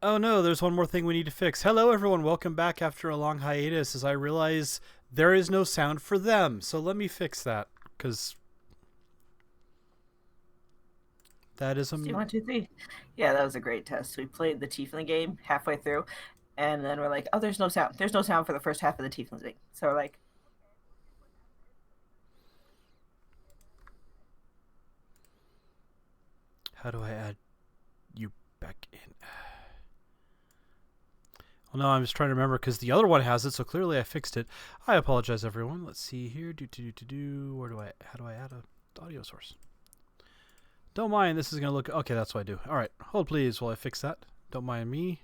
Oh no, there's one more thing we need to fix. Hello everyone, welcome back after a long hiatus as I realize there is no sound for them. So let me fix that, because that is See, 1, 2, 3. Yeah, that was a great test. We played the Tiefling game halfway through, and then we're like, oh, there's no sound. There's no sound for the first half of the Tiefling game. So we're like, How do I add you back in? Well, no, I'm just trying to remember because the other one has it, so clearly I fixed it. I apologize, everyone. Let's see here. Where do I? How do I add a audio source? Don't mind. This is gonna look okay. That's what I do. All right, hold please while I fix that. Don't mind me.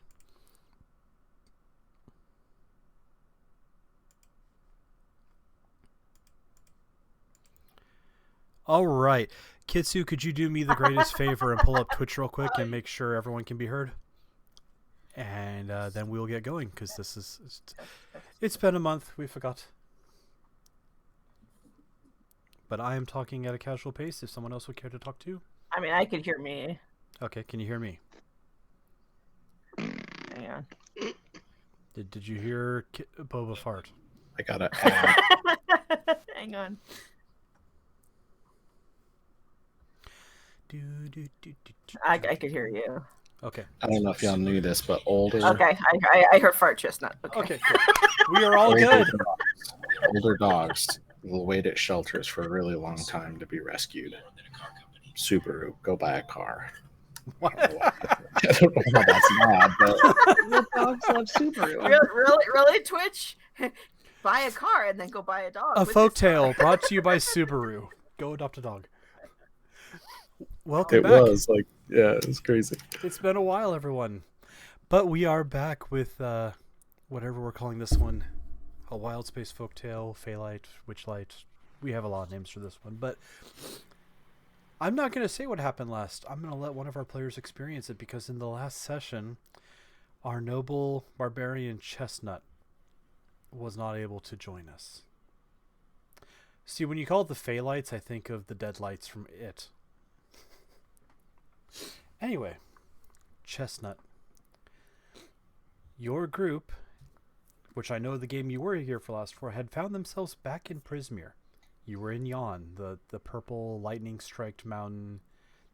All right, Kitsu, could you do me the greatest favor and pull up Twitch real quick and make sure everyone can be heard? And then we'll get going because this is it's been a month. We forgot. But I am talking at a casual pace. If someone else would care to talk to. I mean, I could hear me. Okay, can you hear me? Hang on. Did you hear Boba fart? I gotta add. Hang on. I could hear you. Okay. I don't know if y'all knew this, but older. Okay, I heard fart chestnut. Okay. We are all good. Older dogs will wait at shelters for a really long time to be rescued. Subaru, go buy a car. What? I don't know how that's bad, but Your dogs love Subaru. Really, Twitch? Buy a car and then go buy a dog. A with this folktale car. brought to you by Subaru. Go adopt a dog. Welcome it back. was like, yeah, it was crazy. It's been a while, everyone. But we are back with whatever we're calling this one. A Wildspace Folktale, Feylight, Witchlight. We have a lot of names for this one. But I'm not going to say what happened last. I'm going to let one of our players experience it because in the last session, our noble barbarian Chestnut was not able to join us. See, when you call it the Feylights, I think of the Deadlights from It. Anyway, Chestnut. Your group, which I know the game you were here for last for, had found themselves back in Prismere. You were in Yon, the purple lightning-striked mountain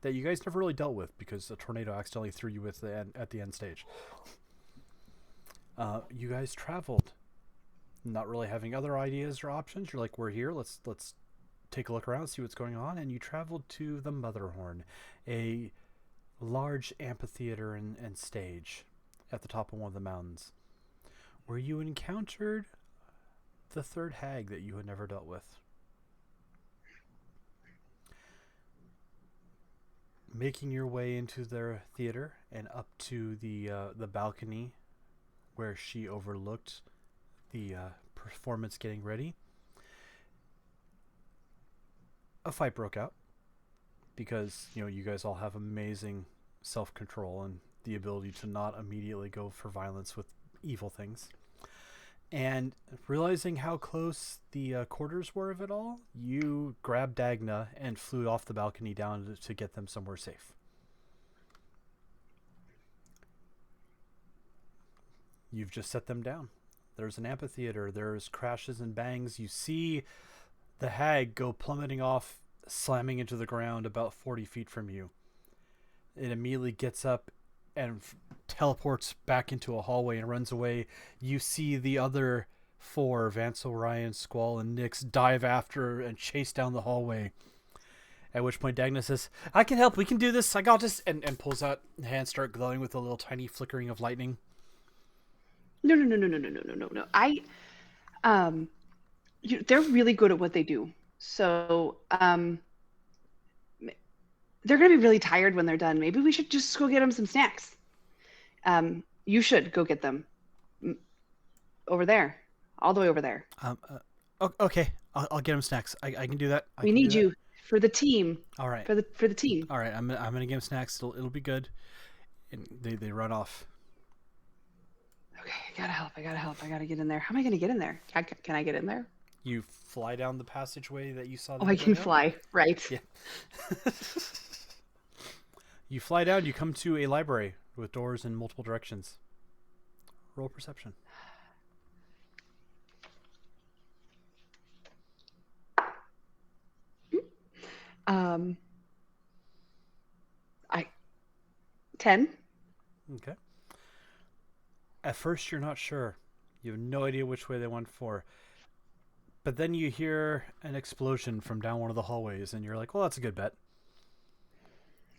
that you guys never really dealt with because a tornado accidentally threw you with at the end stage. You guys traveled, not really having other ideas or options. You're like, we're here. Let's take a look around, see what's going on. And you traveled to the Motherhorn, a large amphitheater and stage at the top of one of the mountains, where you encountered the third hag that you had never dealt with. Making your way into their theater and up to the balcony where she overlooked the performance getting ready, a fight broke out because you guys all have amazing self-control and the ability to not immediately go for violence with evil things. And realizing how close the quarters were of it all, you grabbed Dagna and flew off the balcony down to get them somewhere safe. You've just set them down. There's an amphitheater. There's crashes and bangs. You see the hag go plummeting off, slamming into the ground about 40 feet from you. It immediately gets up and teleports back into a hallway and runs away. You see the other four, Vansel, Ryan, Squall, and Nyx, dive after and chase down the hallway. At which point Dagna says, I can help, we can do this, I got this, and pulls out hands start glowing with a little tiny flickering of lightning. No. They're really good at what they do. So, they're going to be really tired when they're done. Maybe we should just go get them some snacks. You should go get them over there, all the way over there. Okay, I'll get them snacks. I can do that. We need you for the team. All right. For the team. All right, I'm gonna give them snacks. It'll be good. And they run off. Okay, I gotta help. I gotta get in there. How am I gonna get in there? Can I get in there? You fly down the passageway that you saw. Oh, I can fly, right? Yeah. You fly down. You come to a library with doors in multiple directions. Roll perception. I 10. Okay. At first, you're not sure. You have no idea which way they went for. But then you hear an explosion from down one of the hallways, and you're like, well, that's a good bet.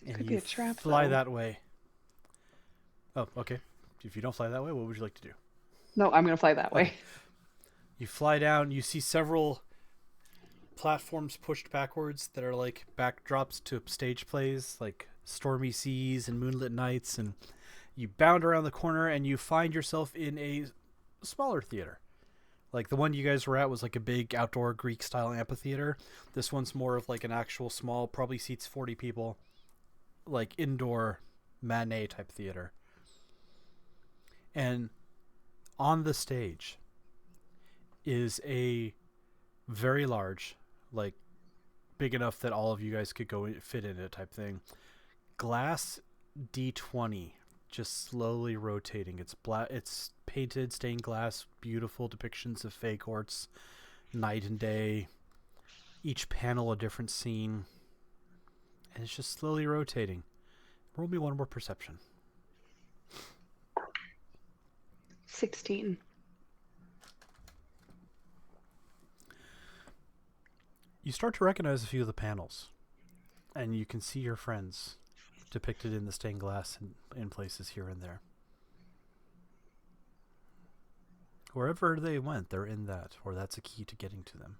And Could you be a trap, fly though. that way. Oh, okay. If you don't fly that way, what would you like to do? No, I'm gonna fly that way. Okay. You fly down, you see several platforms pushed backwards that are like backdrops to stage plays, like Stormy Seas and Moonlit Nights, and you bound around the corner and you find yourself in a smaller theater. Like the one you guys were at was like a big outdoor Greek style amphitheater. This one's more of like an actual small, probably seats 40 people, like indoor matinee type theater. And on the stage is a very large, like big enough that all of you guys could go fit in it type thing, glass D20 just slowly rotating. It's black, it's painted stained glass, beautiful depictions of fey courts, night and day, each panel a different scene, and it's just slowly rotating. Roll me one more perception. 16. You start to recognize a few of the panels, and you can see your friends depicted in the stained glass in places here and there. Wherever they went, they're in that, or that's a key to getting to them.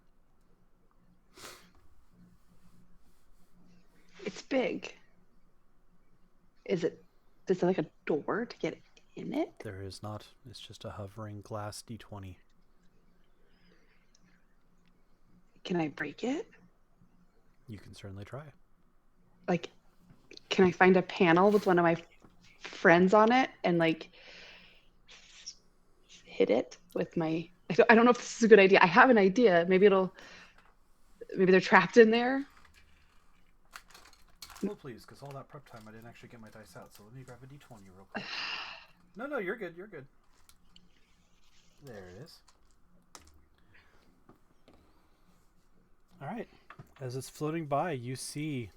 It's big. Is it like a door to get in it? There is not. It's just a hovering glass D20. Can I break it? You can certainly try. Like, can I find a panel with one of my friends on it and like hit it with my... I don't know if this is a good idea. I have an idea. Maybe they're trapped in there. Well, please, because all that prep time, I didn't actually get my dice out. So let me grab a D20 real quick. No, you're good. You're good. There it is. All right. As it's floating by, you see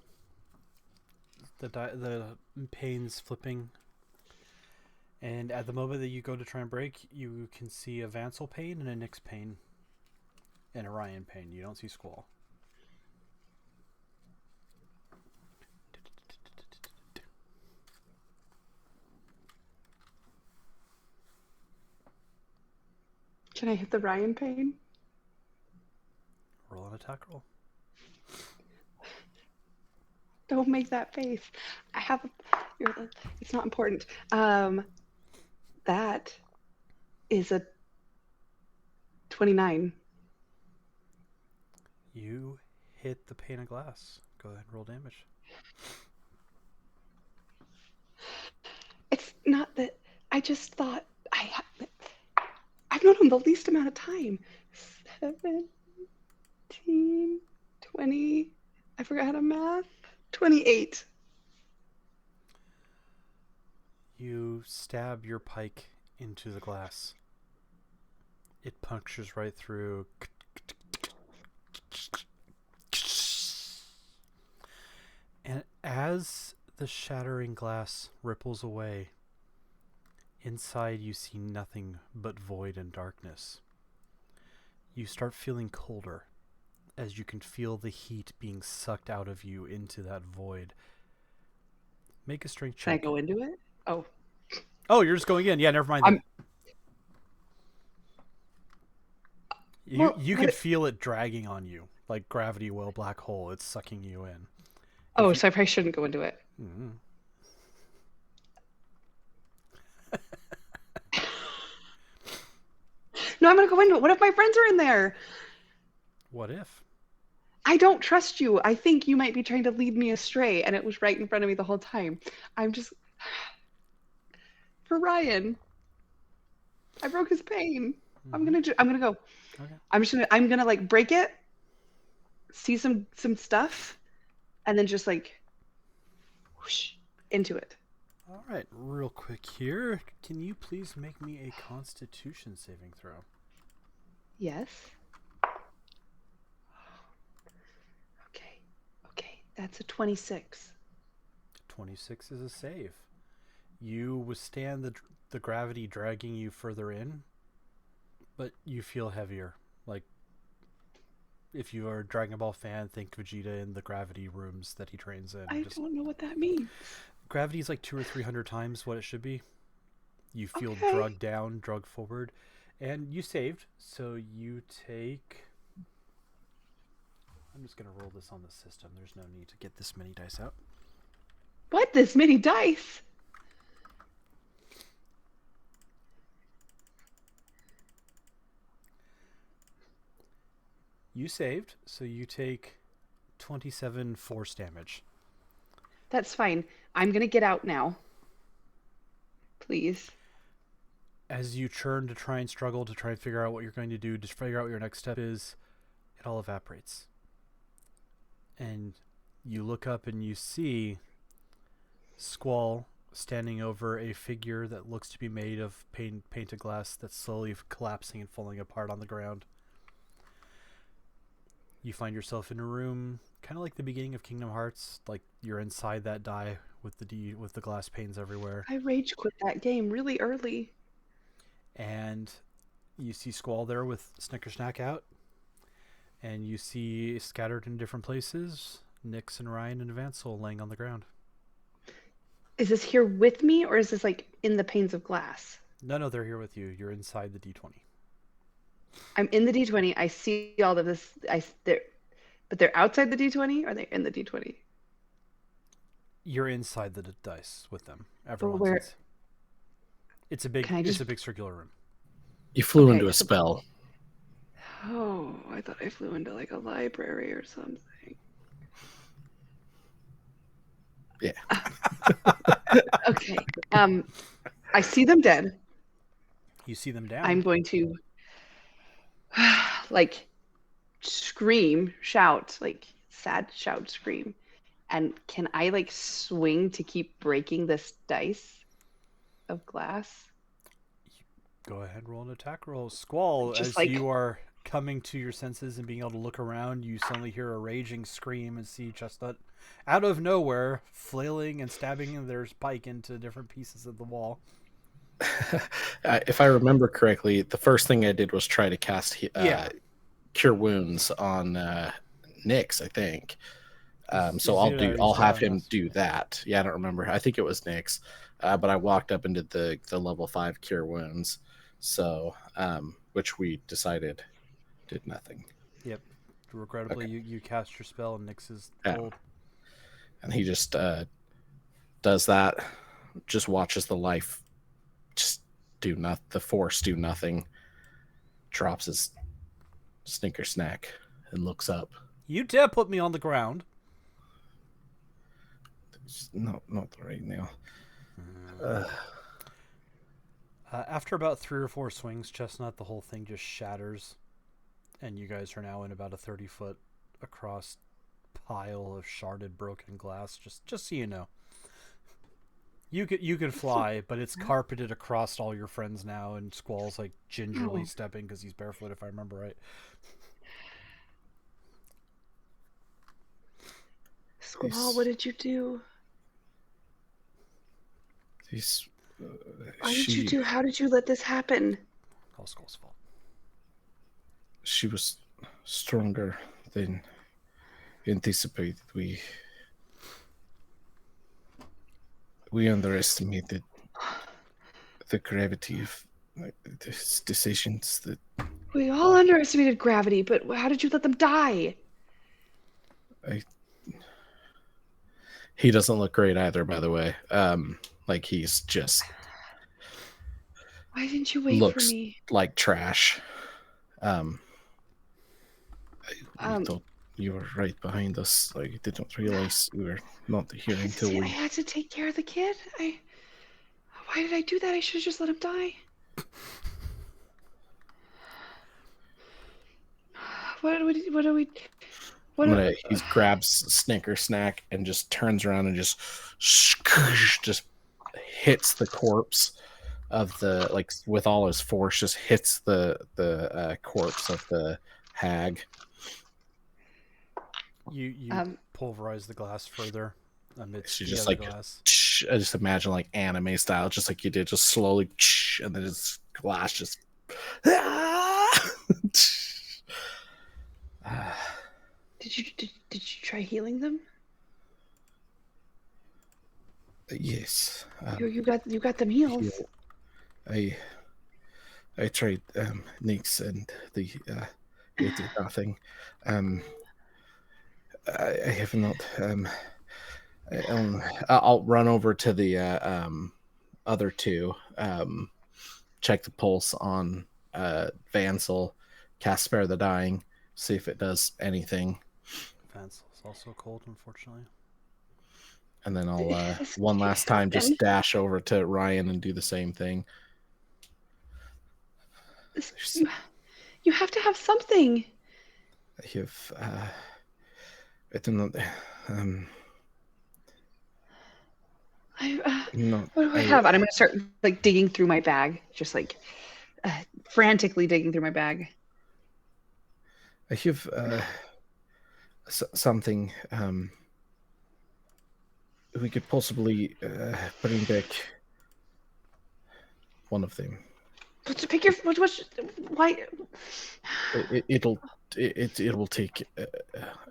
the panes flipping. And at the moment that you go to try and break, you can see a Vansel pane and a Nyx pane and a Ryan pane. You don't see Squall. Can I hit the Ryan pane? Roll an attack roll. Don't make that face. It's not important. That is a 29. You hit the pane of glass. Go ahead and roll damage. It's not that I just thought I've known him the least amount of time. 17, 20. I forgot how to math. 28. You stab your pike into the glass. It punctures right through. And as the shattering glass ripples away, inside you see nothing but void and darkness. You start feeling colder as you can feel the heat being sucked out of you into that void. Make a strength Can I check. go into it? Oh. Oh, you're just going in. Yeah, never mind. Then. You can feel it dragging on you, like gravity well black hole. It's sucking you in. Oh, so I probably shouldn't go into it. Mm-hmm. No, I'm going to go into it. What if my friends are in there? What if? I don't trust you. I think you might be trying to lead me astray, and it was right in front of me the whole time. I'm just... For Ryan. I broke his pane. Mm-hmm. I'm gonna go. Okay. I'm gonna like break it, see some stuff, and then just like whoosh into it. All right, real quick here. Can you please make me a Constitution saving throw? Yes. Okay, that's a 26. 26 is a save. You withstand the gravity dragging you further in, but you feel heavier. Like, if you are a Dragon Ball fan, think Vegeta in the gravity rooms that he trains in. I don't know what that means. Gravity is like 200 or 300 times what it should be. You feel Okay. drugged down, drugged forward, and you saved. So you take. I'm just gonna roll this on the system. There's no need to get this many dice out. What? This many dice? You saved, so you take 27 force damage. That's fine. I'm gonna get out now. Please. As you churn to try and struggle to try and figure out what you're going to do, to figure out what your next step is, it all evaporates. And you look up and you see Squall standing over a figure that looks to be made of painted glass that's slowly collapsing and falling apart on the ground. You find yourself in a room kind of like the beginning of Kingdom Hearts, like you're inside that die with the glass panes everywhere. I rage quit that game really early. And you see Squall there with Snickersnack out, and you see scattered in different places Nyx and Ryan and Vansel laying on the ground. Is this here with me, or is this like in the panes of glass? No, they're here with you. You're inside the D20. I'm in the D20. I see all of this. But they're outside the D20, or are they in the D20? You're inside the dice with them. But Everyone's where? It's a big Can I it's just- a big circular room. You flew Okay, into a so- spell. Oh, I thought I flew into like a library or something. Yeah. Okay. I see them dead. You see them down. I'm going to like scream, shout, like sad shout, scream. And can I like swing to keep breaking this dice of glass? Go ahead, roll an attack roll. Squall, Just as like- you are coming to your senses and being able to look around, you suddenly hear a raging scream and see Chestnut out of nowhere flailing and stabbing their pike into different pieces of the wall. If I remember correctly, the first thing I did was try to cast Yeah. Cure Wounds on Nyx, I think. So You did already I'll have tell him us. do that. Yeah, I don't remember. I think it was Nyx, but I walked up and did the level 5 Cure Wounds, so which we decided did nothing. Yep. Regrettably, Okay. you cast your spell and Nyx is Yeah. pulled. And he just does that, just watches the life just do nothing, the force do nothing, drops his snicker snack and looks up. You dare put me on the ground. No, not right now. After about 3 or 4 swings, Chestnut, the whole thing just shatters, and you guys are now in about a 30-foot across pile of sharded, broken glass. Just so you know, you could fly, but it's carpeted across all your friends now, and Squall's like gingerly Oh. stepping because he's barefoot, if I remember right. Squall, what did you do? He's, What did you do? How did you let this happen? All Squall's fault. She was stronger than anticipated. We underestimated the gravity of his decisions. That We all underestimated gravity, but how did you let them die? he doesn't look great either, by the way. Like he's just Why didn't you wait looks for me? like trash. Um, We thought you were right behind us. I didn't realize we were not here I until I we. had to take care of the kid. Why did I do that? I should have just let him die. He grabs Snicker Snack and just turns around and just hits the corpse of the, like, with all his force, just hits the corpse of the hag. You pulverize the glass further amidst She the just other like, glass. I just imagine like anime style, just like you did, just slowly, and then his glass just. Did you try healing them? Yes. You got them heals. I tried Nix and the it did nothing. I have not. I'll run over to the other two. Check the pulse on Vansel, cast Spare the Dying, see if it does anything. Vansel's also cold, unfortunately. And then I'll This one can't last time just happen. dash over to Ryan and do the same thing. You have to have something. I have I do not no, What do I have? And I'm gonna start like digging through my bag, just like frantically digging through my bag. I have something we could possibly bring back one of them. Pick your why? It will take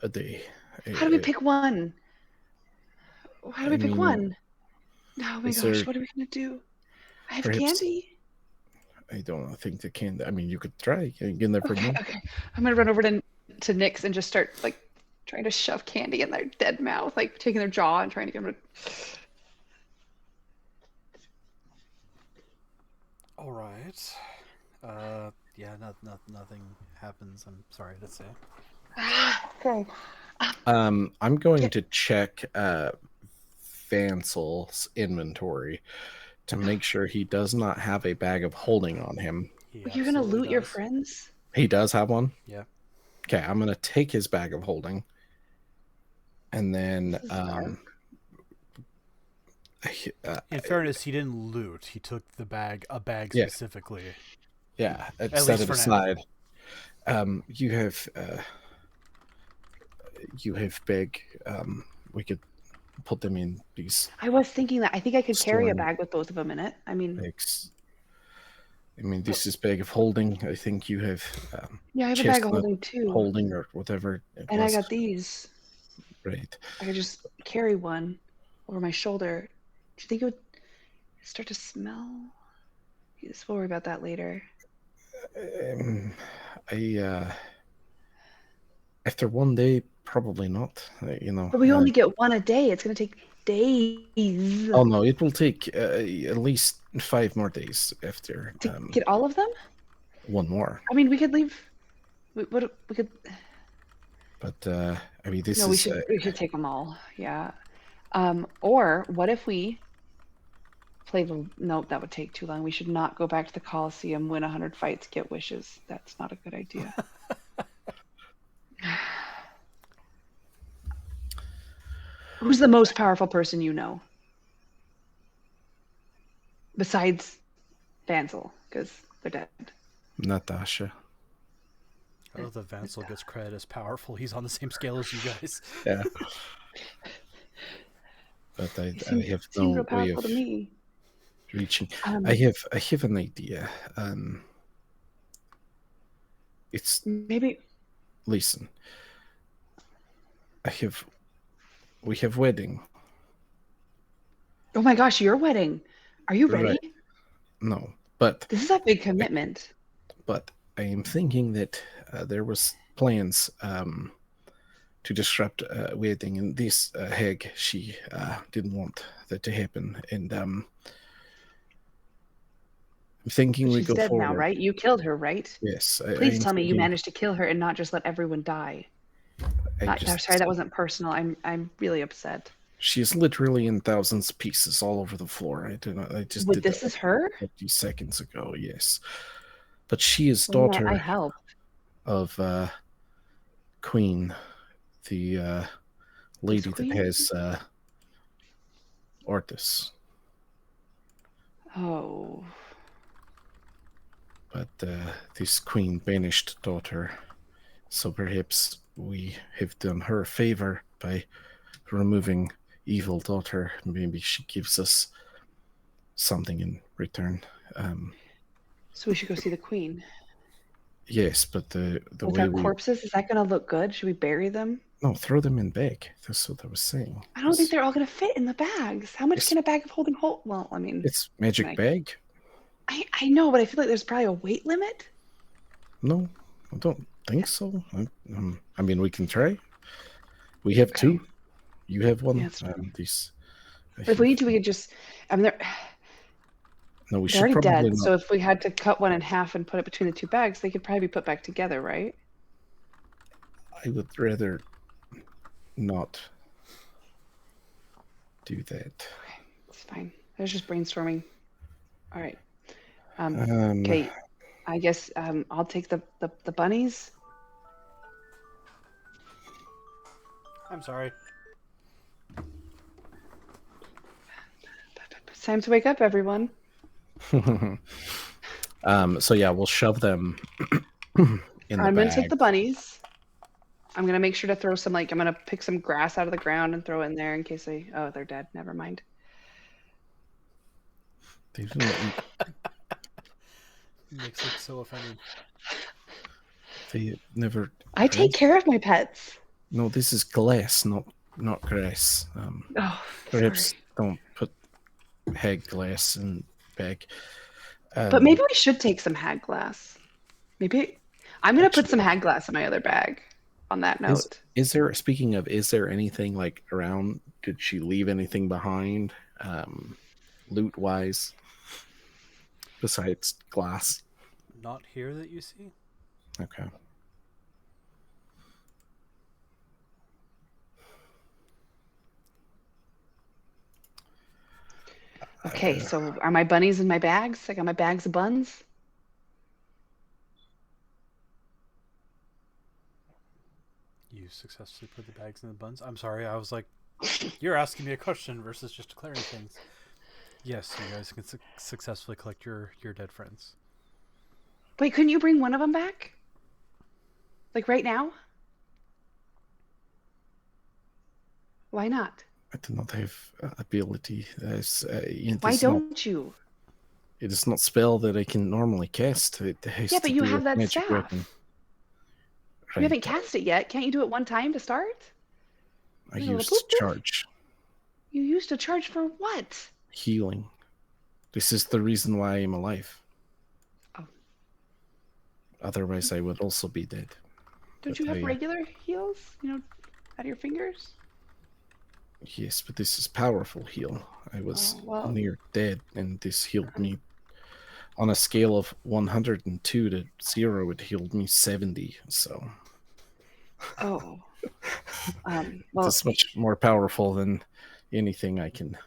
a day. How do we pick one? How do we pick one? Oh my is gosh, there what are we gonna do? I have perhaps- candy. I don't think they can. I mean, you could try. You can never know. Okay. I'm gonna run over to Nyx and just start like trying to shove candy in their dead mouth, like taking their jaw and trying to get them to. All right. Yeah, nothing happens. I'm sorry to say. Okay. I'm going to check Vansel's inventory to make sure he does not have a bag of holding on him. You're gonna loot your friends? He does have one? Yeah. Okay, I'm going to take his bag of holding. And then in fairness, he didn't loot. He took a bag Yeah. specifically. Yeah, At set least it for aside. You have big. We could put them in these I was thinking that. I think I could carry a Storing bag with both of them in it. I mean, bags. I mean, this is bag of holding. I think you have yeah, I have a bag of chestnut holding too. holding or whatever it And I was. got these. Right. I could just carry one over my shoulder. Do you think it would start to smell? Yes, we'll worry about that later. After one day, probably not. You know. But we only get one a day. It's gonna take days Oh no, it will take at least 5 more days after. to get all of them. One more. I mean, we could leave. We could. But I mean, this No, is. we should take them all. Yeah. Or what if we play the? Nope, that would take too long. We should not go back to the Coliseum, win 100 fights, get wishes. That's not a good idea. Who's the most powerful person you know? Besides Vansel, because they're dead. Natasha. Oh, the Vansel gets credit as powerful. He's on the same scale as you guys. Yeah. But I Seems have real no way powerful of to me. reaching. I have an idea. It's Maybe. listen. We have wedding. Oh my gosh, your wedding. Are you ready? Right. No, but This is a big commitment. But I am thinking that there was plans to disrupt wedding, and this hag, she didn't want that to happen, and I'm thinking But we she's go dead forward. now, right? You killed her, right? Yes. Please I'm tell me you thinking- managed to kill her and not just let everyone die. I'm sorry, that wasn't personal. I'm really upset. She is literally in thousands of pieces all over the floor. I just Wait, did this that is her? 50 seconds ago. Yes, but she is Well, daughter I help. of Queen, the lady that Queen? has Ortis. Oh. But this queen banished daughter, so perhaps we have done her a favor by removing evil daughter. Maybe she gives us something in return. So we should go see the queen. Yes, but the With way our we corpses, is that going to look good? Should we bury them? no throw them in bag. That's what I was saying. I don't think they're all going to fit in the bags. How much It's- can a bag of holding hold? Well, I mean, It's magic Right. bag. I know, but I feel like there's probably a weight limit. No, I don't think so. I mean, we can try. We have two. You have one. Yeah, that's true. These. But if we need to, we could just. I mean, No, we they're should already probably dead. not. So if we had to cut one in half and put it between the two bags, they could probably be put back together, right? I would rather not do that. It's fine. I was just brainstorming. All right. Um, Okay. I guess I'll take the bunnies. I'm sorry. It's time to wake up, everyone. So yeah, we'll shove them in the I'm bag. gonna take the bunnies. I'm gonna make sure to throw some I'm gonna pick some grass out of the ground and throw it in there in case they're dead. Never mind. They didn't eat. Makes it so offended. They never. I take care of my pets. No, this is glass, not grass. Oh, Perhaps sorry. don't put hag glass in bag. But maybe we should take some hag glass. Maybe I'm gonna put some hag glass in my other bag. On that note, is there? Speaking of, is there anything like around? Did she leave anything behind, loot wise, besides glass? Not here that you see. Okay. okay. So are my bunnies in my bags? I got my bags of buns. You successfully put the bags in the buns. I'm sorry. I was like, you're asking me a question versus just declaring things. Yes, you guys can successfully collect your dead friends. Wait, couldn't you bring one of them back? Like right now? Why not? I do not have ability. Why don't you? It is not spell that I can normally cast. It has Yeah, to but you do have with that magic staff. weapon. You haven't cast it yet. Can't you do it one time to start? I No, used boop, boop. charge You used to charge for what? healing. This is the reason why I am alive. Oh. Otherwise, I would also be dead. Don't But you have I, regular heals? Out of your fingers? Yes, but this is powerful heal. I was Oh, well. near dead, and this healed me. On a scale of 102 to 0, it healed me 70. So Oh. Well, it's much more powerful than anything I can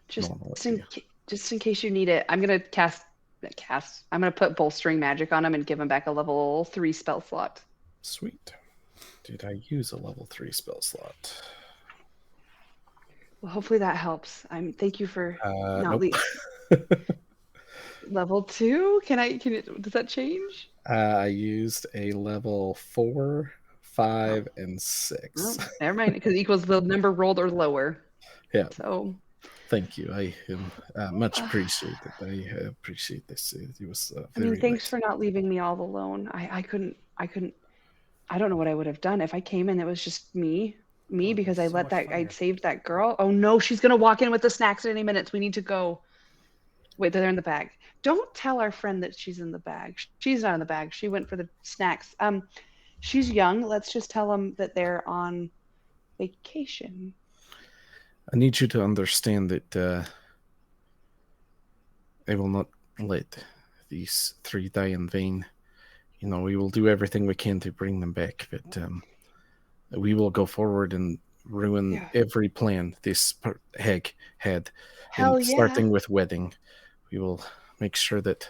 just normally do. just in case you need it, I'm gonna I'm gonna put bolstering magic on him and give him back a level 3 spell slot. Sweet. Did I use a level 3 spell slot? Well, hopefully that helps. Thank you for not Nope. level 2. Does that change? I used a level 4, 5, and 6. Oh, never mind, because it equals the number rolled or lower. Yeah. So Thank you. I am much appreciated. I appreciate this. It was very thanks nice. for not leaving me all alone. I couldn't. I don't know what I would have done if I came in. It was just me because I so much I'd funnier. saved that girl. Oh no, she's gonna walk in with the snacks in any minute. We need to go. Wait, they're in the bag. Don't tell our friend that she's in the bag. She's not in the bag. She went for the snacks. She's young. Let's just tell them that they're on vacation. I need you to understand that I will not let these 3 die in vain. We will do everything we can to bring them back, but we will go forward and ruin every plan this hag had. Hell and yeah. Starting with wedding. We will make sure that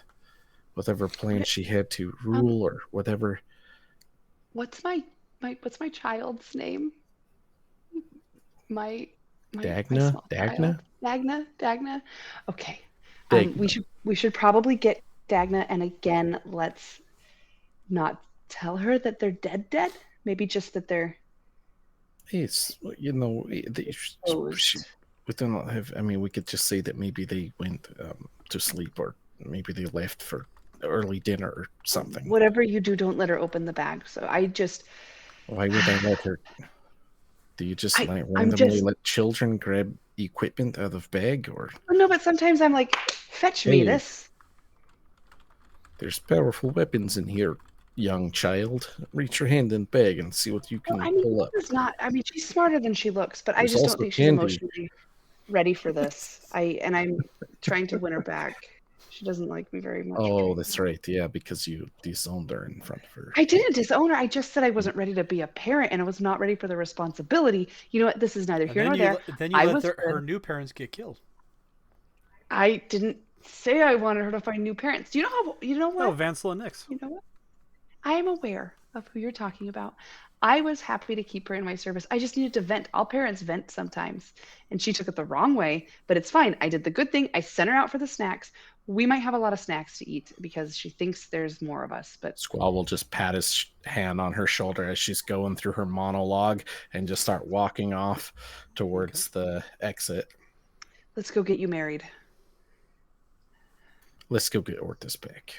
whatever plan she had to rule or whatever. What's my child's name? My Dagna? small child. Dagna. Okay. Big. We should probably get Dagna, and again, let's not tell her that they're dead. Maybe just that they're It's, you know, exposed. we do not have. I mean, we could just say that maybe they went to sleep, or maybe they left for early dinner or something. Whatever you do, don't let her open the bag. So Why would I let her? Do you just like I'm randomly just let children grab equipment out of bag? Or no, but sometimes I'm like, fetch me Hey. this. there's powerful weapons in here, young child. Reach your hand in bag and see what you can Well, I mean, pull up. this is not. I mean, she's smarter than she looks, but I There's just don't also think she's candy. emotionally ready for this. I'm trying to win her back. She doesn't like me very much. Oh, right that's now. right. Yeah, because you disowned her in front of her. I didn't disown her. I just said I wasn't ready to be a parent, and I was not ready for the responsibility. You know what? This is neither And here nor there. then you I let was her good. new parents get killed. I didn't say I wanted her to find new parents. You know how? You know Oh, what? Vansel and Nix. You know what? I am aware of who you're talking about. I was happy to keep her in my service. I just needed to vent. All parents vent sometimes. And she took it the wrong way, but it's fine. I did the good thing. I sent her out for the snacks. We might have a lot of snacks to eat because she thinks there's more of us. But Squall will just pat his hand on her shoulder as she's going through her monologue and just start walking off towards the exit. let's go get you married. Let's go get Ortis back.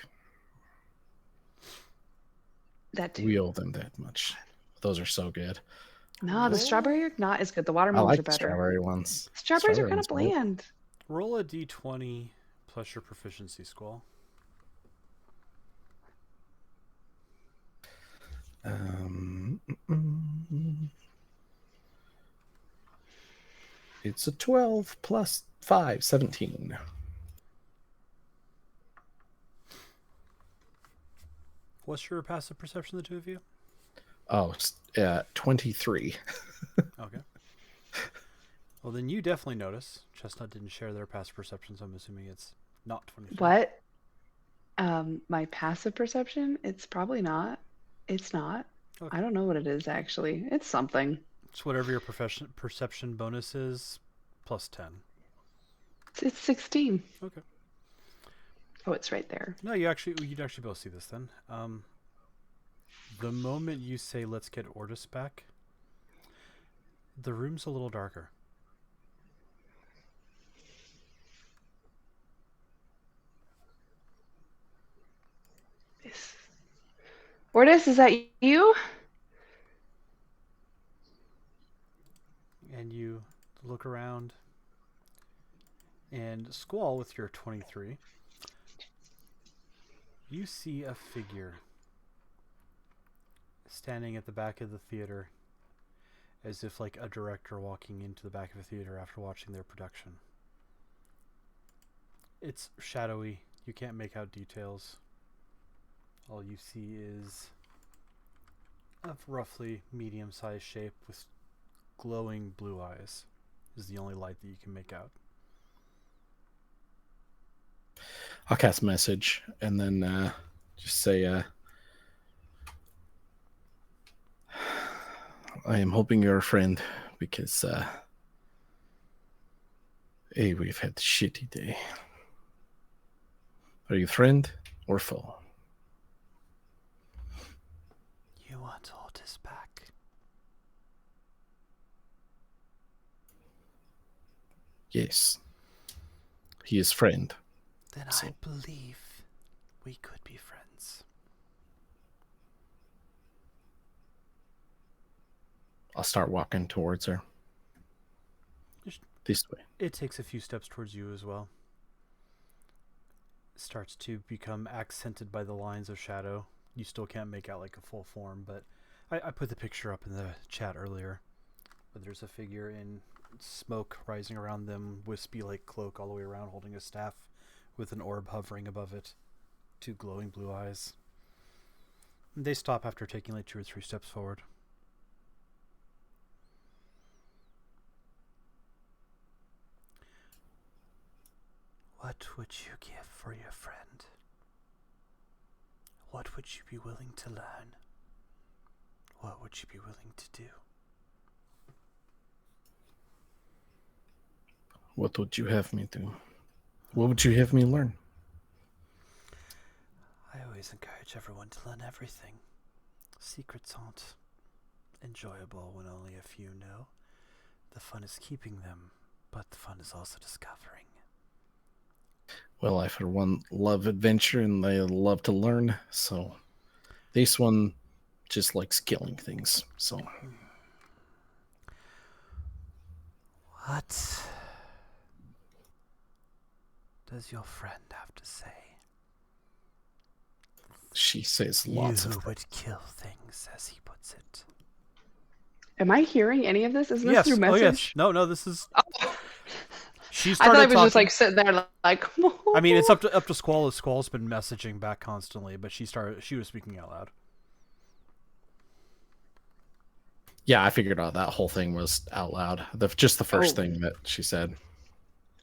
That too. We owe them that much. Those are so good. No, the strawberry are not as good. The I watermelons like are the better. strawberry ones. Strawberries are Strawberry kind of ones are good. bland. Roll a d20 plus your proficiency, Squall. It's a 12 plus 5, 17. What's your passive perception, the two of you? Oh, 23. Okay. Well, then you definitely notice. Chestnut didn't share their passive perception, so I'm assuming it's not 23. What? My passive perception? It's probably not. It's not. Okay. I don't know what it is actually. It's something. It's whatever your perception bonus is, plus 10. It's 16. Okay. Oh, it's right there. No, you'd actually both see this then. The moment you say let's get Ortis back, the room's a little darker. Ortis, is that you? And you look around, and Squall, with your 23, you see a figure standing at the back of the theater, as if like a director walking into the back of a theater after watching their production. It's shadowy. You can't make out details. All you see is a roughly medium-sized shape with glowing blue eyes. Is the only light that you can make out. I'll cast message and then just say, I am hoping you're a friend because, hey, we've had a shitty day. Are you friend or foe? You want Ortis back? Yes. He is friend. Then I believe we could be friends. I'll start walking towards her. This way. It takes a few steps towards you as well. It starts to become accented by the lines of shadow. You still can't make out like a full form, but I put the picture up in the chat earlier. But there's a figure in smoke rising around them, wispy like cloak all the way around, holding a staff with an orb hovering above it. Two glowing blue eyes. And they stop after taking like 2 or 3 steps forward. What would you give for your friend? What would you be willing to learn? What would you be willing to do? What would you have me do? What would you have me learn? I always encourage everyone to learn everything. Secrets aren't enjoyable when only a few know. The fun is keeping them, but the fun is also discovering. Well, I, for one, love adventure and I love to learn. So this one just likes killing things. So What does your friend have to say? she says You lots of who things. would kill things, as he puts it. Am I hearing any of this? Is this Yes. through Oh, yes. message? No, this is. She I started thought I was talking. just like sitting there like. I mean, it's up to Squall. Squall's been messaging back constantly, but she was speaking out loud. Yeah, I figured out that whole thing was out loud. Just the first Oh. thing that she said.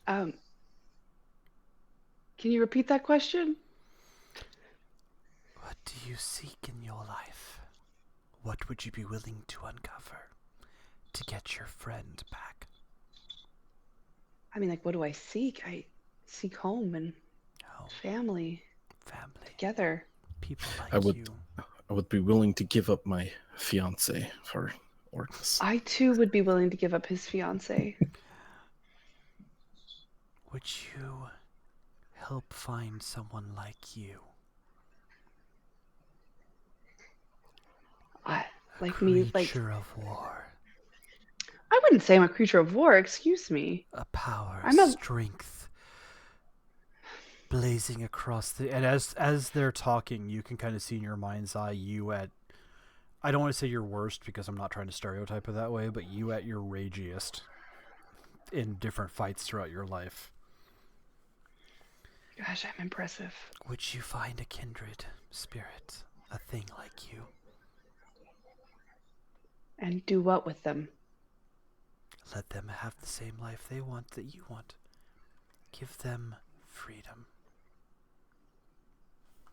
Can you repeat that question? What do you seek in your life? What would you be willing to uncover to get your friend back? I mean, like, what do I seek? I seek home and Oh, family family, together. people like I would- you. I would be willing to give up my fiance for Orcus. I too would be willing to give up his fiance. Would you help find someone like you? Like me, like Creature of war. I wouldn't say I'm a creature of war. Excuse me. A power, I'm a- strength, blazing across the. And as they're talking, you can kind of see in your mind's eye you at. I don't want to say your worst because I'm not trying to stereotype it that way, but you at your ragiest in different fights throughout your life. Gosh, I'm impressive. Would you find a kindred spirit, a thing like you? And do what with them? Let them have the same life they want that you want. Give them freedom.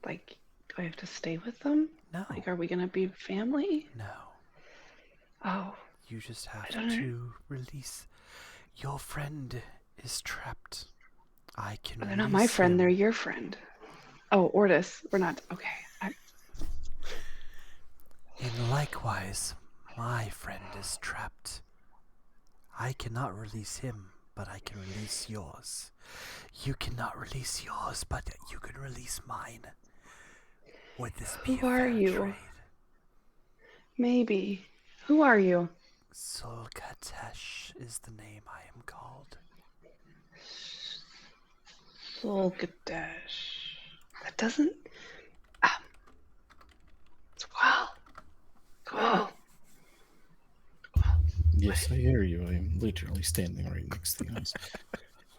Like, do I have to stay with them? No. Like, are we gonna be family? No. Oh, You just have I don't know. to release. Your friend is trapped. I can they're release not my friend. him. They're your friend. Oh, Ortis. We're not. Okay. And likewise, my friend is trapped. I cannot release him, but I can release yours. You cannot release yours, but you can release mine. Would this be Who a are fair you? trade? Maybe. Who are you? Solkatesh is the name I am called. Solgadesh. That doesn't. Squall. Squall. Yes, I hear you. I'm literally standing right next to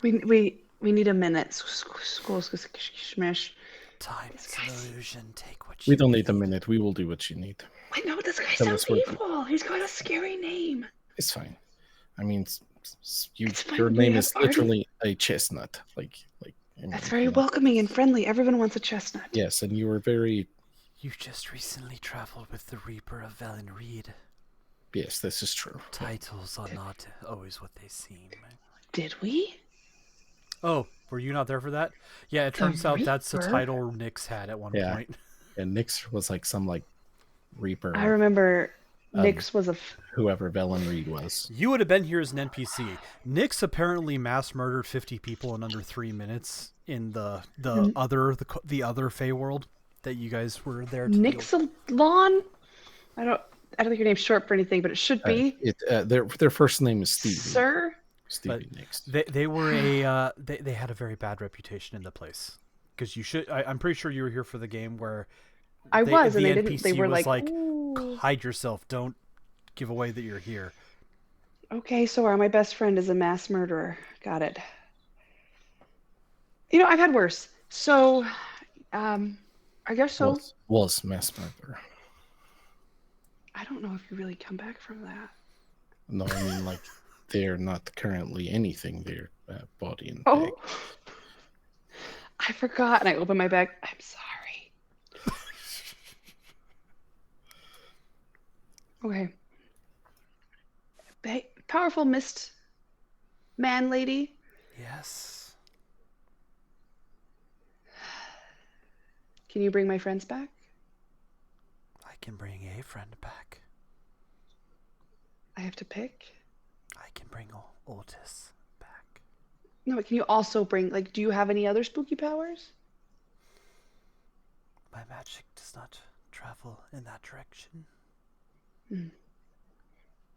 you. We need a minute. Squall. Smash. Time This is an guy's- illusion. Take what you We don't need a minute. We will do what you need. Wait, no, this guy Tell sounds us what- evil. He's got a scary name. It's fine. I mean, you, It's fine. your We name have is already- literally a chestnut. I mean, That's very you know. welcoming and friendly. Everyone wants a chestnut. Yes, and you were very. You just recently traveled with the Reaper of Velen Reed. Yes, this is true. Titles are not always what they seem. Did we? Oh, were you not there for that? Yeah, it turns out that's the Reaper? title Nyx had at one Yeah. point. And Nyx was like some Reaper. I remember Um, Nyx was a. Whoever Velen Reed was. You would have been here as an NPC. Nyx apparently mass murdered 50 people in under 3 minutes in the other Fey world that you guys were there to. Nixalon? I don't think your name's short for anything, but it should be. Their first name is Stevie. Sir? Stevie Nyx. They were they had a very bad reputation in the place because I'm pretty sure you were here for the game where I was, and the they didn't. They NPC were was like, like, "Ooh." hide yourself, don't give away that you're here. Okay, so my best friend is a mass murderer. Got it. You know, I've had worse. So, I guess so. Was mass murderer. I don't know if you really come back from that. No, I mean they're not currently anything. They're body and Oh, bag. I forgot, and I opened my bag. I'm sorry. Okay. Powerful mist man lady. Yes. Can you bring my friends back? I can bring a friend back. I have to pick. I can bring Otis back. No, but can you also bring, like, do you have any other spooky powers? My magic does not travel in that direction.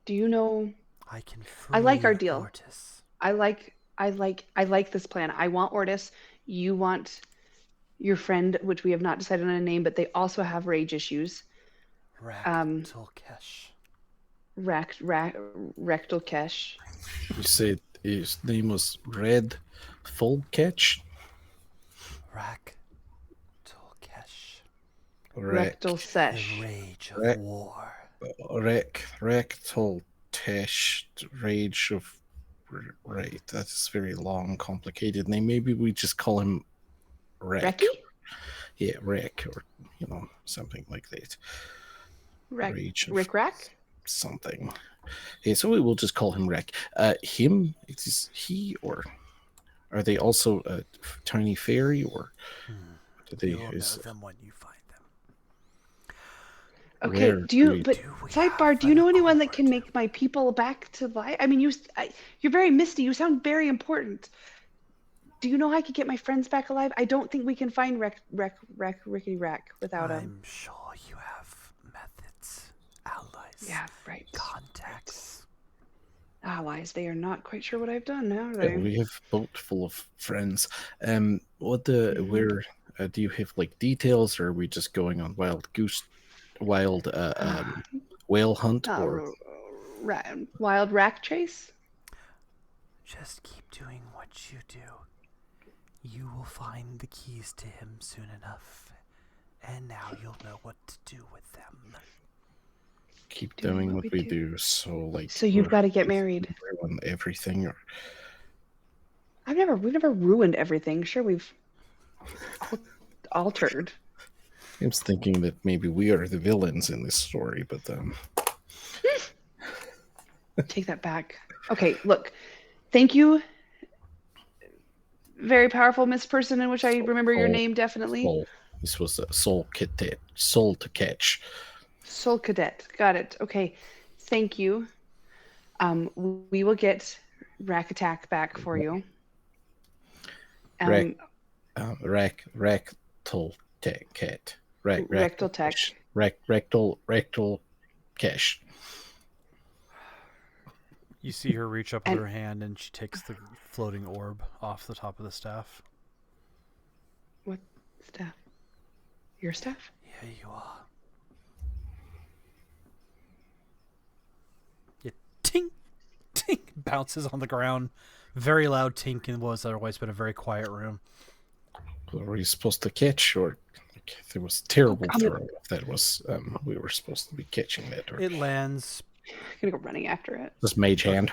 Do you know? I can free I like our deal. Ortis. I like this plan. I want Ortis. You want your friend, which we have not decided on a name, but they also have rage issues. Tolkesh. Rectal Kesh. You said his name was Red Folktale? Tolkesh. Rectal The Sesh. rage of Rec- war. Rectal Tesh, Rage of. Right, that's a very long, complicated name. Maybe we just call him Rec. Recky? Yeah, Rec, or something like that. Rage of Rick Rack? something. Yeah, so we will just call him Rec. Him, is he, or are they also a tiny fairy, or do they? You will know them when you find them. Okay, Where do you, we- but Do we sidebar, have do you an know anyone that can accord? make my people back to life? I mean, you're very misty. You sound very important. Do you know how I could get my friends back alive? I don't think we can find Rickety Rack without him. I'm sure you have methods, allies, Yeah, right. contacts. Allies, they are not quite sure what I've done now, are Yeah, they? we have boat full of friends. Where do you have like details, or are we just going on wild whale hunt, or Wild Rack Chase? Just keep doing what you do. You will find the keys to him soon enough. And now you'll know what to do with them. keep Doing doing what what we we do. do? So So you've we're got to get married. ruin everything, or We've never ruined everything. Sure, we've altered. I was thinking that maybe we are the villains in this story, but Take that back. Okay, look. Thank you. Very powerful Miss Person, in which I remember your name definitely. soul. This was a soul to catch. Soul Cadet. Got it. Okay. Thank you. We will get Rack Attack back for you. Rack rectal cat. Rectal tech. Rectal cash. You see her reach up with And- her hand and she takes the floating orb off the top of the staff. What staff? Your staff? Here you are. It tink, tink bounces on the ground. Very loud tink in what was otherwise been a very quiet room. Were you supposed to catch, or there was a terrible I'm throw? If that was we were supposed to be catching that, or It lands. I'm gonna go running after it. just mage hand.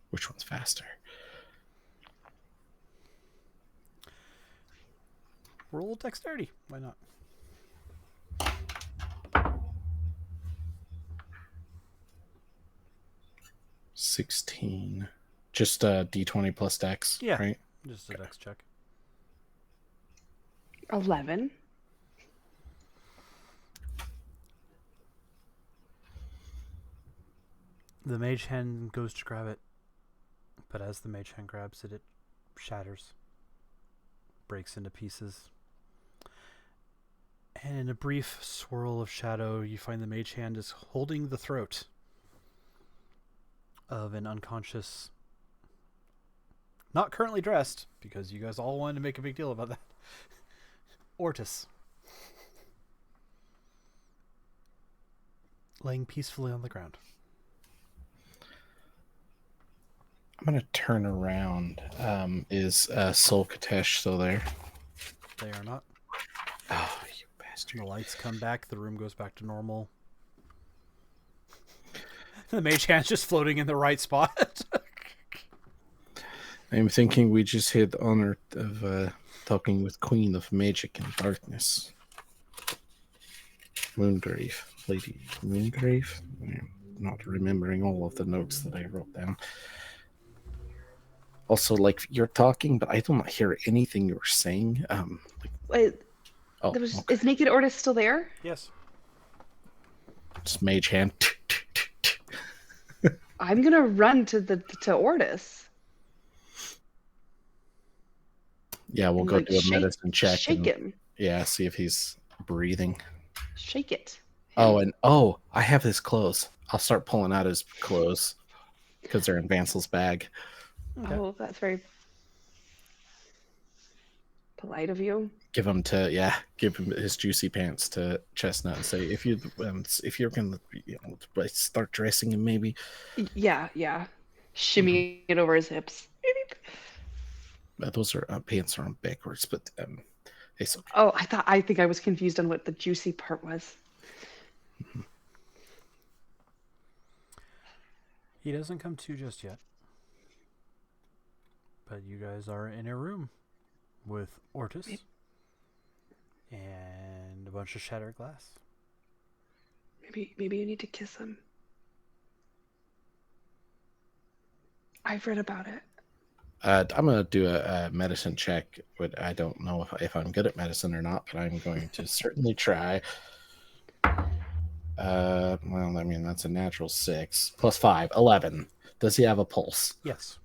Which one's faster? Roll dexterity. Why not? $16. Just D20 plus dex, Yeah. right? Just a dex check. 11. The mage hand goes to grab it, but as the mage hand grabs it, it shatters, breaks into pieces. And in a brief swirl of shadow, you find the mage hand is holding the throat of an unconscious, not currently dressed, because you guys all wanted to make a big deal about that, Ortis. Laying peacefully on the ground. I'm gonna turn around. Is Soul Katesh still there? They are not. Oh, you bastard! The lights come back. The room goes back to normal. The mage hand's just floating in the right spot. I'm thinking we just had the honor of talking with Queen of Magic and Darkness, Moongrave, Lady Moongrave. I'm not remembering all of the notes that I wrote down. Also, like, you're talking, but I don't hear anything you're saying. Wait, Oh, there was, okay. is Naked Ortis still there? Yes. Just mage hand. I'm gonna run to Ortis. Yeah, we'll And, go like, do a medicine check shake and him. yeah, see if he's breathing. Shake it. Oh, and I have his clothes. I'll start pulling out his clothes because they're in Vansel's bag. Okay. Oh, that's very polite of you. Give him his juicy pants to Chestnut and say, if you're gonna start dressing him, maybe. Yeah. Shimmy it over his hips. Those are pants are on backwards, but it's okay. Oh, I think I was confused on what the juicy part was. He doesn't come to just yet. But you guys are in a room with Ortis and a bunch of shattered glass. Maybe you need to kiss him. I've read about it. I'm gonna do a medicine check, but I don't know if I'm good at medicine or not. But I'm going to certainly try. Well, I mean that's a natural 6 plus 5, 11. Does he have a pulse? Yes.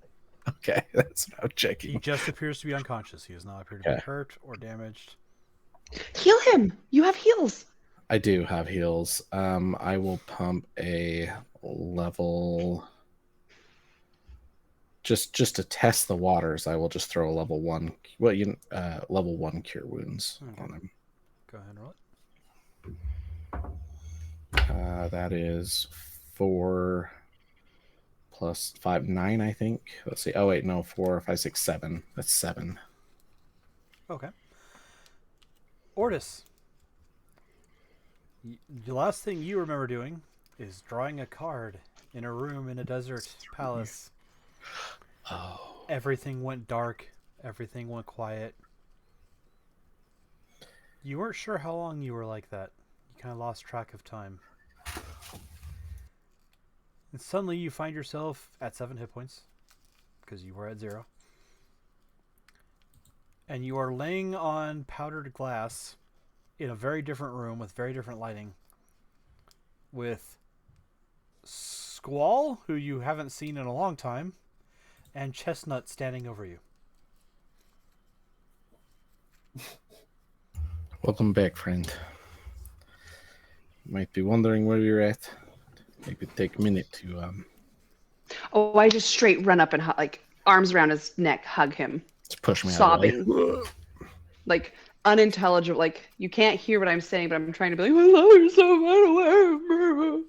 Okay, that's what I'm checking. He just appears to be unconscious. He does not appear to be hurt or damaged. Heal him. You have heals. I do have heals. I will pump a level. Just to test the waters, I will just throw a level 1. Well, level 1 cure wounds on him. Go ahead and roll it. That is 4 plus 5, 9, I think. Let's see. Oh wait, no, 4, 5, 6, 7. That's 7. Okay. Ortis. The last thing you remember doing is drawing a card in a room in a desert palace. Oh. Everything went dark. Everything went quiet. You weren't sure how long you were like that. You kind of lost track of time. And suddenly you find yourself at 7 hit points because you were at 0. And you are laying on powdered glass in a very different room with very different lighting with Squall, who you haven't seen in a long time, and Chestnut standing over you. Welcome back, friend. You might be wondering where you're at. Maybe take a minute to Oh, I just straight run up and arms around his neck, hug him, push me sobbing, out of the way. like unintelligible. Like you can't hear what I'm saying, but I'm trying to be like, I love you so much.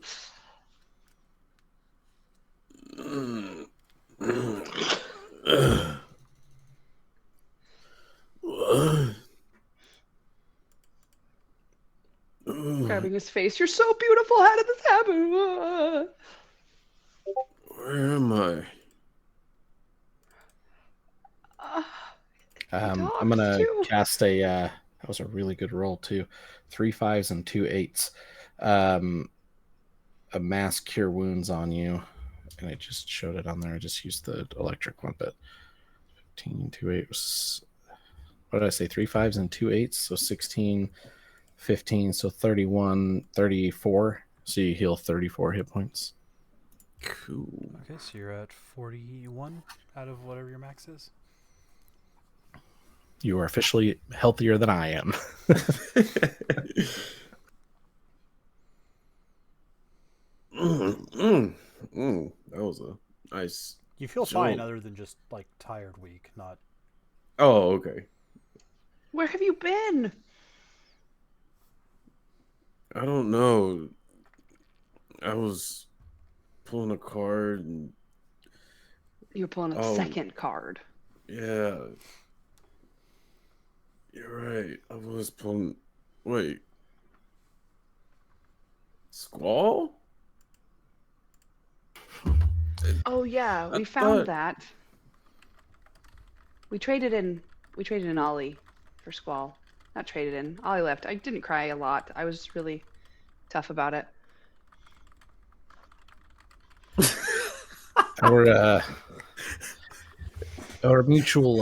Grabbing his face. You're so beautiful. How did this happen? Where am I? I'm gonna cast a. That was a really good roll too. 3 5s and 2 8s. A mass cure wounds on you, and I just showed it on there. I just used the electric one, but 15, 2 8 was. What did I say? 3 5s and 2 8s, so 16, 15, so 31, 34. So you heal 34 hit points. Cool. Okay, so you're at 41 out of whatever your max is. You are officially healthier than I am. That was a nice. You feel fine other than just like tired, weak, not. Oh, okay. Where have you been? I don't know. I was pulling a card and You were pulling a second card. yeah. You're right. I was pulling. Wait. Squall? Oh yeah, we I found thought- that. We traded in Ollie for Squall. Not traded in. Ollie left. I didn't cry a lot. I was really tough about it. Our mutual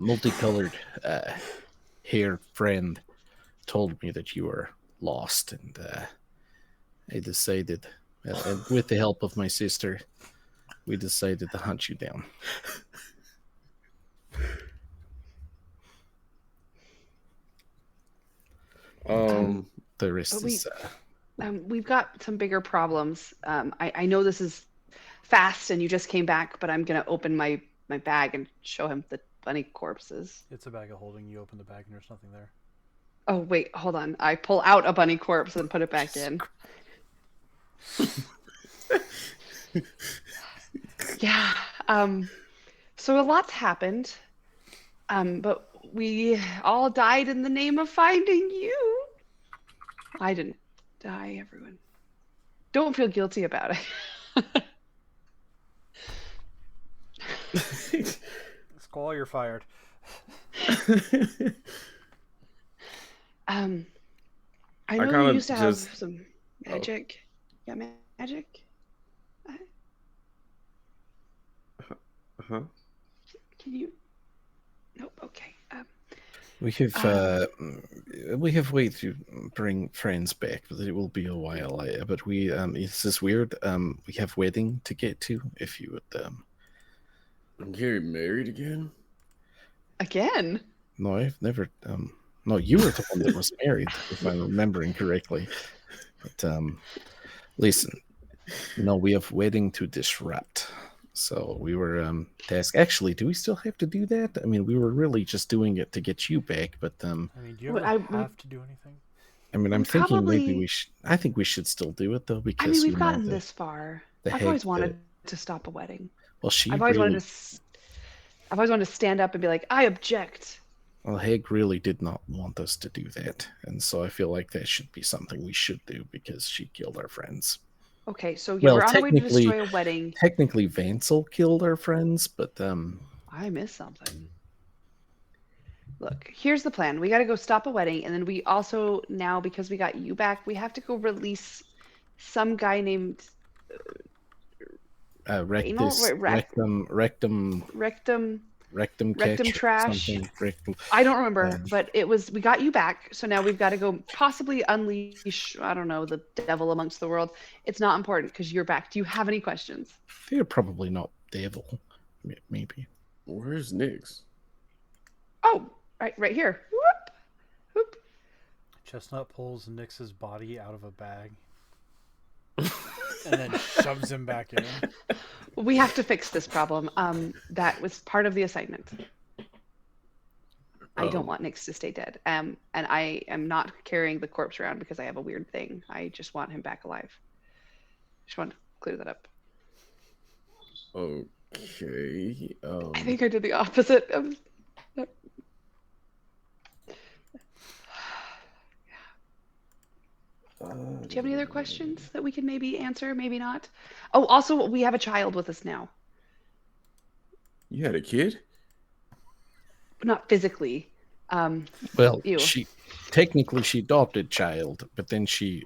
multicolored hair friend told me that you were lost, and I decided, and with the help of my sister, we decided to hunt you down. The rest But is we've got some bigger problems. I know this is fast and you just came back, but I'm gonna open my bag and show him the bunny corpses. It's a bag of holding. You open the bag and there's nothing there. Oh wait, hold on. I pull out a bunny corpse and put it back in. Yeah. So a lot's happened. But we all died in the name of finding you. I didn't die, everyone. Don't feel guilty about it. Squall, you're fired. I know kinda you used to have just- some magic. Yeah, magic. Huh? Can you? Nope. Okay. we have ways to bring friends back, but it will be a while. But we this is weird. We have wedding to get to. If you would I'm getting married again? Again. No, I've never. No, you were the one that was married, if I'm remembering correctly. But listen, no, we have wedding to disrupt. So we were tasked. Actually, do we still have to do that? I mean, we were really just doing it to get you back. But I mean, do you Well, ever I- have to do anything? I mean, I'm We thinking maybe probably- we should. I think we should still do it though, because I mean, we've you know, gotten this far. the I've heck, always wanted to stop a wedding. Well, she I've always really, wanted to. I've always wanted to stand up and be like, I object. well, Heg really did not want us to do that, and so I feel like that should be something we should do because she killed our friends. Okay, so yeah, Well, we're on the way to technically- destroy a wedding. Technically, Vansel killed our friends, but I missed something. Look, here's the plan. We got to go stop a wedding, and then we also now, because we got you back, we have to go release some guy named Anal? Wait, rectum Rectum catch, trash. something, rectum. I don't remember, but it was, we got you back, so now we've got to go possibly unleash, I don't know, the devil amongst the world. It's not important because you're back. Do you have any questions? They're probably not devil, maybe. Where's Nyx? Oh, right here. Whoop, whoop. Chestnut pulls Nix's body out of a bag and then shoves him back in. We have to fix this problem. That was part of the assignment. I don't want Nyx to stay dead. And I am not carrying the corpse around because I have a weird thing. I just want him back alive. Just want to clear that up. Okay. I think I did the opposite. Do you have any other questions that we can maybe answer? Maybe not. Oh, also, we have a child with us now. You had a kid? Not physically. Well, Ew. she adopted child, but then she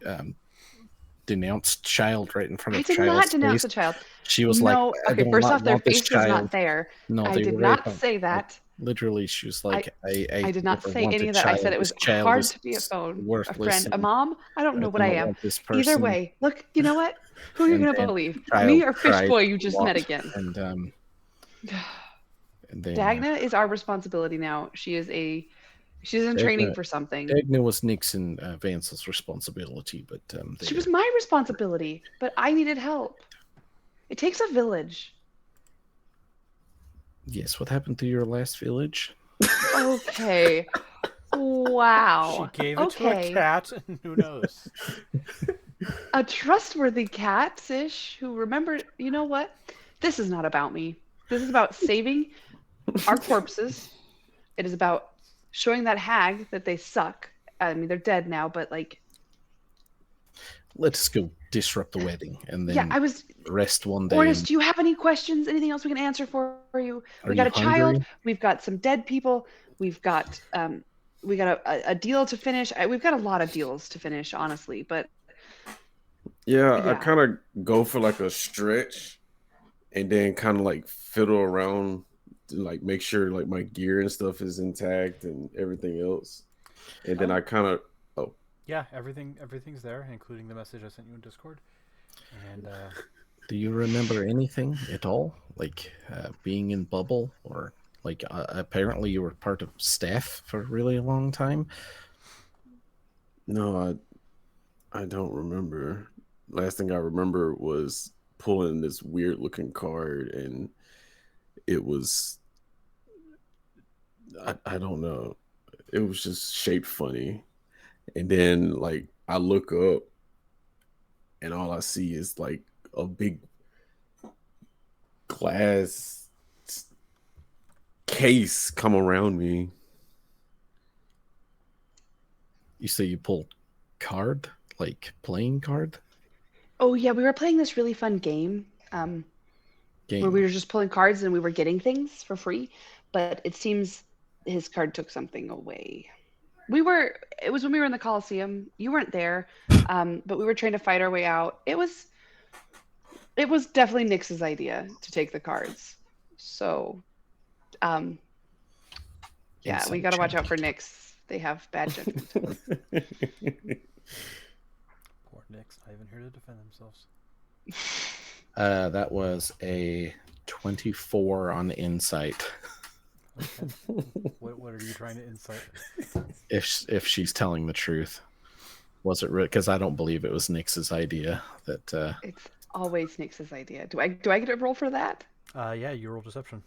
denounced child right in front I of did child's not denounce face. the child. She was No, like, I okay, do first not off, their want this face was child. not there. No, I they did were not very- say that. Literally, she was like, I did not never say any wanted of that. I child. said it was This child hard is to be a phone, a worthless friend, a and mom. I don't know do what I not am. want this Either person. way, look, you know what? Who are you And going to then believe? child Me or Fish cried Boy you a just lot, met again? And then Dagna is our responsibility now. She's in training Dagna- for something. Dagna was Nyx and Vance's responsibility, but She was my responsibility, but I needed help. It takes a village. Yes, what happened to your last village? Okay. Wow. She gave it to a cat, and who knows? A trustworthy cat-ish who remembered, you know what? This is not about me. This is about saving our corpses. It is about showing that hag that they suck. I mean, they're dead now, but like, Let's go disrupt the wedding and then yeah, I was. rest one day. Ornis, do you have any questions? Anything else we can answer for you? Are We got you a child. hungry? We've got some dead people. We've got a deal to finish. We've got a lot of deals to finish, honestly. But Yeah, I Yeah. kind of go for like a stretch and then kind of like fiddle around to like make sure like my gear and stuff is intact and everything else. And then Oh. I kind of Yeah, everything's there, including the message I sent you in Discord. And Do you remember anything at all? Like being in bubble, or like apparently you were part of staff for a really long time. no, I don't remember. Last thing I remember was pulling this weird looking card, and it was I don't know. It was just shaped funny. And then like I look up and all I see is like a big glass case come around me. You say you pulled card, like playing card Oh yeah, we were playing this really fun game where game. we were just pulling cards and we were getting things for free, but it seems his card took something away. It was when we were in the Coliseum. You weren't there, but we were trying to fight our way out. It was definitely Nix's idea to take the cards. So, yeah, we Inside got to watch joke. out for Nix. They have bad judgment. poor Nick's not even here to defend themselves. That was a 24 on insight. Okay. What are you trying to insight? If she's telling the truth, was it? Because I don't believe it was Nix's idea. That It's always Nix's idea. Do I get a roll for that? Yeah, you roll deception.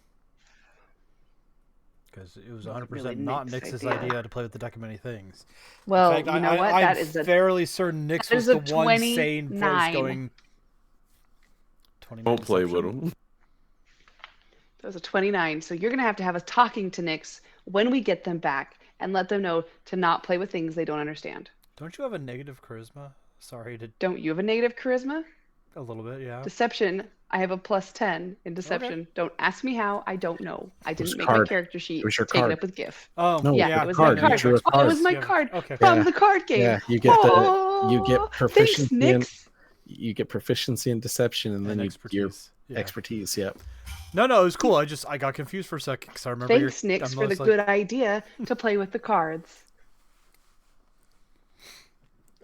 Because it was 100% really not Nick's Nix's idea. idea to play with the deck of many things. Well, In fact, you know what? I'm That is a fairly certain Nix that was is the a one sane person 29. going. 29 Don't play with deception? them. that was a 29. So you're gonna have us talking to Nix when we get them back and let them know to not play with things they don't understand. Don't you have a negative charisma? Sorry to Don't you have a negative charisma? a little bit, yeah. Deception. I have a +10 in deception. Don't ask me how. I don't know. I was didn't make card. my character sheet. It was your Take card. it up with GIF. Oh, No, Yeah, yeah. it was card. my You card. drew a Oh, it was card. my Yeah, card okay. from Yeah. the card game. Yeah, you get Oh, proficiency Thanks, in Nix. you get proficiency in deception, and then And your expertise. Yeah. expertise. Yep. No, it was cool. I got confused for a second because I remember Thanks, Nix, I'm for the always like, good idea to play with the cards.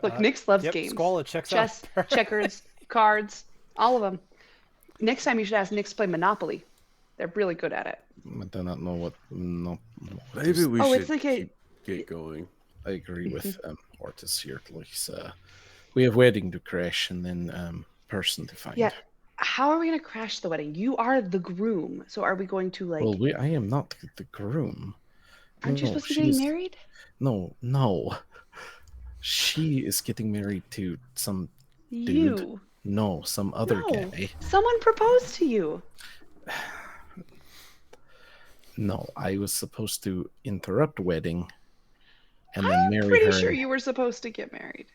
Look, Nix loves yep, games. Squall, it checks Chess, out. checkers, cards, all of them. Next time you should ask Nix to play Monopoly. They're really good at it. I do not know what. No, Maybe we Oh, should it's like a- get going. I agree with Ortiz here. Like, we have wedding to crash, and then person to find. Yeah. How are we going to crash the wedding? You are the groom. So are we going to like? Well, I am not the groom. Aren't you No, supposed to be getting she's- married? No. She is getting married to some dude. You. No, some other No. guy. Someone proposed to you. No, I was supposed to interrupt wedding and then I'm marry pretty her. sure you were supposed to get married.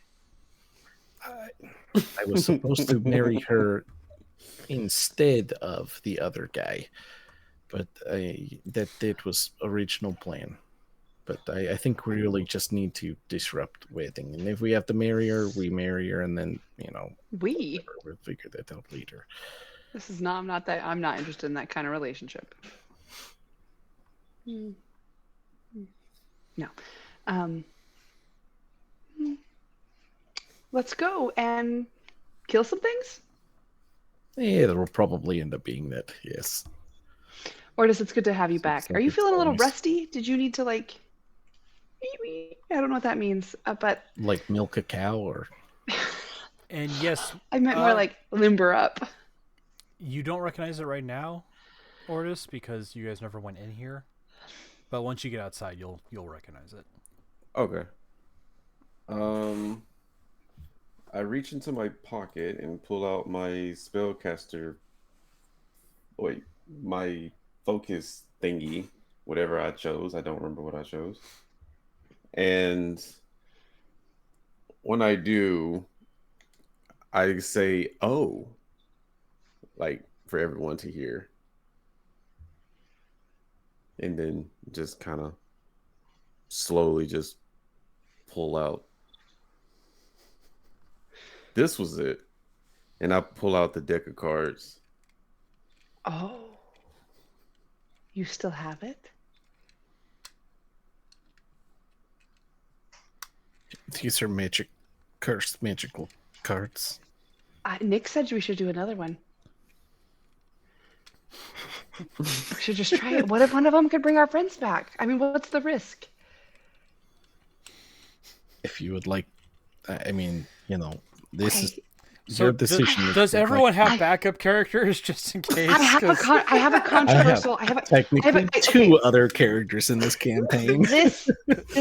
I was supposed to marry her instead of the other guy, but that was original plan. But I think we really just need to disrupt wedding, and if we have to marry her, we marry her, and then We. we'll figure that out later. This is not. I'm not interested in that kind of relationship. No. Let's go and kill some things. Yeah, there will probably end up being that. Yes. Ortis, it's good to have you Sounds back. like Are you a feeling a little promise. rusty? Did you need to like? I don't know what that means, but Like milk a cow, or And yes, I meant more like limber up. you don't recognize it right now, Ortis, because you guys never went in here. But once you get outside, you'll recognize it. Okay. I reach into my pocket and pull out my spellcaster. Wait, my focus thingy, whatever I chose. I don't remember what I chose. And when I do, I say, "Oh," like for everyone to hear. And then just kind of slowly just pull out. This was it. And I pull out the deck of cards. Oh. You still have it? These are cursed magical cards. Nick said we should do another one. We should just try it. What if one of them could bring our friends back? I mean, what's the risk? If you would like, I mean, this is So your decision. does everyone have backup characters just in case? I have a controversial. Technically two other characters in this campaign. This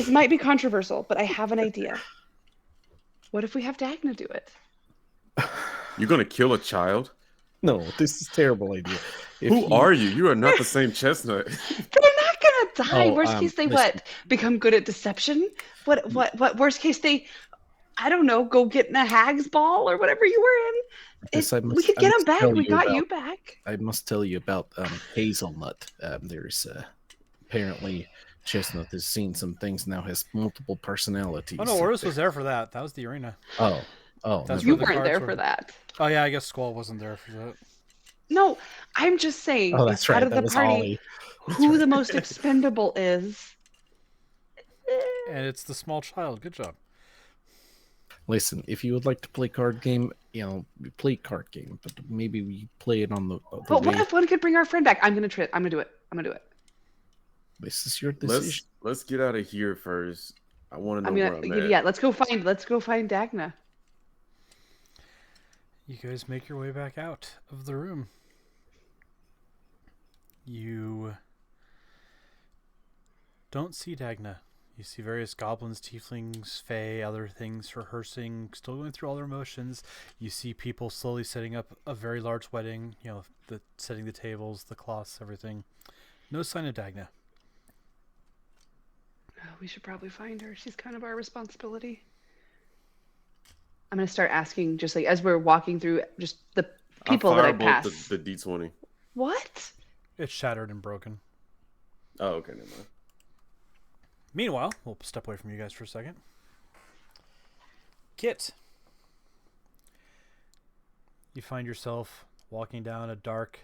might be controversial, but I have an idea. What if we have Dagna do it? You're gonna kill a child? No, this is a terrible idea. Who are you? You are not the same chestnut. They're not gonna die. Oh, Worst case, they listen. become good at deception. What? Worst case, they, I don't know, go get in a hag's ball or whatever you were in. We could get them back. We got you back. I must tell you about Hazelnut. There's apparently Chestnut has seen some things now, has multiple personalities. Oh no, Oris was there for that. That was the arena. Oh, That's You where the weren't cards there were. for that. Oh yeah, I guess Squall wasn't there for that. No, I'm just saying. Oh, that's right. Out of That the was party, Ollie. who the most expendable is? And it's the small child. Good job. Listen, if you would like to play card game, play card game, but maybe we play it on the But what way. if one could bring our friend back? I'm gonna do it. This is your decision. Let's get out of here first. I want to know where I'm at. Yeah. Let's go find Dagna. You guys make your way back out of the room. You don't see Dagna. You see various goblins, tieflings, fae, other things rehearsing, still going through all their motions. You see people slowly setting up a very large wedding, setting the tables, the cloths, everything. No sign of Dagna. We should probably find her. She's kind of our responsibility. I'm gonna start asking, just like as we're walking through, just the people that I pass. The D20. What? It's shattered and broken. Oh, okay, never mind. Meanwhile, we'll step away from you guys for a second. Kit. You find yourself walking down a dark,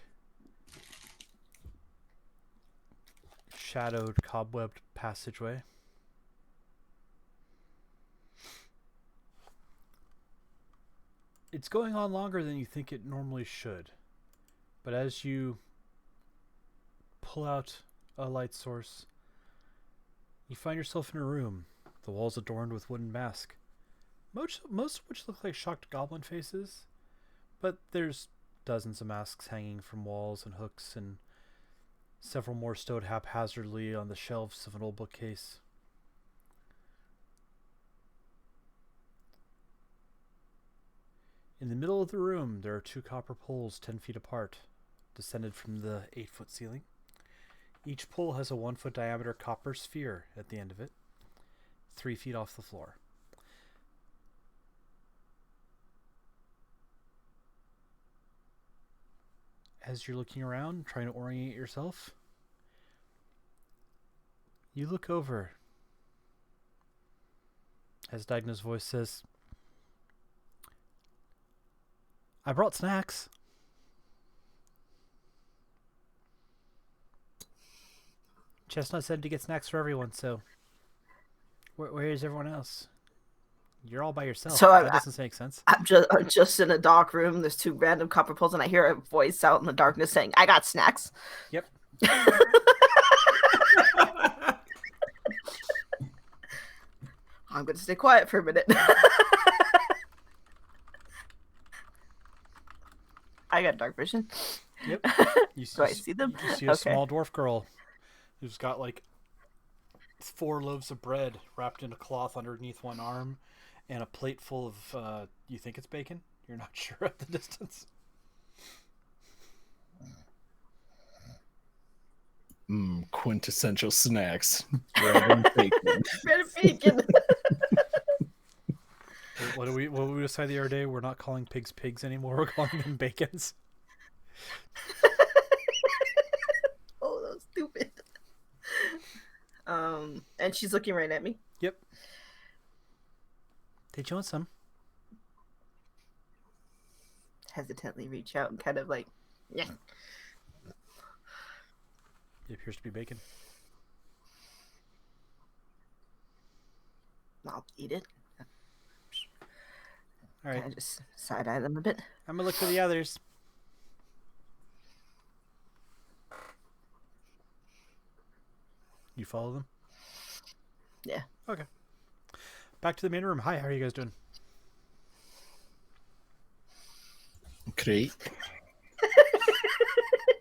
shadowed, cobwebbed passageway. It's going on longer than you think it normally should. But as you pull out a light source, you find yourself in a room, the walls adorned with wooden masks, most of which look like shocked goblin faces, but there's dozens of masks hanging from walls and hooks, and several more stowed haphazardly on the shelves of an old bookcase. In the middle of the room, there are two copper poles 10 feet apart, descended from the 8-foot ceiling. Each pole has a 1-foot diameter copper sphere at the end of it, 3 feet off the floor. As you're looking around, trying to orient yourself, you look over as Dagna's voice says, I brought snacks. Chestnut said to get snacks for everyone, so where is everyone else? You're all by yourself. So that doesn't make sense. I'm just in a dark room. There's two random copper poles, and I hear a voice out in the darkness saying, I got snacks. Yep. I'm going to stay quiet for a minute. I got dark vision. Yep. Do I see them? You see a small dwarf girl who's got like 4 loaves of bread wrapped in a cloth underneath one arm and a plate full of, you think it's bacon? You're not sure at the distance. Quintessential snacks. Bread and bacon. Bread and bacon. What do we decide the other day? We're not calling pigs pigs anymore. We're calling them bacons. Oh, that was stupid. And she's looking right at me. Yep. Did you want some? Hesitantly reach out and kind of like, yeah. It appears to be bacon. I'll eat it. All right. Kind of just side eye them a bit. I'm gonna look for the others. You follow them? Yeah. Okay. Back to the main room. Hi, how are you guys doing? Great.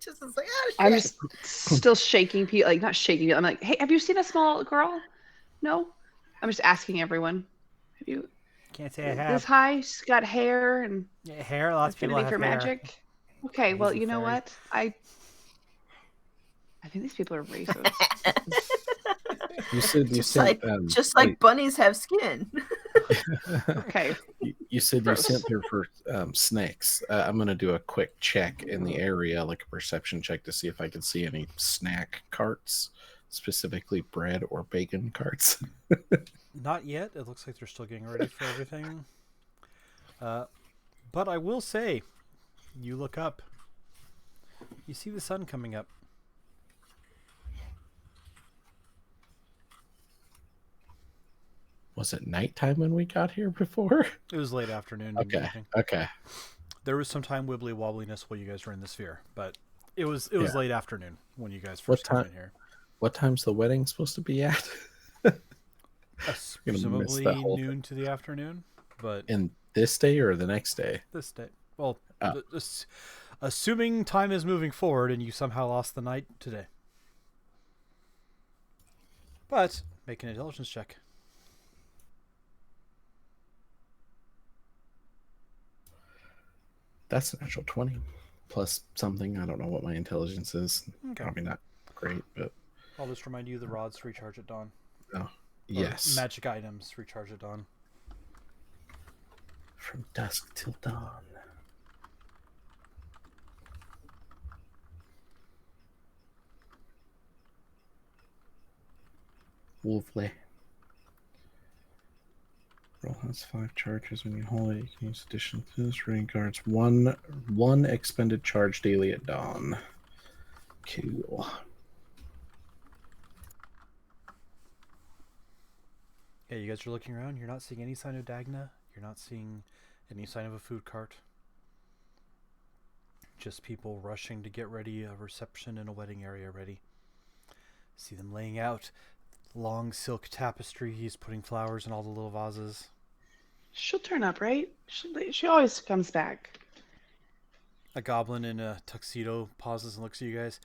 Just is like, oh, shit. I'm just still shaking people, like not shaking people. I'm like, hey, have you seen a small girl? No. I'm just asking everyone. Have you? Can't say I This have. high, she's got hair and Yeah, hair. Lots of people affinity have for hair. magic. Okay, He's well, a you know fairy. what? I think these people are racist. You said you just sent like bunnies have skin. Okay. you said you Gross. sent her for snacks. I'm gonna do a quick check in the area, like a perception check, to see if I can see any snack carts, specifically bread or bacon carts. Not yet. It looks like they're still getting ready for everything. But I will say, you look up. You see the sun coming up. Was it nighttime when we got here before? It was late afternoon. Okay. Evening. Okay. There was some time wibbly wobbliness while you guys were in the sphere, but it was Yeah. late afternoon when you guys What first came time- in here. What time's the wedding supposed to be at? Gonna miss Presumably that whole noon to the afternoon, but In this day or the next day? this day. Well, Oh. assuming time is moving forward and you somehow lost the night today. But make an intelligence check. That's an actual 20 plus something. I don't know what my intelligence is. Okay. Probably not great, but I'll just remind you the rods recharge at dawn. Or yes. magic items recharge at dawn. From dusk till dawn. Wolfley. Roll has 5 charges when you hold it. You can use addition to this. Rain guards one expended charge daily at dawn. Cool. Yeah, you guys are looking around. You're not seeing any sign of Dagna. You're not seeing any sign of a food cart. Just people rushing to get ready a reception and a wedding area ready. See them laying out long silk tapestries, putting flowers in all the little vases. She'll turn up, right? She always comes back. A goblin in a tuxedo pauses and looks at you guys.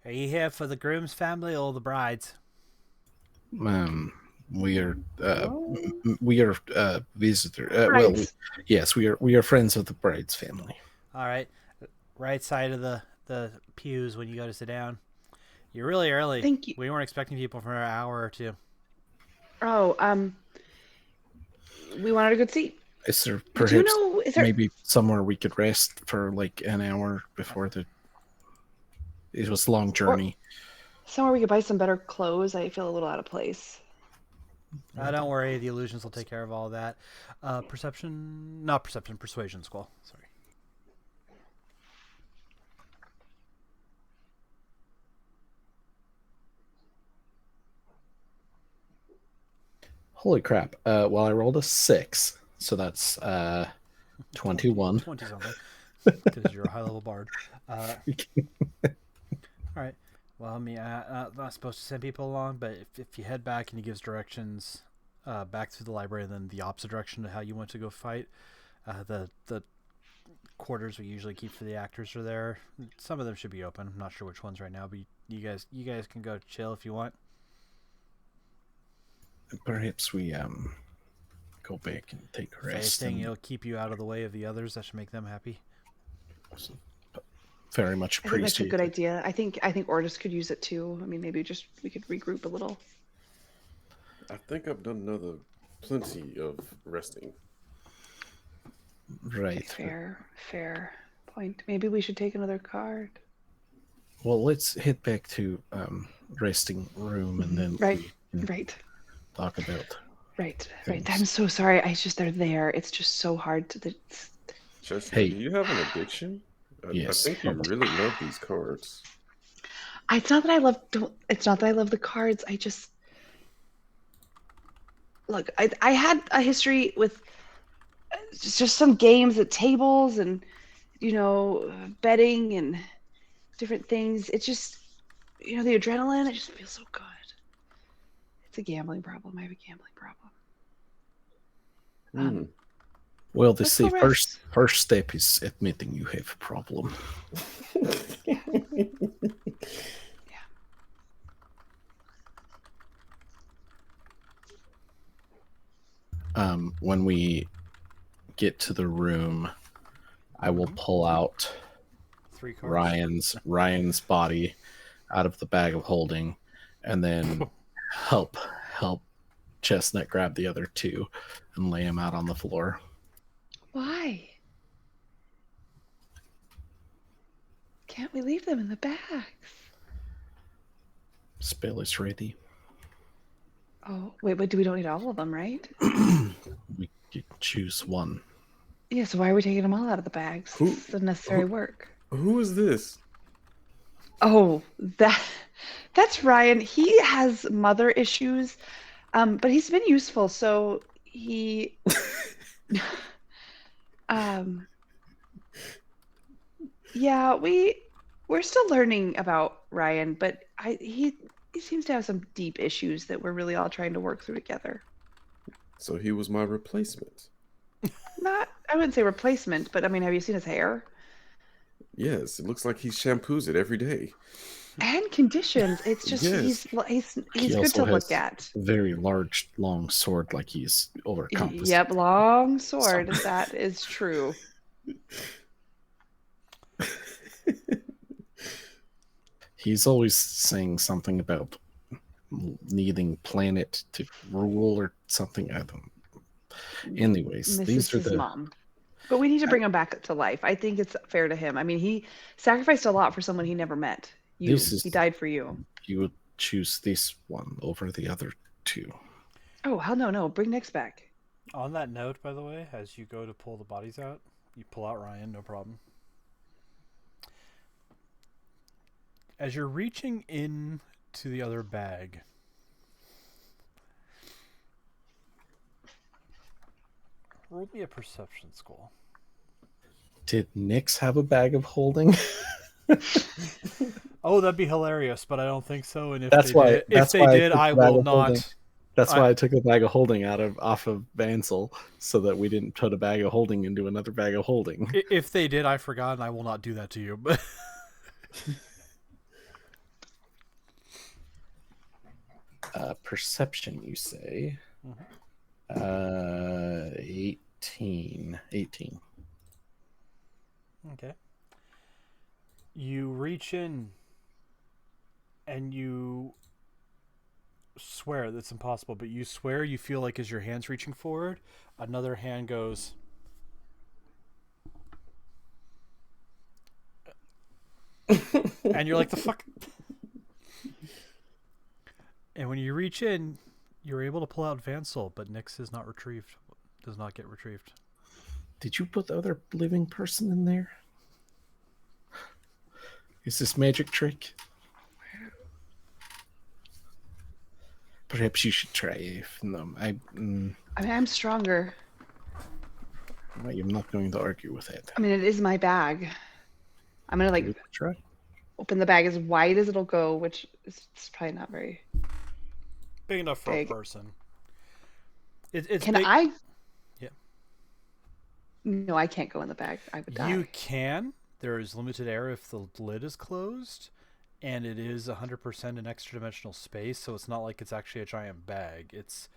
Are you here for the groom's family or the bride's? We are Oh. we are visitor. Brides. Yes, we are friends of the bride's family. All right, right side of the pews when you go to sit down. You're really early. Thank you. We weren't expecting people for an hour or two. Oh, we wanted a good seat. Is there Do you perhaps know? Is there? maybe somewhere we could rest for like an hour before the? It was a long journey. Somewhere we could buy some better clothes. I feel a little out of place. Don't worry, the illusions will take care of all of that. Persuasion squall. Sorry. Holy crap! Well, I rolled a 6, so that's 21. 20 something. Because you're a high level bard. All right. Well, I mean, I'm not supposed to send people along, but if you head back and he gives directions back through the library and then the opposite direction to how you want to go fight, the quarters we usually keep for the actors are there. Some of them should be open. I'm not sure which ones right now, but you guys can go chill if you want. Perhaps we go back and take a If rest. anything, And it'll keep you out of the way of the others. That should make them happy. very much I think that's a appreciate good it. idea. I think Ordis could use it too. I mean, maybe we could regroup a little. I think I've done plenty of resting. Right. Fair point. Maybe we should take another card. Well, let's head back to resting room and then Right. we can Right. talk about. Right. Things. I'm so sorry. They're there. It's just so hard to. Chester, Hey. do you have an addiction? Yes. I think you really love these cards. It's not that I love. It's not that I love the cards. I just look. I had a history with just some games at tables and betting and different things. It just the adrenaline. It just feels so good. It's a gambling problem. I have a gambling problem. Hmm. Well, they Let's say go rest. first step is admitting you have a problem. When we get to the room, I will pull out 3 cards. Ryan's body out of the bag of holding, and then help Chestnut grab the other 2 and lay him out on the floor. Why? Can't we leave them in the bags? Spell is ready. Oh, wait, but we don't need all of them, right? We can choose one. Yeah, so why are we taking them all out of the bags? It's unnecessary work. Who is this? Oh, that's Ryan. He has mother issues, but he's been useful. So he, yeah, we're still learning about Ryan, but he seems to have some deep issues that we're really all trying to work through together. So he was my replacement. I wouldn't say replacement, but I mean, have you seen his hair? Yes, it looks like he shampoos it every day. And conditions. It's just Yes. he's He good also to look has at. a very large, long sword, like he's overcome. Yep, long sword. That is true. He's always saying something about needing planet to rule or something. I don't. Anyways, these are His the mom. But we need to bring him back to life. I think it's fair to him. I mean, he sacrificed a lot for someone he never met. He died for you. You would choose this one over the other 2. Oh, hell no. Bring Nyx back. On that note, by the way, as you go to pull the bodies out, you pull out Ryan, no problem. As you're reaching in to the other bag, roll me a perception score. Did Nyx have a bag of holding? Oh, that'd be hilarious, but I don't think so. And if That's they why- did, that's if they why I did, took the I bag will of holding. not. That's why I took the bag of holding off of Vansel, so that we didn't put a bag of holding into another bag of holding. If they did, I forgot, and I will not do that to you. But Perception, you say? 18. okay. You reach in, and you swear that's impossible, but you swear you feel like as your hand's reaching forward, another hand goes. And you're like, the fuck? And when you reach in, you're able to pull out Vansel, but Nyx is not retrieved. Does not get retrieved. Did you put the other living person in there? Is this magic trick? Perhaps you should try it. No, I mean, I'm stronger. I'm not going to argue with it. I mean, it is my bag. I'm gonna Try. open the bag as wide as it'll go, which is probably not very Big enough for big. a person. It's Can big. I? Yeah. No, I can't go in the bag. I would die. You can. There is limited air if the lid is closed, and it is 100% an extra dimensional space, so it's not like it's actually a giant bag. It's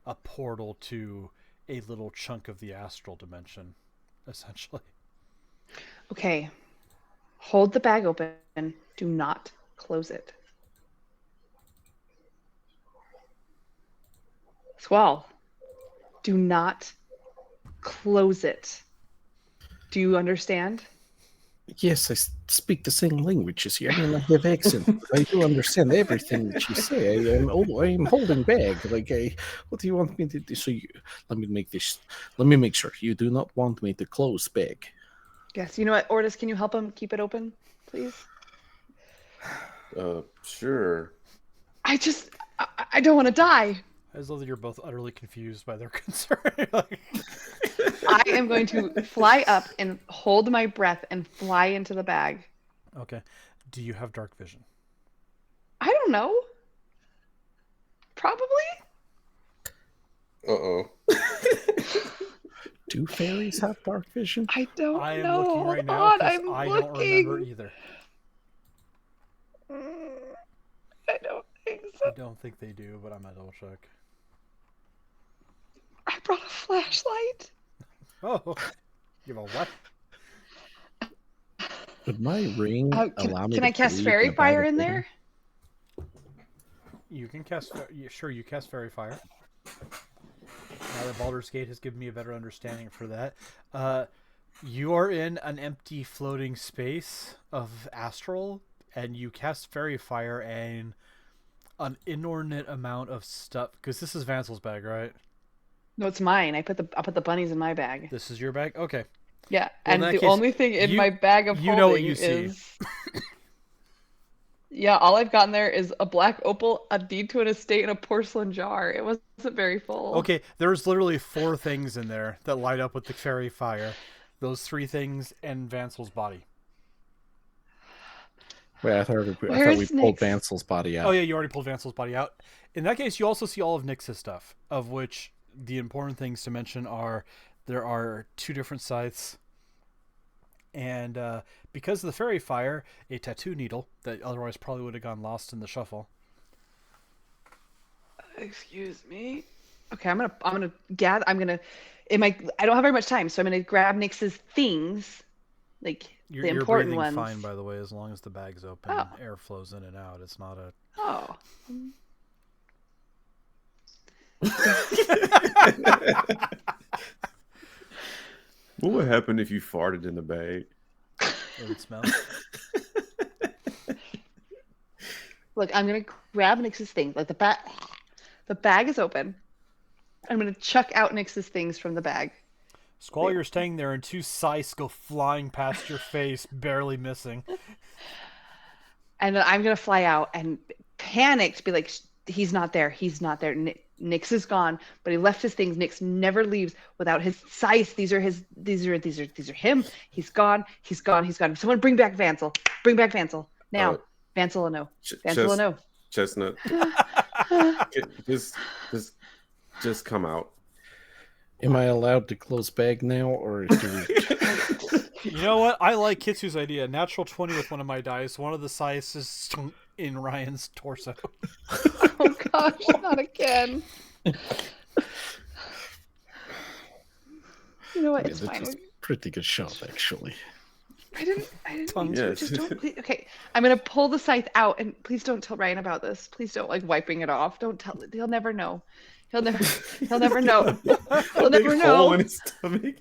a portal to a little chunk of the astral dimension, essentially. Okay. Hold the bag open. Do not close it. Squall. Do not close it. Do you understand? Yes, I speak the same language as you. I mean, I have accent. I do understand everything that you say. I'm holding bag. What do you want me to do? So let me make sure. You do not want me to close bag. Yes. You know what, Ortis, can you help him keep it open, please? Sure. I don't want to die. I just love that you're both utterly confused by their concern. Like, I am going to fly up and hold my breath and fly into the bag. okay. Do you have dark vision? I don't know. Probably. Uh-oh. Do fairies have dark vision? I don't I am know. looking Hold right now on, because I'm I looking. don't remember either. I don't think I so. don't think they do, but I'm gonna double check. I brought a flashlight. Oh, you have a what? Would my ring allow me Can to I cast breathe fairy a bag fire of in holding? there? You can cast. Sure, you cast fairy fire. Now that Baldur's Gate has given me a better understanding for that. You are in an empty floating space of astral, and you cast fairy fire and an inordinate amount of stuff. Because this is Vansel's bag, right? No, it's mine. I put the bunnies in my bag. This is your bag. Okay. Yeah, Well, in and that the case, only thing in you- my bag of you know what holding you see. is yeah, all I've gotten there is a black opal, a deed to an estate, and a porcelain jar. It wasn't very full. Okay, there's literally 4 things in there that light up with the fairy fire. Those 3 things and Vansel's body. Wait, I thought we Where's pulled Nyx? Vansel's body out. Oh yeah, you already pulled Vansel's body out. In that case, you also see all of Nyx's stuff, of which the important things to mention are there are 2 different scythes, and because of the fairy fire, a tattoo needle that otherwise probably would have gone lost in the shuffle. Excuse me. Okay, I'm gonna gather. I don't have very much time, so I'm gonna grab Nyx's things, like You're, the you're important breathing ones. fine, by the way, as long as the bag's open, Oh. air flows in and out. It's not a. Oh. What would happen if you farted in the bag? It would smell. Look, I'm gonna grab Nyx's thing. Like the bag is open. I'm gonna chuck out Nyx's things from the bag. Squall, you're staying there, and 2 scythes go flying past your face, barely missing. And then I'm gonna fly out and panicked, be like, he's not there. He's not there. Nyx is gone, but he left his things. Nyx never leaves without his scythe. These are him. He's gone. He's gone. He's gone. Someone bring back Vansel. Bring back Vansel. Now. Vansel no. Vansel no. Chestnut. just come out. Am I allowed to close bag now, or do we... You know what? I like Kitsu's idea. Natural 20 with one of my dice. One of the scythes is in Ryan's torso. Oh gosh, not again. You know what? It's That's fine. a pretty good shot, actually. I didn't mean to. Yes. Just don't. Please, okay, I'm gonna pull the scythe out, and please don't tell Ryan about this. Please don't like wiping it off. Don't tell. He'll never know. He'll never know. He'll Big never hole know. in his stomach.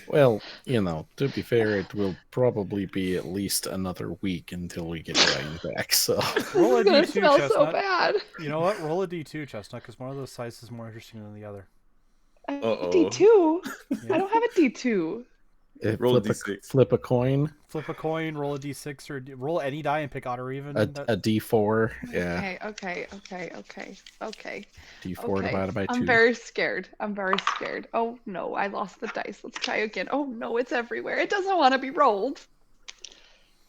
Well, to be fair, it will probably be at least another week until we get Ryan back, so... Roll a It's gonna d2, smell so Chestnut. bad. You know what? Roll a d2, Chestnut, because one of those scythes is more interesting than the other. I have Uh-oh. a D2. Yeah. I don't have a D2. Roll a flip d6. Flip a coin, Flip a coin, roll a d6, or roll any die and pick odd or even. a D4. Yeah, Okay. D4 divided by 2. I'm very scared. Oh no, I lost the dice. Let's try again. Oh no, it's everywhere. It doesn't want to be rolled.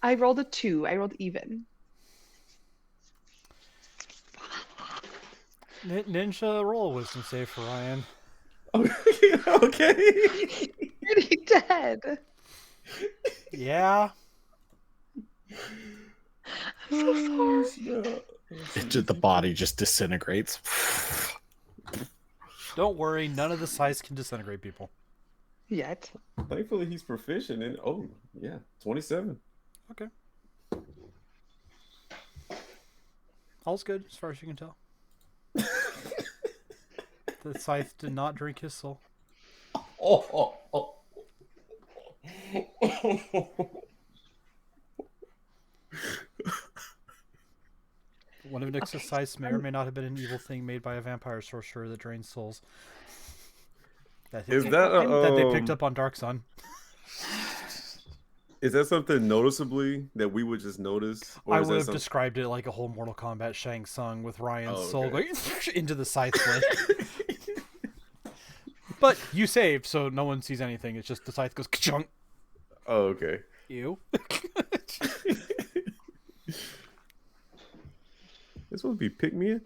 I rolled a 2. I rolled even. Ninja, roll a wisdom save for Ryan. Okay. Pretty dead. Yeah. I'm so sorry. The body just disintegrates. Don't worry, none of the scythes can disintegrate people. Yet. Thankfully, he's proficient in. Oh, yeah, 27. Okay. All's good, as far as you can tell. The scythe did not drink his soul. One of Nyx's scythes may or may not have been an evil thing made by a vampire sorcerer that drains souls. Is that that they picked up on Dark Sun. Is that something noticeably that we would just notice? Or I is would that have some- described it like a whole Mortal Kombat Shang Tsung with Ryan's Oh, soul okay. going into the scythe blade. But you saved, so no one sees anything. It's just the scythe goes ka-chunk. Oh, okay. Ew. This would be pick me in.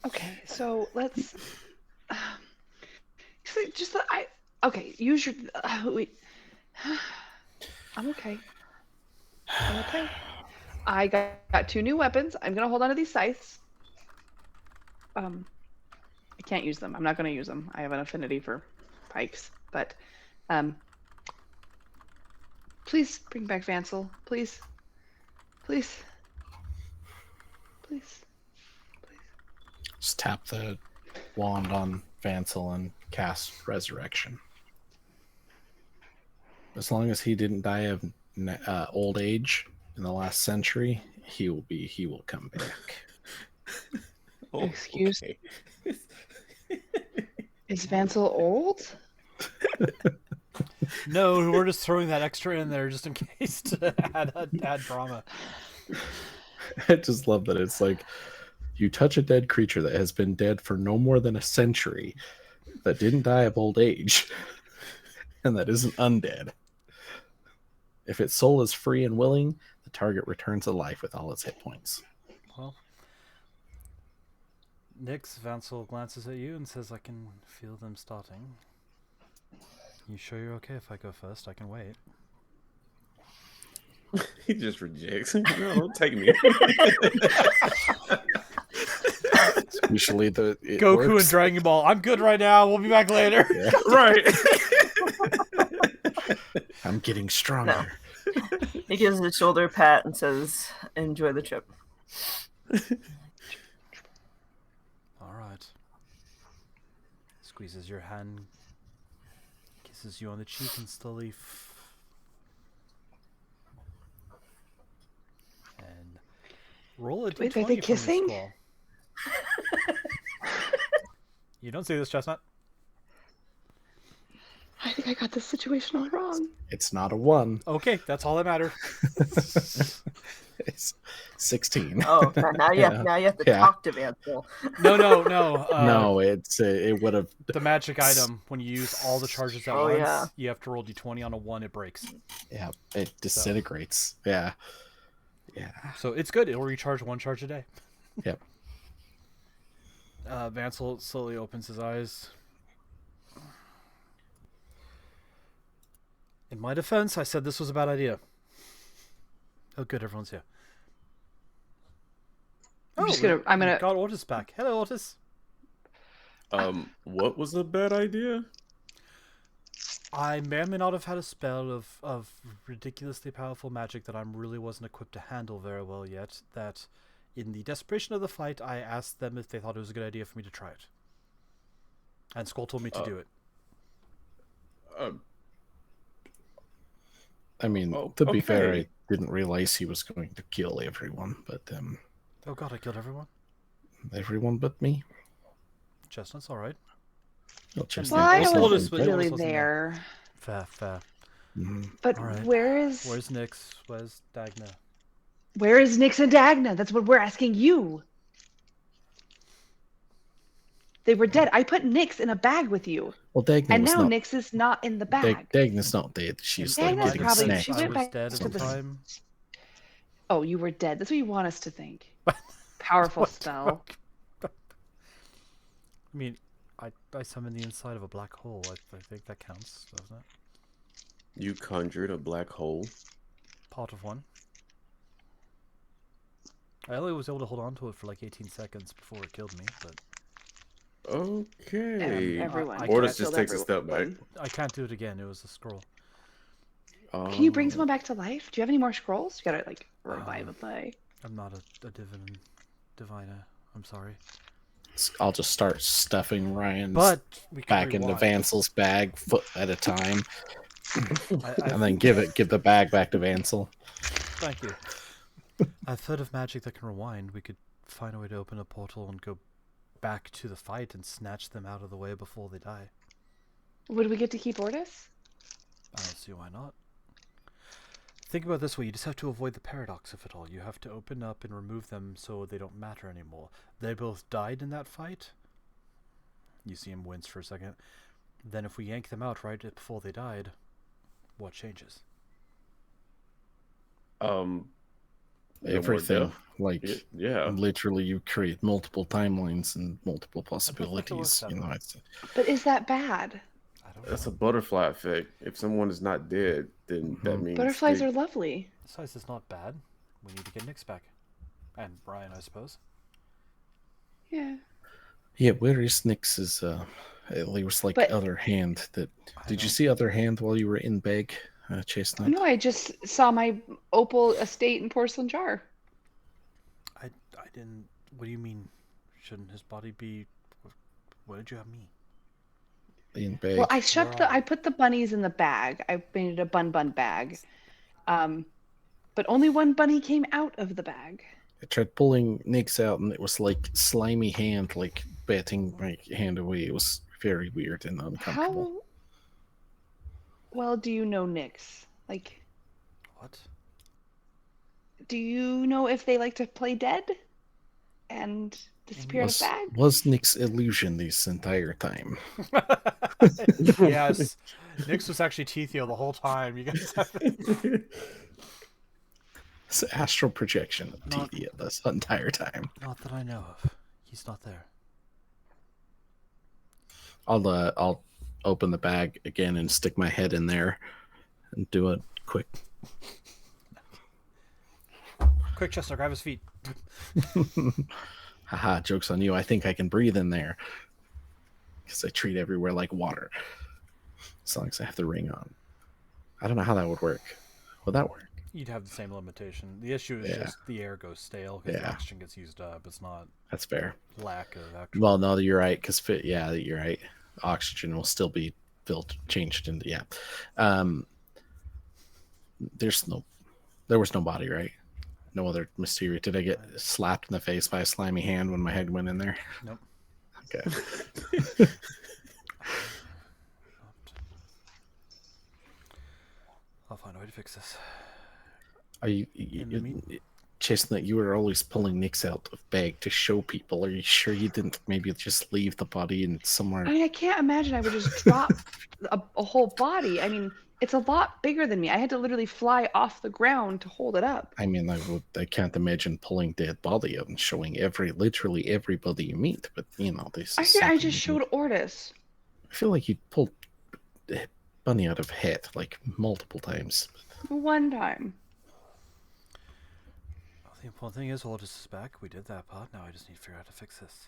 Okay, so let's just okay. Use your. Wait. I'm okay. I'm okay. I got 2 new weapons. I'm gonna hold on to these scythes. I can't use them. I'm not gonna use them. I have an affinity for pikes, but please bring back Vansel. Please. Please. Please. Just tap the wand on Vansel and cast Resurrection. As long as he didn't die of old age in the last century, he will come back. Oh, Excuse- okay. Is Vansel old? No, we're just throwing that extra in there just in case to add drama. I just love that it's like you touch a dead creature that has been dead for no more than a century, that didn't die of old age, and that isn't undead. If its soul is free and willing, the target returns to life with all its hit points. Well, Nyx, Vansel glances at you and says, I can feel them starting. You sure you're okay if I go first? I can wait. He just rejects. No, don't take me. Usually Goku works. and Dragon Ball. I'm good right now. We'll be back later. Yeah. Right. I'm getting stronger. He gives a shoulder pat and says, "Enjoy the trip." All right. Squeezes your hand, kisses you on the cheek, and slowly. And roll a d20 Wait, are they for me, kissing? Squall. You don't see this, Chestnut. I think I got this situation all wrong. It's not a 1. Okay, that's all that mattered. It's 16. Oh, now you have to Yeah. talk to Vansel. No. No, it would have. The magic item, when you use all the charges at Oh, once, yeah. you have to roll d20 on a 1, it breaks. Yeah, it disintegrates. Yeah. So it's good. It'll recharge 1 charge a day. Yep. Vansel slowly opens his eyes. In my defense, I said this was a bad idea. Oh, good, everyone's here. I'm gonna. Got Otis back. Hello, Otis. What was a bad idea? I may or may not have had a spell of ridiculously powerful magic that I really wasn't equipped to handle very well yet. That, in the desperation of the fight, I asked them if they thought it was a good idea for me to try it. And Skull told me to do it. I mean, Oh, to be fair, okay. I didn't realize he was going to kill everyone, but Oh god, I killed everyone? everyone but me. Chestnut's alright. Well, just Well, I Otis think was- was Otis really wasn't there. Fair. Mhm. But All right. where is Where's Nyx? Where's Dagna? Nix and Dagna? That's what we're asking you. They were dead. I put Nix in a bag with you, Well, Dagna and was now not. Nix is not in the bag. Dagna's not dead. She's like Dagna's getting probably- snacked. she I went was back dead at to the the- time. Oh, you were dead. That's what you want us to think. Powerful What? spell. I mean, I summoned the inside of a black hole. I think that counts, doesn't it? You conjured a black hole. Part of one. I only was able to hold on to it for like 18 seconds before it killed me, but Okay. Everyone. I Otis can't- just takes a step back. I can't do it again. It was a scroll. Can you bring someone back to life? Do you have any more scrolls? You gotta like revive a play. I'm not a diviner. I'm sorry. I'll just start stuffing Ryan's But we can back into rewind. Vansel's bag, foot at a time, I and then give the bag back to Vansel. Thank you. I've heard of magic that can rewind. We could find a way to open a portal and go back to the fight and snatch them out of the way before they die. Would we get to keep Ortis? I don't see why not. Think about it this way, you just have to avoid the paradox of it all. You have to open up and remove them so they don't matter anymore. They both died in that fight. You see him wince for a second. Then if we yank them out right before they died, what changes? Everything. Like, yeah. literally, you create multiple timelines and multiple possibilities. that You know, way. it's But is that bad? I don't That's know. a butterfly effect. If someone is not dead, then that means Butterflies they- are lovely. Besides, it's not bad. We need to get Nyx back. And Brian, I suppose. Yeah. yeah. Where is Nyx's? There was like But- other hand. That I did you don't- see other hand while you were in bag, Chestnut? No, I just saw my opal estate and porcelain jar. I didn't... What do you mean? Shouldn't his body be... What did you have me? In bag. Well, I shoved Where are I we? put the bunnies in the bag. I made it a bun bag. But only one bunny came out of the bag. I tried pulling Nyx out, and it was like slimy hand, like batting my hand away. It was very weird and uncomfortable. How well do you know Nyx? Like, What? do you know if they like to play dead and disappear in a bag? Was Nyx illusion this entire time? Yes. Nyx was actually Tethio the whole time. You guys have... It's astral projection of Not- TV this entire time. Not that I know of. He's not there. I'll open the bag again and stick my head in there and do a quick. Quick, Chester, grab his feet. Haha, joke's on you. I think I can breathe in there because I treat everywhere like water. As long as I have the ring on. I don't know how that would work. Would that work? You'd have the same limitation. The issue is Yeah. just the air goes stale because the Yeah. oxygen gets used up. It's not That's fair. lack of actual... Well, no, you're right. Because yeah, you're right. Oxygen will still be changed into There was no body, right? No other mystery. Did I get slapped in the face by a slimy hand when my head went in there? Nope. Okay. I'll find a way to fix this. Are you, In the mean- Chestnut, you were always pulling Nyx out of bag to show people. Are you sure you didn't maybe just leave the body in somewhere? I mean, I can't imagine I would just drop a whole body. I mean, it's a lot bigger than me. I had to literally fly off the ground to hold it up. I mean, I can't imagine pulling dead body out and showing literally everybody you meet. But you know, this. Is I something just showed Ortis. I feel like you pulled Bunny out of head like multiple times. One time. Well, the important thing is Oldest is back. We did that part. Now I just need to figure out how to fix this.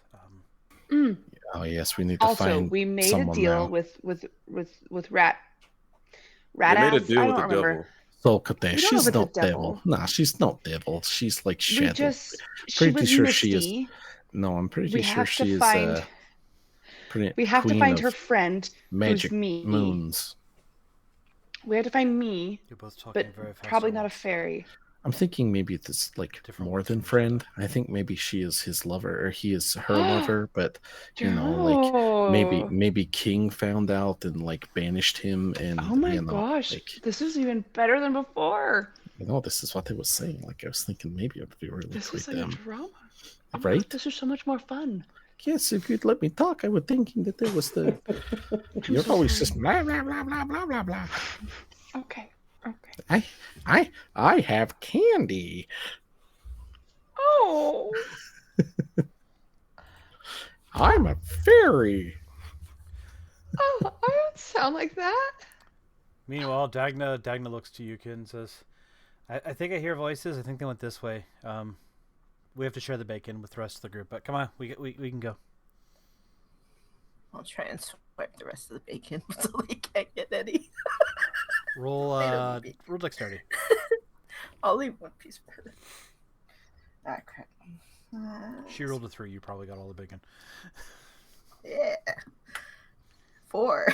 Oh yes, we need to Also, find. we made a someone deal now. with Rat. They made a Rat-ass? deal I with don't the remember. devil. So Kate, We don't know she's if it's a not devil. devil. Nah, she's not devil. She's like We shadow. just she Pretty was sure Misty. she is- No, I'm pretty We sure have she to is. find. We have to queen find of her friend, magic who's me. moons. We have to find me, You're both talking but very fast. probably at not a once. fairy. I'm thinking maybe it's like Different more words than for each friend. I think maybe she is his lover or he is her lover, but you know, like maybe King found out and like banished him and Oh my you know, gosh, like, this is even better than before. you know, this is what they was saying. Like I was thinking maybe it would be really This with is like them. a drama. Oh my Right? gosh, this is so much more fun. Yes, if you'd let me talk, I would thinking that there was the you're so always sorry. just blah blah blah blah blah blah blah. Okay. Okay. I have candy. Oh. I'm a fairy. Oh, I don't sound like that. Meanwhile, Dagna looks to you, kid, and says, I think I hear voices. I think they went this way. We have to share the bacon with the rest of the group, but come on, we can go. I'll try and swipe the rest of the bacon so they can't get any. Roll They don't need roll dexterity. I'll leave one piece for her. Ah, crap. She rolled a 3. You probably got all the bacon. Yeah. 4.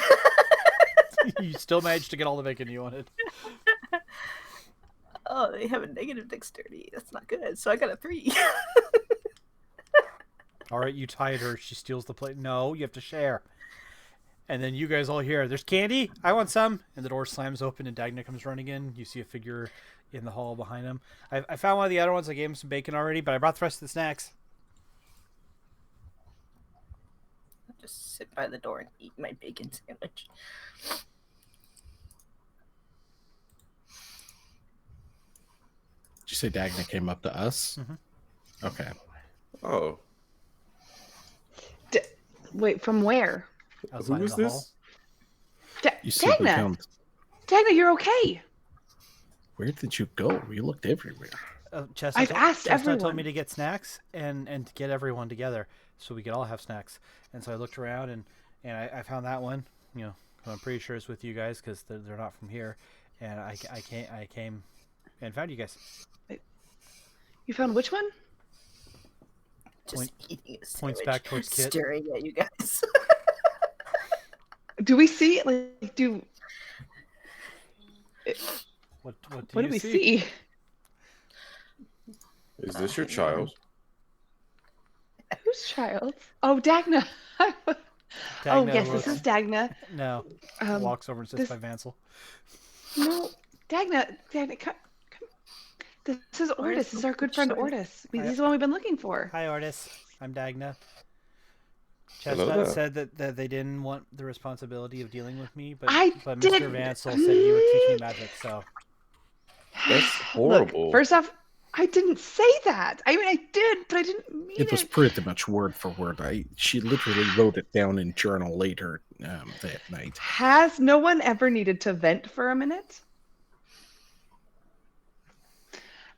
You still managed to get all the bacon you wanted. Oh, they have a negative dexterity. That's not good. So I got a 3. All right, you tied her. She steals the plate. No, you have to share. And then you guys all hear, there's candy. I want some. And the door slams open and Dagna comes running in. You see a figure in the hall behind him. I found one of the other ones. I gave him some bacon already, but I brought the rest of the snacks. I'll just sit by the door and eat my bacon sandwich. Did you say Dagna came up to us? Mm-hmm. Okay. Oh, Wait, from where? Outside who is in the this? You simply Dagna! found. Dagna, you're okay. Where did you go? You looked everywhere. Chestnut, I've asked Chestnut told everyone. me to get snacks and to get everyone together so we could all have snacks. And so I looked around and I found that one. You know, I'm pretty sure it's with you guys because they're not from here. And I came and found you guys. You found which one? Just eating a sandwich, points back towards Kit. staring at you guys. Do we see? Like, do What what do we see? Is this your child? Whose child? Oh, Dagna. Oh Dagna yes, looks- this is Dagna. No. Walks over and sits this- by Vansel. No, Dagna, come. This is Where's Ortis. This is our good friend Sorry. Ortis. He's the one we've been looking for. Hi, Ortis. I'm Dagna. Hello Chestnut there. said that they didn't want the responsibility of dealing with me, but Mr. Mr. Vansel said he would teach me magic, so That's horrible. Look, first off, I didn't say that. I mean, I did, but I didn't mean it. It was pretty much word for word. She literally wrote it down in journal later that night. Has no one ever needed to vent for a minute?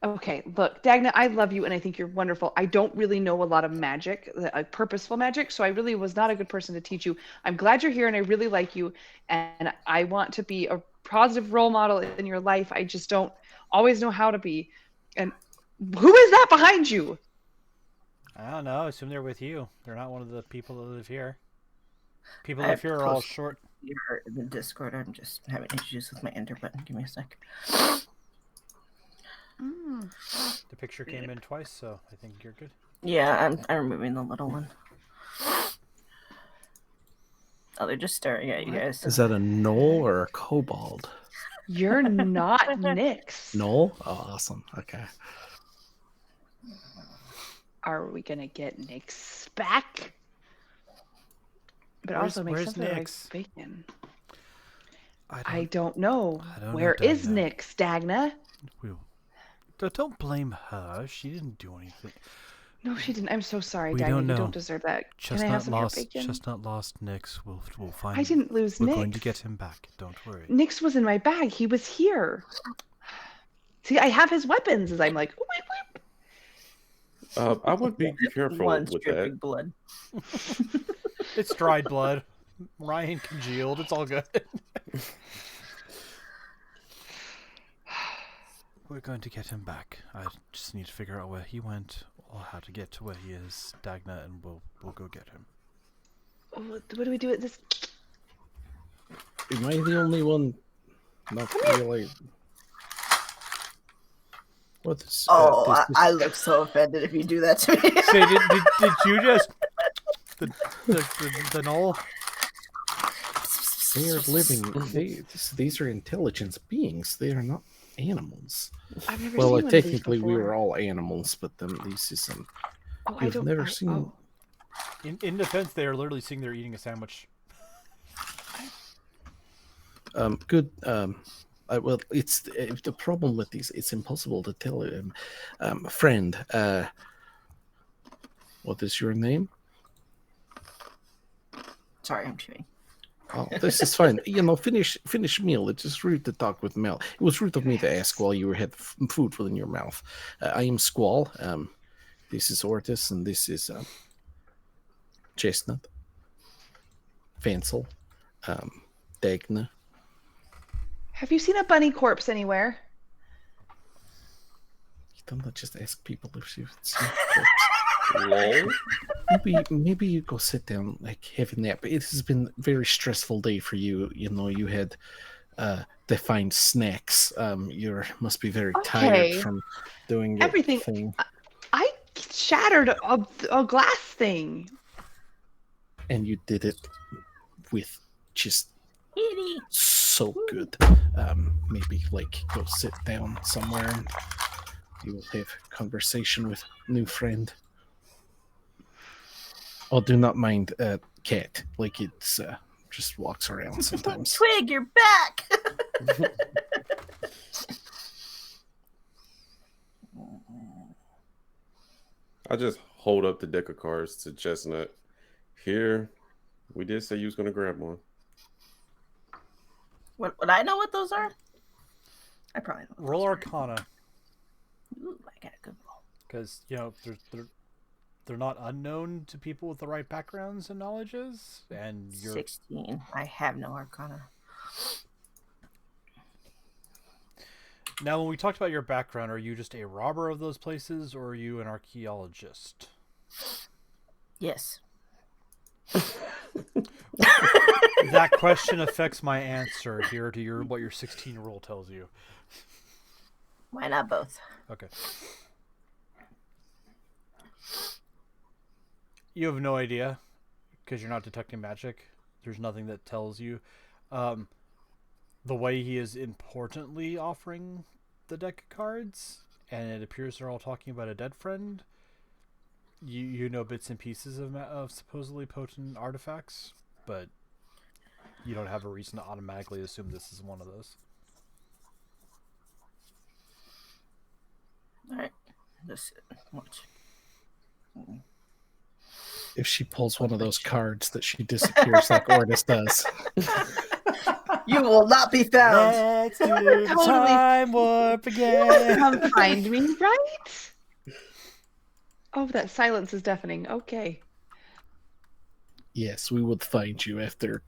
Okay, look, Dagna, I love you and I think you're wonderful. I don't really know a lot of magic, purposeful magic, so I really was not a good person to teach you. I'm glad you're here and I really like you, and I want to be a positive role model in your life. I just don't always know how to be. And who is that behind you? I don't know. I assume they're with you. They're not one of the people that live here. People I that live have here are all post- short. You're in the Discord. I'm just having issues with my enter button. Give me a sec. The picture came in twice, so I think you're good. Yeah, I'm removing the little one. Oh, they're just staring at you guys. Is that a knoll or a kobold? You're not Nyx. Knoll? Oh, awesome. Okay. Are we gonna get Nyx back? But Where's- also makes where's sense that Nyx? bacon. I I don't know. I don't know, Where is Dagna. Nyx, Dagna? Don't blame her. She didn't do anything. No, she didn't. I'm so sorry, We Dagna. don't You know. don't deserve that. Can I have Chestnut some of your lost. bacon? Chestnut lost Nyx. We'll find. I didn't lose We're Nyx. going to get him back. Don't worry. Nyx was in my bag. He was here. See, I have his weapons. As I'm like, whip, whip. I would be careful One's with dripping that. blood. It's dried blood. Ryan congealed. It's all good. We're going to get him back. I just need to figure out where he went or how to get to where he is, Dagna, and we'll go get him. What do we do with this? Am I the only one not really? What is? Oh, this- I look so offended if you do that to me. Say, did you just the knoll? They are living. These are intelligent beings. They are not animals. I've never Well, seen one of these technically, we before. were all animals, but then these is Oh, I You've don't. never oh, seen- oh. In defense, they are literally sitting there eating a sandwich. good. Well, it's the problem with these. It's impossible to tell. Friend, what is your name? Sorry, I'm chewing. Oh, this is fine. Finish meal. It's just rude to talk with Mel. It was rude of me to ask while you had food within your mouth. I am Squall. This is Ortis, and this is Chestnut, Vansel, Dagna. Have you seen a bunny corpse anywhere? You don't just ask people if you've Lol. maybe you go sit down, like have a nap. It has been a very stressful day for you. You know, you had to find snacks. You must be very Okay. tired from doing your Everything- thing. I shattered a glass thing. And you did it with just Kitty. so good. Maybe like go sit down somewhere and you will have conversation with new friend. Oh, do not mind cat. Like it's just walks around sometimes. Twig, you're back. I just hold up the deck of cards to Chestnut. Here, we did say you was gonna grab one. Would I know what those are? I probably know. What Roll those are. Arcana, Ooh, I got a good roll. because they're not unknown to people with the right backgrounds and knowledges, and you're 16. I have no Arcana. now. When we talked about your background, are you just a robber of those places, or are you an archaeologist? Yes. That question affects my answer here to what your 16 roll tells you. Why not both? Okay. You have no idea because you're not detecting magic. There's nothing that tells you. The way he is importantly offering the deck of cards, and it appears they're all talking about a dead friend. You know bits and pieces of supposedly potent artifacts, but you don't have a reason to automatically assume this is one of those. All right. This much. If she pulls one of those cards that she disappears like Ordis does. You will not be found. Let's do Totally. time warp again. Come find me, right? Oh, that silence is deafening. Okay. Yes, we would find you after,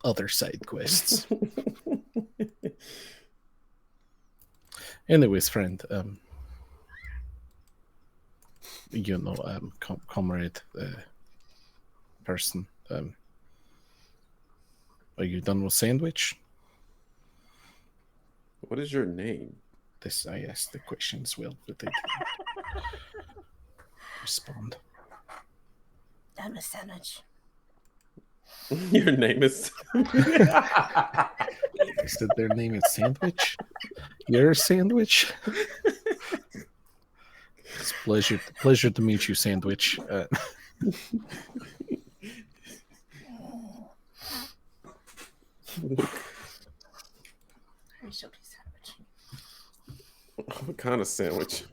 other side quests. Anyways, friend, comrade, person, are you done with sandwich? What is your name? This I asked the question as well, but they didn't respond. Done with sandwich. Your name is. They said their name is Sandwich. You're a Sandwich. It's a pleasure to meet you, Sandwich. I shall be sandwich. What kind of sandwich?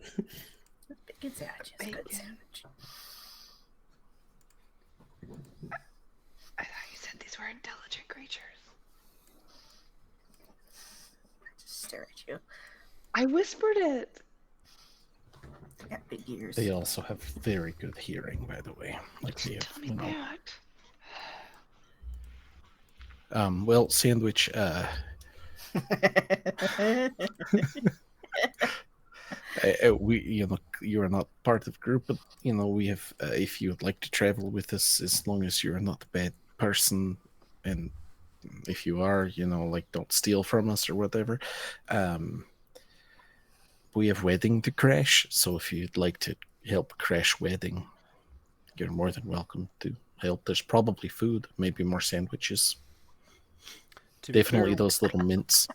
Good sandwich. Good Bacon. sandwich. I thought you said these were intelligent creatures. Just stare at you. I whispered it. I got big ears. They also have very good hearing, by the way. Like they have, Tell me that. Well, Sandwich, you're not part of the group, but we have. If you'd like to travel with us, as long as you're not a bad person, and if you are, don't steal from us or whatever. We have wedding to crash, so if you'd like to help crash wedding, you're more than welcome to help. There's probably food, maybe more sandwiches. To be Definitely clear, those little mints.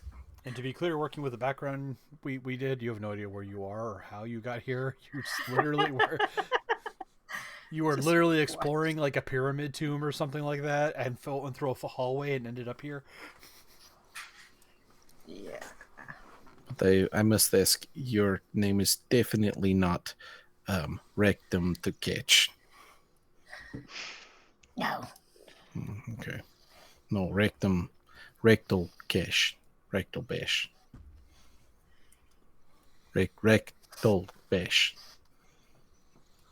and to be clear, working with the background we did, you have no idea where you are or how you got here. You just literally were. You were Just literally what? exploring like a pyramid tomb or something like that, and went through a hallway and ended up here. Yeah. I must ask, your name is definitely not Rectum to Catch. No. Okay. No, Rectal Cash. Rectal Bash. Rectal Bash.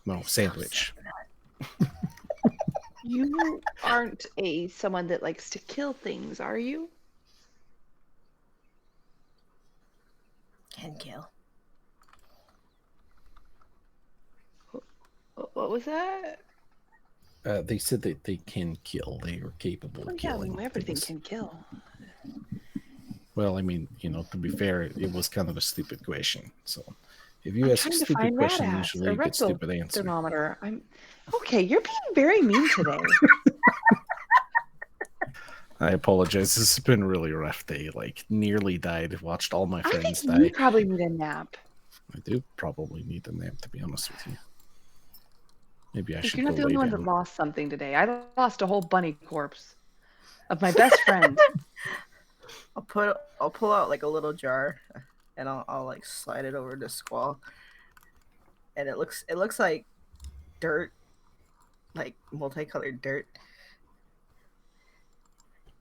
No, Sandwich. You aren't someone that likes to kill things, are you? Can kill. What was that? They said that they can kill. They are capable of Yeah, killing. everything things. can kill. Well, I mean, to be fair, it was kind of a stupid question. So, If you I'm ask a trying to stupid find question, radass, usually a you get rectal stupid answer. thermometer. I'm okay. You're being very mean today. I apologize. This has been a really rough day. Like, nearly died. Watched all my I friends think die. you probably need a nap. I do probably need a nap, to be honest with you. Maybe I Because should you're go not the lay only one that down. lost something today. I lost a whole bunny corpse of my best friend. I'll pull out like a little jar, and I'll like slide it over to Squall, and it looks like dirt, like multicolored dirt.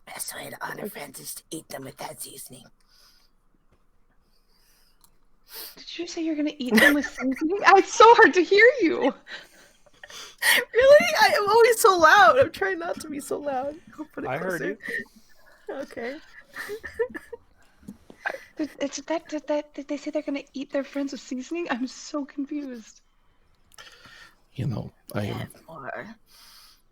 Best way to honor friends is to eat them with that seasoning. Did you say you're gonna eat them with seasoning? It's so hard to hear you. Really? I am always so loud. I'm trying not to be so loud. I'll put it I heard closer. you. Okay. Did they say they're gonna eat their friends with seasoning? I'm so confused. You know, I am. Have more.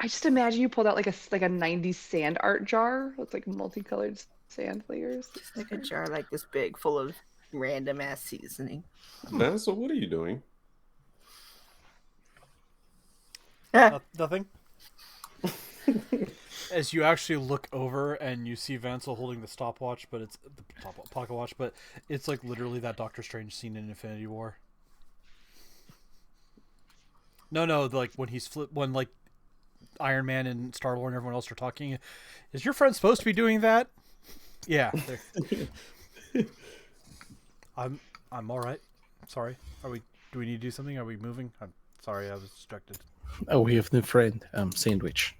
I just imagine you pulled out like a 90s sand art jar with like multicolored sand layers. Just like a jar like this big, full of random ass seasoning. Vancel, what are you doing? Nothing. As you actually look over and you see Vancel holding the stopwatch, but it's the pocket watch, but it's like literally that Doctor Strange scene in Infinity War. No, like when like Iron Man and Star-Lord and everyone else are talking. Is your friend supposed to be doing that? Yeah. I'm all right. Sorry. Do we need to do something? Are we moving? I'm sorry, I was distracted. Oh, we have a new friend, Sandwich.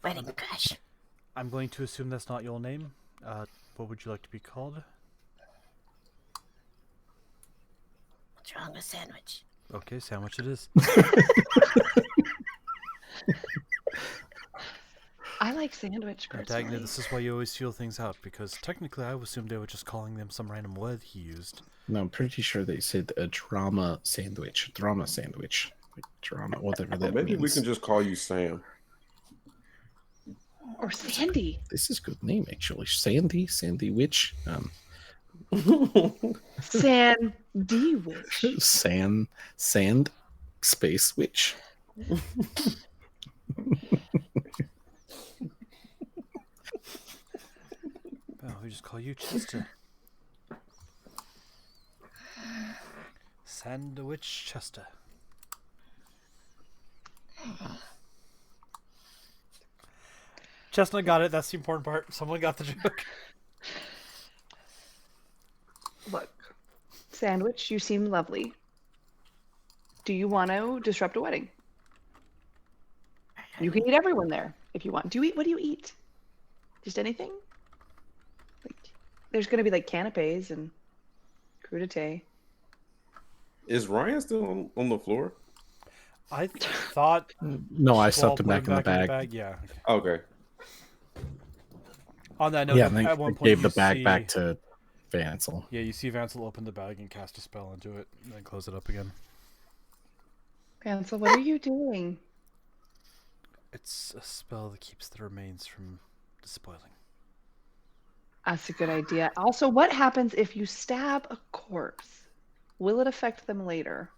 Wedding crash. I'm going to assume that's not your name. What would you like to be called? What's wrong with sandwich? Okay, sandwich it is. I like sandwich personally. Dagna, this is why you always feel things out, because technically I assumed they were just calling them some random word he used. No, I'm pretty sure they said a drama sandwich. Drama sandwich. Like drama, whatever that Maybe means. we can just call you Sam. Or Sandy. This is a good name, actually. Sandy Witch. Sandy Witch. Sand Space Witch. Oh, we just call you Chester. Sandwich Chester. Chestnut got it. That's the important part. Someone got the joke. Look, Sandwich, you seem lovely. Do you want to disrupt a wedding? You can eat everyone there if you want. What do you eat? Just anything? Like, there's going to be like canapes and crudité. Is Ryan still on the floor? I thought. No, I Squall stuffed him put back in the bag. Yeah. Okay. On that note, Yeah, and then at one I point gave you the bag see, back to Vancel. Yeah, you see Vancel open the bag and cast a spell into it, and then close it up again. Hansel, what are you doing? It's a spell that keeps the remains from spoiling. That's a good idea. Also, what happens if you stab a corpse? Will it affect them later?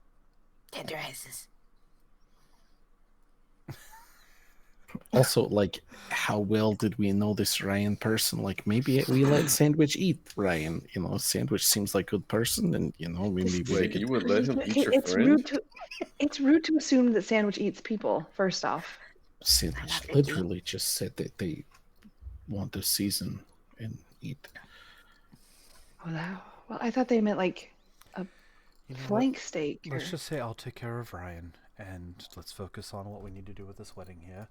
Tenderizes. Also, like, how well did we know this Ryan person? Like, maybe we let Sandwich eat Ryan. You know, Sandwich seems like a good person, and you know, maybe we Wait, could. you would let him eat your It's friend? it's rude to assume that Sandwich eats people, first off. Sandwich literally just said that they want to season and eat. Well, I thought they meant like a You know flank steak. what? Let's just say I'll take care of Ryan, and let's focus on what we need to do with this wedding here.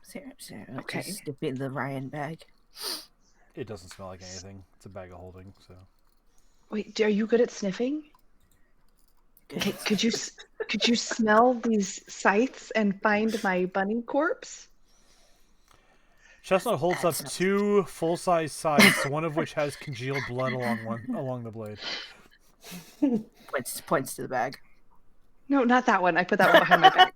Sarah, Okay. just dip in the Ryan bag. It doesn't smell like anything. It's a bag of holding, so. Wait, are you good at sniffing? Good. Could you smell these scythes and find my bunny corpse? Chestnut holds up That's- 2 full-size scythes, one of which has congealed blood along the blade. Points to the bag. No, not that one. I put that one behind my back.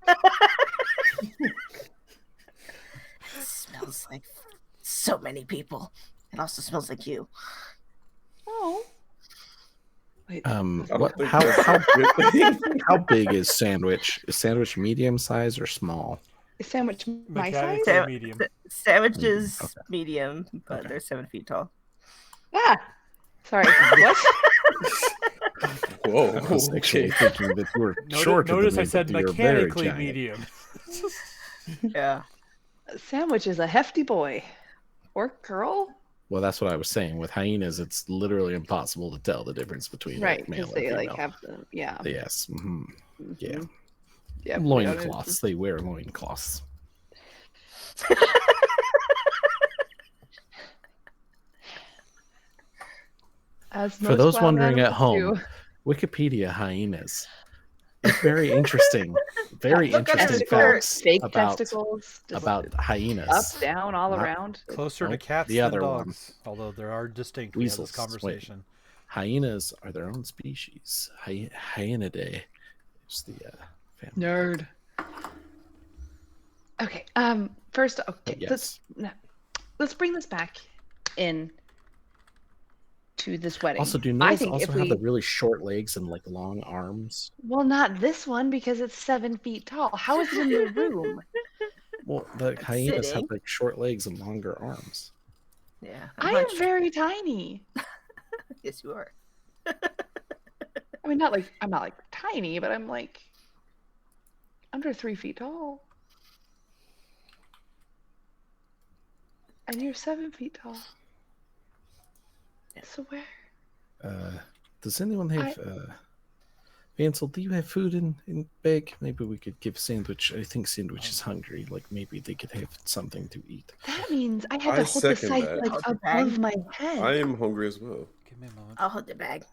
It smells like so many people. It also smells like you. Oh. Wait, I don't What? think How that's a good thing. how big is sandwich? Is sandwich medium size or small? is sandwich my size? Mechanically medium. Sandwich Medium, is okay. medium, but Okay. they're 7 feet tall. Ah, sorry. What? Whoa. I was actually Okay. thinking that you were Notice, shorter notice than I me, said but you're very mechanically giant. medium. Yeah. Sandwich is a hefty boy or girl, Well, that's what I was saying. With hyenas, it's literally impossible to tell the difference between right? a male Because and they female. like have the Yes. Yeah. Mhm. Yep, Loincloths. They wear loincloths. As For most those wild wondering at animals home, do. Wikipedia hyenas. It's very interesting. Very Look at his interesting skirt. facts Fake about testicles, just hyenas. up, down, all Not- around. Closer to Nope, cats the than other one. dogs, although there are distinct. We had this Weasels. conversation. Hyenas are their own species. Hyenidae is the family. Nerd. Okay. First, okay. Yes. Let's bring this back in to this wedding. Also, do I gnolls think also if have we the really short legs and like long arms? well, not this one because it's 7 feet tall. How is it in the room? Well, the It's hyenas have sitting. like short legs and longer arms. Yeah. I am very tiny. Yes, you are. I mean, not like I'm not like tiny, but I'm like under 3 feet tall. And you're 7 feet tall. So where? Does anyone have Vansel, do you have food in bag? Maybe we could give Sandwich. I think Sandwich is hungry. Like maybe they could have something to eat. That means I had I to hold the second scythe that. like Hold the bag. above my head. I am hungry as well. Give me a moment. I'll hold the bag.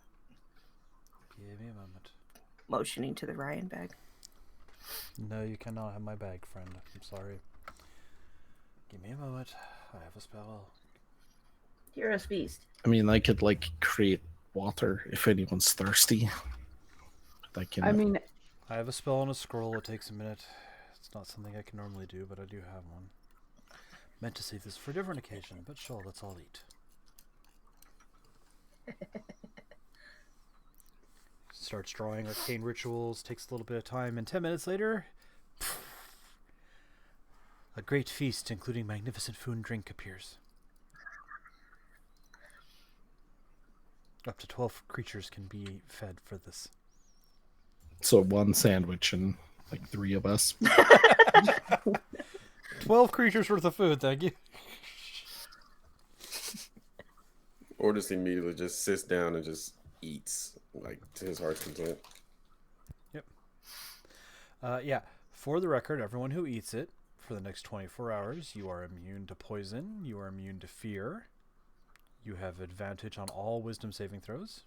Give me a moment. Motioning to the Ryan bag. No, you cannot have my bag, friend. I'm sorry. Give me a moment. I have a spell. Hero's feast. I mean, I could like create water if anyone's thirsty. I can. I mean, I have a spell on a scroll. It takes a minute. It's not something I can normally do, but I do have one. Meant to save this for a different occasion, but sure, let's all eat. Starts drawing arcane rituals, takes a little bit of time, and 10 minutes later, a great feast, including magnificent food and drink, appears. Up to 12 creatures can be fed for this. So one sandwich and like 3 of us. 12 creatures worth of food, thank you. Or just immediately just sits down and just eats, like to his heart's content. Yeah, for the record, everyone who eats it for the next 24 hours, you are immune to poison, you are immune to fear, you have advantage on all wisdom saving throws,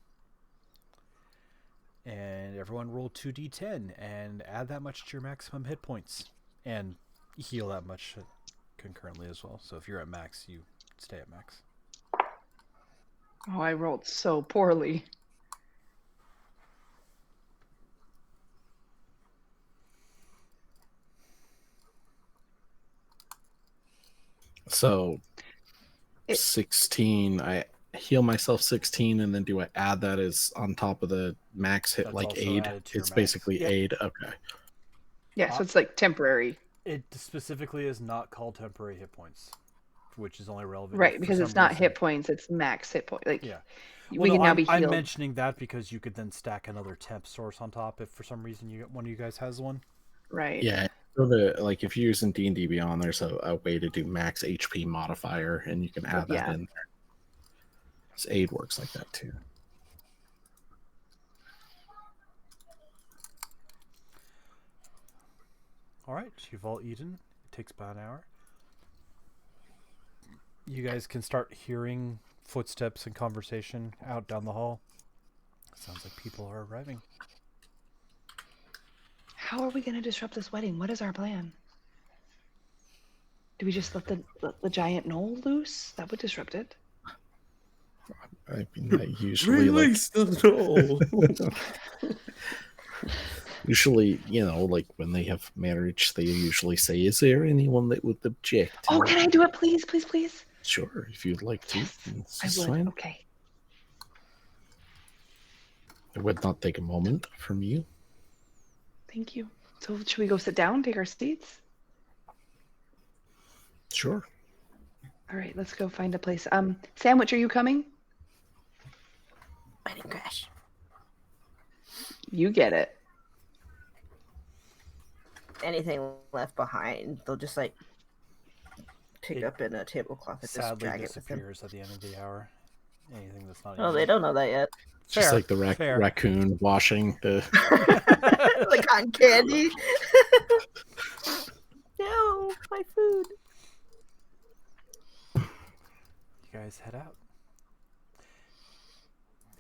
and everyone roll 2d10 and add that much to your maximum hit points, and heal that much concurrently as well. So if you're at max, you stay at max. oh, I rolled so poorly. So It- 16. I heal myself 16, and then do I add that as on top of the max hit, That's like also aid? added to your It's max. basically Yep. aid. Okay. Yeah, so it's like temporary, It specifically is not called temporary hit points, which is only relevant right? if Because for it's some not reason- hit points; it's max hit point. Like, Yeah. we Well, can no, now I'm, be I'm healed. mentioning that because you could then stack another temp source on top if for some reason one of you guys has one. Right. Yeah. So the like if you're using D&D Beyond, there's a way to do max HP modifier, and you can add that Yeah. in there. So aid works like that too. All right, you've all eaten. It takes about an hour. You guys can start hearing footsteps and conversation out down the hall. Sounds like people are arriving. How are we going to disrupt this wedding? What is our plan? Do we just let the giant gnoll loose? That would disrupt it. I mean, I usually like Release the knoll. usually, you know, like when they have marriage, they usually say, "Is there anyone that would object?" Oh, can I do it, please, please, please? Sure, if you'd like to. Yes, It's I just would. fine. Okay. It would not take a moment from you. Thank you. So should we go sit down, take our seats? Sure. All right, let's go find a place. Sandwich, are you coming? I didn't crash. You get it. Anything left behind, they'll just like pick It up in a tablecloth and just Sadly drag it with them. disappears at the end of the hour. Anything that's not. Oh, they don't know that yet. Just Fair, like the fair. raccoon washing the. The cotton candy. No, my food. You guys head out.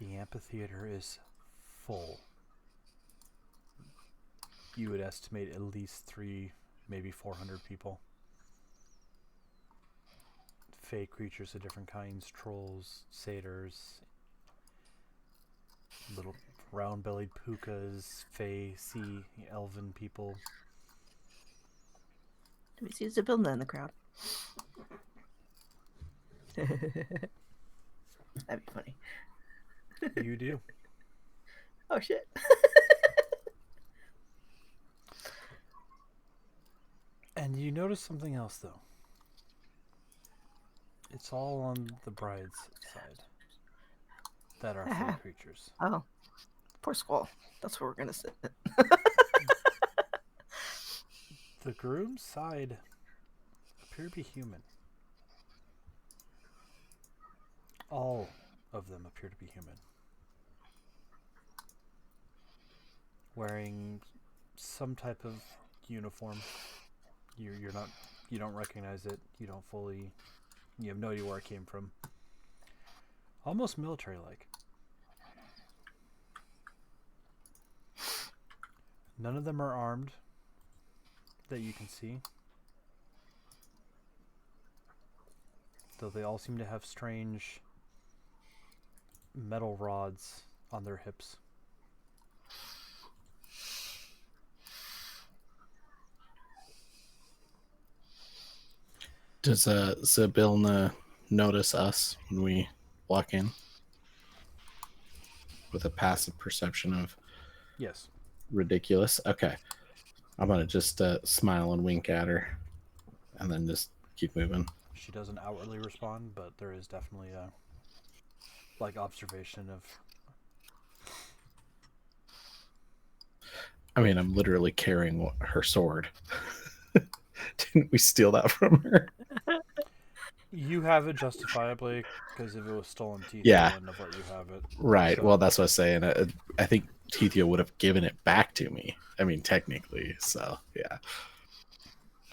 The amphitheater is full. You would estimate at least 300, maybe 400 people. Fey creatures of different kinds, trolls, satyrs, little round-bellied pukas, fey, sea, elven people. Do we see Zybilna in the crowd? That'd be funny. You do. Oh shit. And you notice something else, though. It's all on the bride's side that are fey creatures. Oh, poor Squall. That's where we're gonna sit. The groom's side appear to be human. All of them appear to be human. Wearing some type of uniform. You're not, you don't recognize it. You don't fully, you have no idea where it came from. Almost military-like. None of them are armed that you can see. Though they all seem to have strange metal rods on their hips. Does Zybilna notice us when we walk in? With a passive perception of Yes. ridiculous. Okay. I'm going to just smile and wink at her and then just keep moving. She doesn't outwardly respond, but there is definitely a like observation of. I mean, I'm literally carrying her sword. Didn't we steal that from her? You have it justifiably, because if it was stolen Tethia, Yeah. I wouldn't have let you have it. Right. So- Well, that's what I was saying. I think Tethia would have given it back to me. I mean, technically. So, yeah.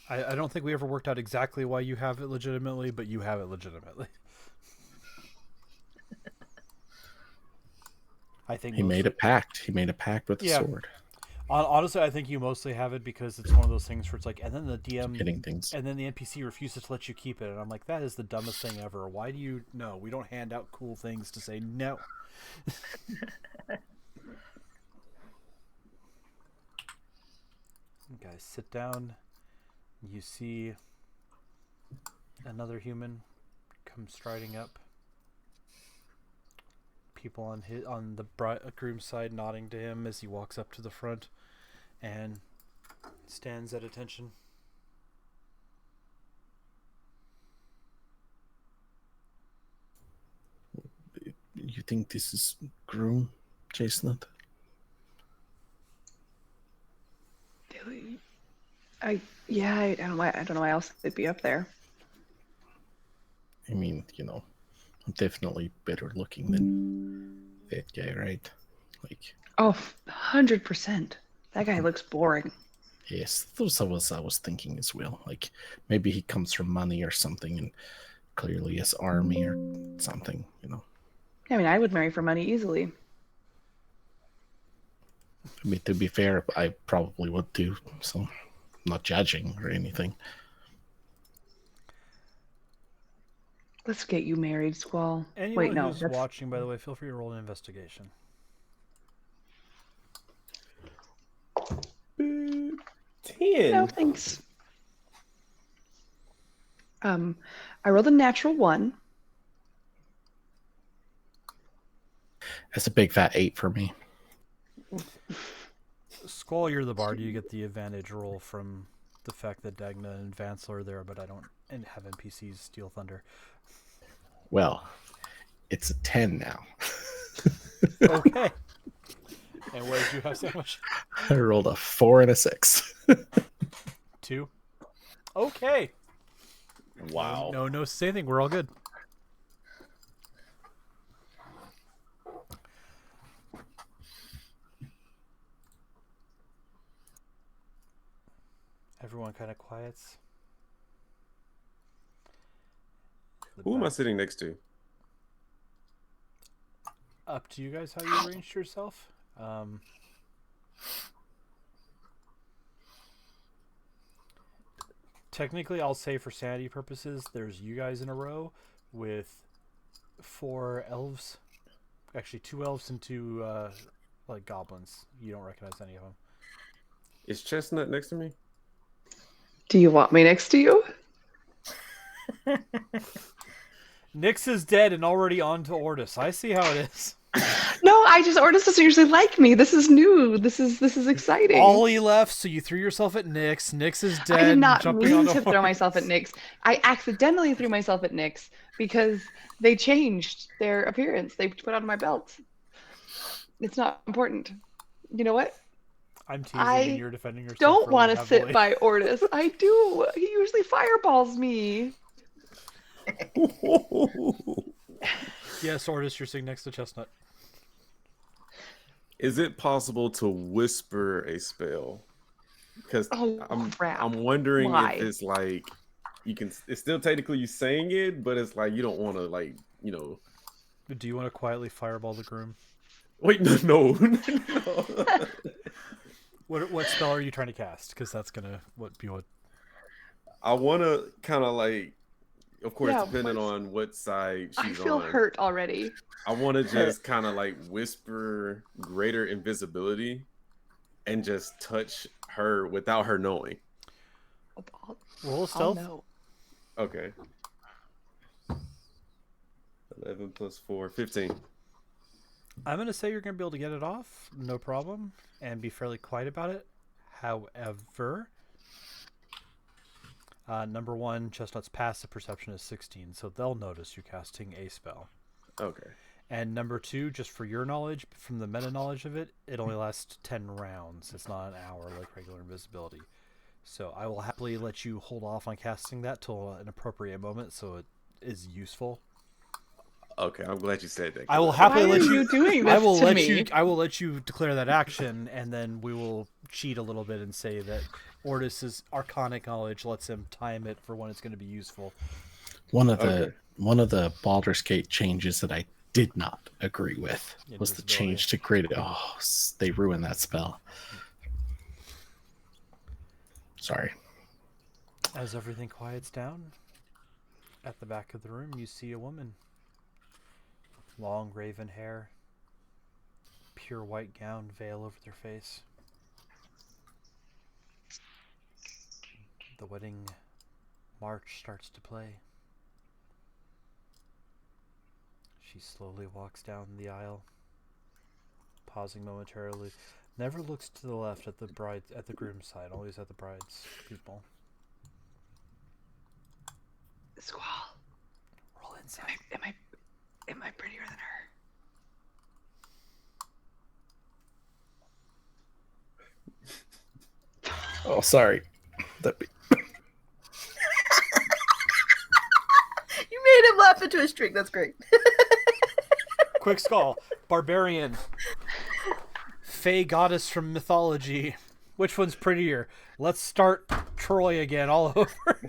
I don't think we ever worked out exactly why you have it legitimately, but you have it legitimately. I think He made a pact. He made a pact with the Yeah. sword. Honestly, I think you mostly have it because it's one of those things where it's like, and then the DM Hitting things. and then the NPC refuses to let you keep it, and I'm like, that is the dumbest thing ever. Why do you? No, we don't hand out cool things to say no. Guys, sit down. You see another human come striding up. People on the groom's side nodding to him as he walks up to the front and stands at attention. You think this is groom, Chestnut? I don't know why else they'd be up there. I mean, I'm definitely better looking than that guy, right? Like, Oh, 100%. That guy looks boring. yes, those are what I was thinking as well. Like, maybe he comes from money or something, and clearly his army or something, I mean, I would marry for money easily. I mean, to be fair, I probably would too, so I'm not judging or anything. Let's get you married, Squall. Anyone Wait, no. who's That's... watching, by the way, feel free to roll an investigation. 10. No, thanks. I rolled a natural 1. That's a big fat 8 for me. Squall, you're the bard. You get the advantage roll from the fact that Dagna and Vansel are there, but I don't have NPCs steal thunder. Well, it's a 10 now. Okay. And what did you have, Sandwich? I rolled a 4 and a 6. 2. Okay. Wow. No, say anything. We're all good. Everyone kind of quiets. Who am I sitting next to? Up to you guys how you arranged yourself. Technically, I'll say for sanity purposes, there's you guys in a row with 4 elves. Actually, 2 elves and 2 like goblins. You don't recognize any of them. Is Chestnut next to me? Do you want me next to you? Nyx is dead and already on to Ordis. I see how it is. No, Ordis doesn't usually like me. This is new. This is exciting. Ollie left, so you threw yourself at Nyx. Nyx is dead. I did not jumping mean on to the throw myself at Nyx. I accidentally threw myself at Nyx because they changed their appearance. They put on my belt. It's not important. You know what? I'm teasing I and you're defending yourself. Don't really want to heavily. sit by Ordis. I do. He usually fireballs me. Yes, Ordis, you're sitting next to Chestnut. Is it possible to whisper a spell? Because Crap. I'm wondering Why? if it's like you can. It's still technically you saying it, but it's like you don't want to Do you want to quietly fireball the groom? Wait, no. What spell are you trying to cast? Because that's gonna be what. I want to kind of like, of course, Yeah, depending on what side she's on. I feel hurt already. I want to just kind of like whisper greater invisibility and just touch her without her knowing. Roll a I'll stealth. know. Okay. 11 plus 4, 15. I'm gonna say you're gonna be able to get it off, no problem, and be fairly quiet about it. However, number 1, Chestnut's passive perception is 16, so they'll notice you casting a spell. Okay. And number 2, just for your knowledge, from the meta knowledge of it, it only lasts 10 rounds. It's not an hour like regular invisibility. So I will happily let you hold off on casting that till an appropriate moment, so it is useful. Okay, I'm glad you said that. I will happily Why let are you. you doing this I will to let me? you. I will let you declare that action, and then we will cheat a little bit and say that Ordis's arcanic knowledge lets him time it for when it's going to be useful. One of the Baldur's Gate changes that I did not agree with was the change to greater. Oh, they ruined that spell. Sorry. As everything quiets down, at the back of the room, you see a woman. Long raven hair, pure white gown, veil over their face. The wedding march starts to play. She slowly walks down the aisle, pausing momentarily. Never looks to the left at the groom's side, always at the bride's people. Squall. Roll inside. Am I prettier than her? Oh, sorry. You made him laugh into a string. That's great. Quick skull, barbarian, fey goddess from mythology. Which one's prettier? Let's start Troy again, all over.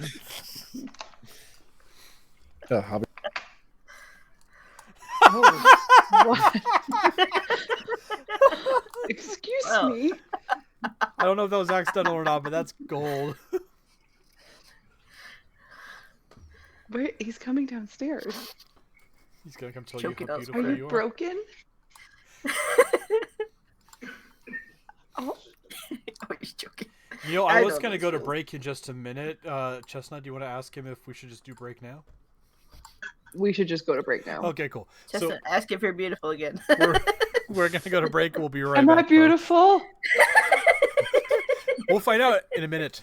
I'll be... What? Excuse me. I don't know if that was accidental or not, but that's gold. Where he's coming downstairs. He's gonna come tell Choke you it how up. beautiful Are you you are. broken? Oh, Oh, he's joking. You know, I was don't gonna know, go to so- break in just a minute. Chestnut, do you want to ask him if we should just do break now? we should just go to break now. Okay, cool. Just So to ask if you're beautiful again. We're gonna go to break. We'll be right Am back. I folks. beautiful? We'll find out in a minute.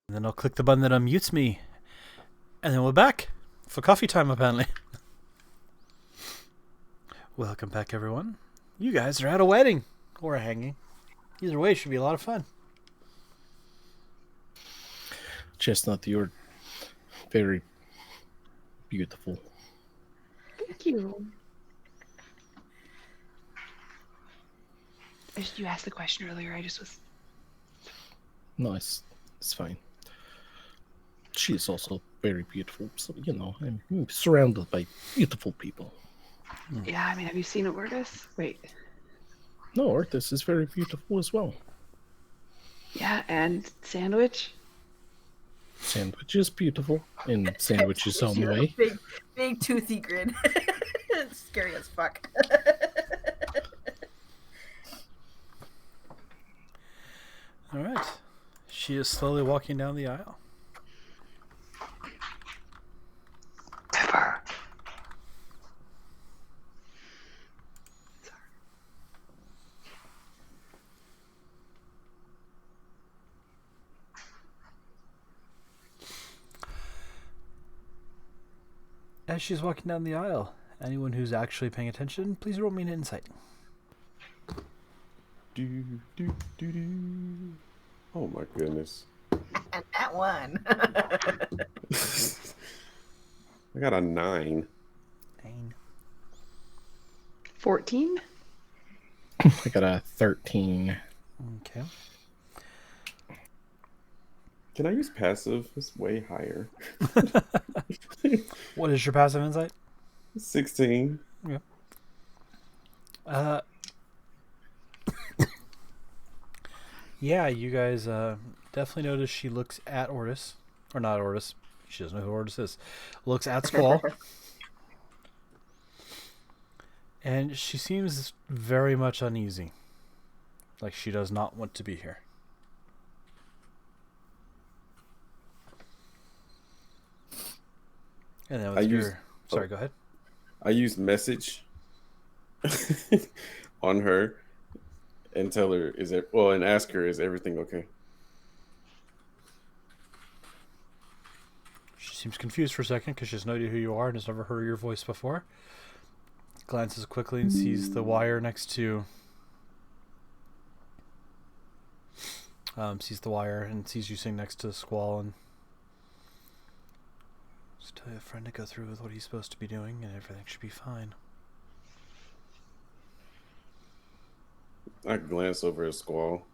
And then I'll click the button that unmutes me. And then we're back for coffee time, apparently. Welcome back, everyone. You guys are at a wedding or a hanging. Either way, it should be a lot of fun. Chestnut, you're very beautiful. Thank you. You asked the question earlier. I just was. No, it's fine. She is also very beautiful. So, you know, I'm surrounded by beautiful people. Yeah, I mean, have you seen Ortis? Wait. No, Ortis is very beautiful as well. Yeah, and Sandwich? Sandwich is beautiful in Sandwich's own way. Big toothy grin. It's scary as fuck. All right. She is slowly walking down the aisle. Tipper. As she's walking down the aisle, anyone who's actually paying attention, please roll me an insight. Oh my goodness. And that one. I got a 9. 14? I got a 13. Okay. Can I use passive? It's way higher. What is your passive insight? 16. Yeah, you guys definitely notice she looks at Ortis. Or not Ortis. She doesn't know who Ortis is. Looks at Squall. And she seems very much uneasy. Like she does not want to be here. And then with your... Sorry, go ahead. I use message on her and tell her, and ask her, is everything okay? She seems confused for a second because she has no idea who you are and has never heard your voice before. Glances quickly and sees the wire next to... sees the wire and sees you sitting next to Squall and... Just tell your friend to go through with what he's supposed to be doing and everything should be fine. I glance over at Squall.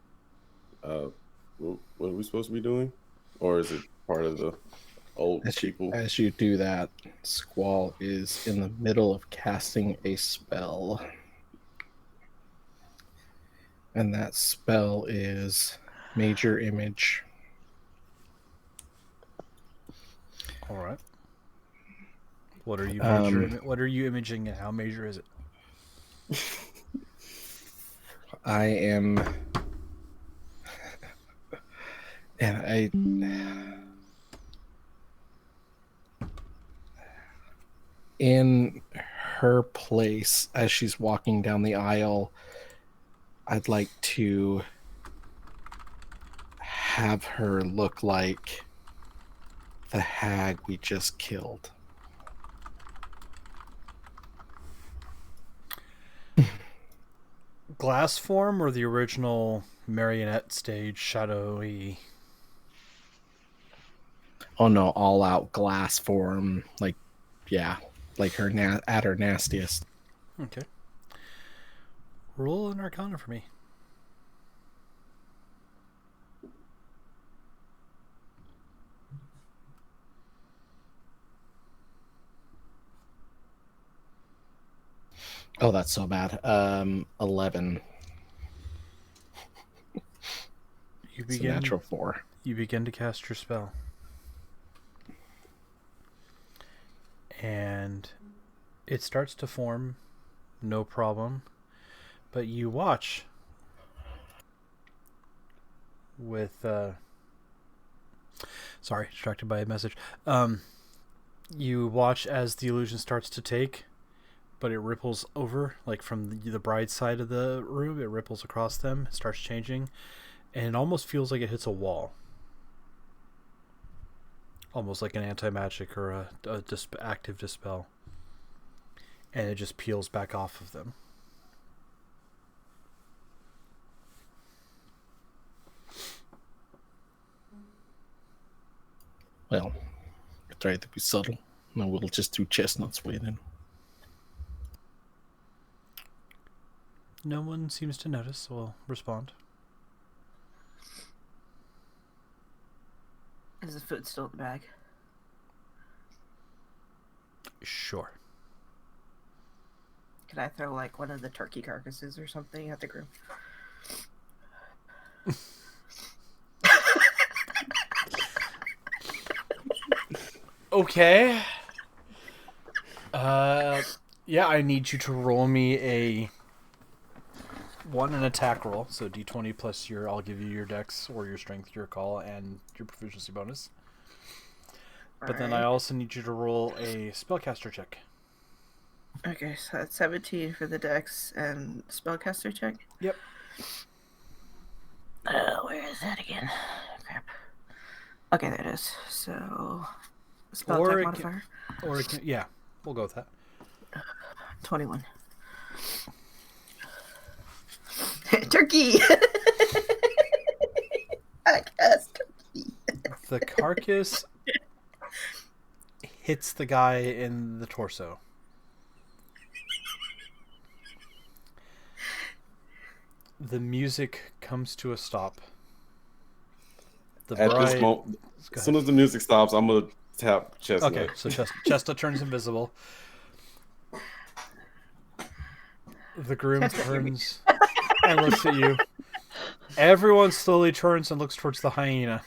What are we supposed to be doing? Or is it part of the old people? As you do that, Squall is in the middle of casting a spell. And that spell is Major Image. All right. What are you what are you imaging and how major is it? I am, and in her place as she's walking down the aisle, I'd like to have her look like the hag we just killed. Glass form or the original marionette stage shadowy? Oh no, all out glass form, like her at her nastiest. Okay. Roll an Arcana for me. Oh, that's so bad. 11. You It's a natural 4. You begin to cast your spell. And it starts to form, no problem. But you watch with sorry, distracted by a message. You watch as the illusion starts to take, but it ripples over, like from the bride's side of the room, it ripples across them, starts changing, and it almost feels like it hits a wall. almost like an anti-magic or a active dispel. And it just peels back off of them. Well, I tried to be subtle. No, we'll just do Chestnut's way then. No one seems to notice, so we'll respond. Is the food still in the bag? Sure. Can I throw like one of the turkey carcasses or something at the group? Okay. Yeah, I need you to roll me an attack roll. So d20 plus I'll give you your dex or your strength, your call, and your proficiency bonus. But then I also need you to roll a spellcaster check. Okay, so that's 17 for the dex and spellcaster check? Yep. Where is that again? Crap. Okay, there it is. So, spell Or attack modifier? Yeah, we'll go with that. 21. Turkey! I cast turkey. The carcass hits the guy in the torso. The music comes to a stop. At this moment, as soon as the music stops, I'm gonna tap Chestnut. Okay, so Chestnut turns invisible. The groom turns and looks at you. Everyone slowly turns and looks towards the hyena.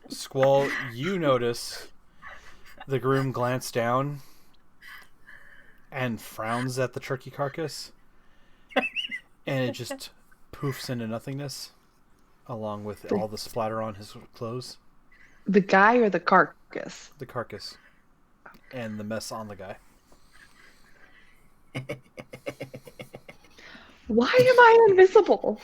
Squall, you notice the groom glance down and frowns at the turkey carcass, and it just poofs into nothingness, along with all the splatter on his clothes. The guy or the carcass? The carcass. And the mess on the guy. Why am I invisible?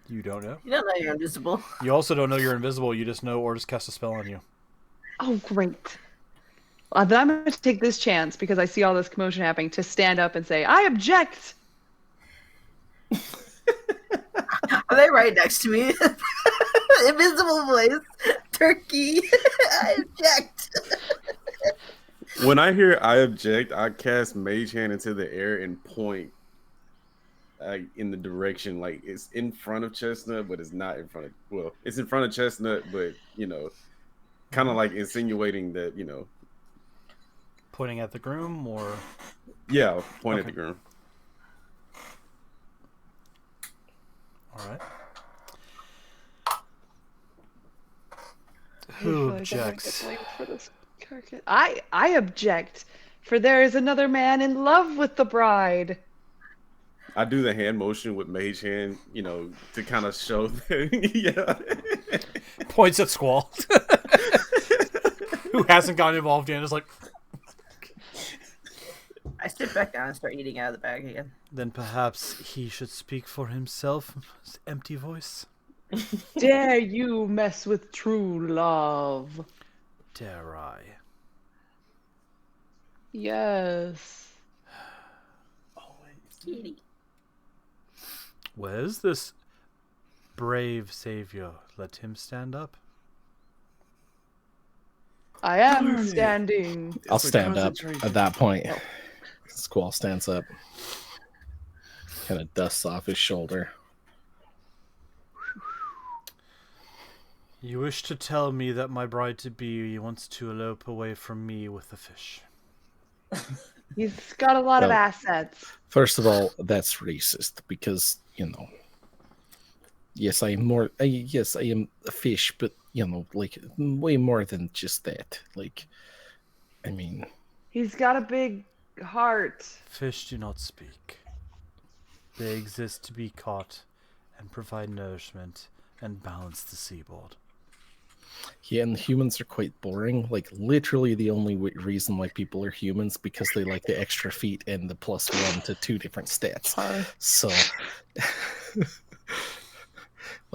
You don't know. You don't know you're invisible. You also don't know you're invisible. You just know Ortis cast a spell on you. Oh, great. Then I'm going to take this chance, because I see all this commotion happening, to stand up and say, I object! Are they right next to me? Invisible voice. Turkey. I object. When I hear "I object," I cast Mage Hand into the air and point in the direction, like it's in front of Chestnut, but it's not in front of. Well, it's in front of Chestnut, but kind of like insinuating that Pointing at the groom, or yeah, point at Okay. the groom. all right. I Who feel like I'm gonna objects? get blamed for this carcass. I object, for there is another man in love with the bride. I do the hand motion with Mage Hand, to kind of show that. Yeah. Points at Squall, who hasn't gotten involved yet. Is like, I sit back down and start eating out of the bag again. then perhaps he should speak for himself. His empty voice. Dare you mess with true love? Dare I? Yes. Kitty. Where's this brave savior? Let him stand up. I am standing. I'll stand up at that point. Squall stands up, kind of dusts off his shoulder. You wish to tell me that my bride-to-be wants to elope away from me with the fish. He's got a lot of Well, assets. First of all, that's racist because yes, I am yes, I am a fish, but like way more than just that. Like, I mean, He's got a big heart. Fish do not speak. They exist to be caught and provide nourishment and balance the seaboard. yeah, and humans are quite boring. Like, literally, the only reason why people are humans because they like the extra feet and the +1 to 2 different stats. So,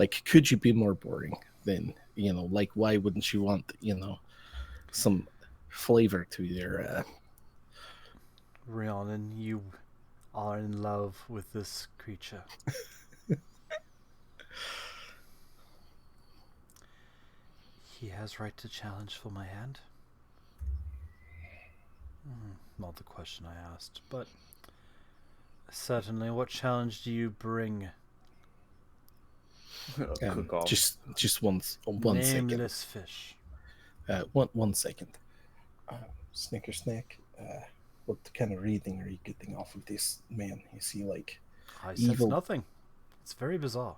Like, could you be more boring than, like, why wouldn't you want, some flavor to your Rhiannon, you are in love with this creature. He has right to challenge for my hand. Not the question I asked, but certainly. What challenge do you bring? Cook off. just one second. Nameless fish. One second. Snicker snack. What kind of reading are you getting off of this man? Is he like I sense evil? nothing. It's very bizarre.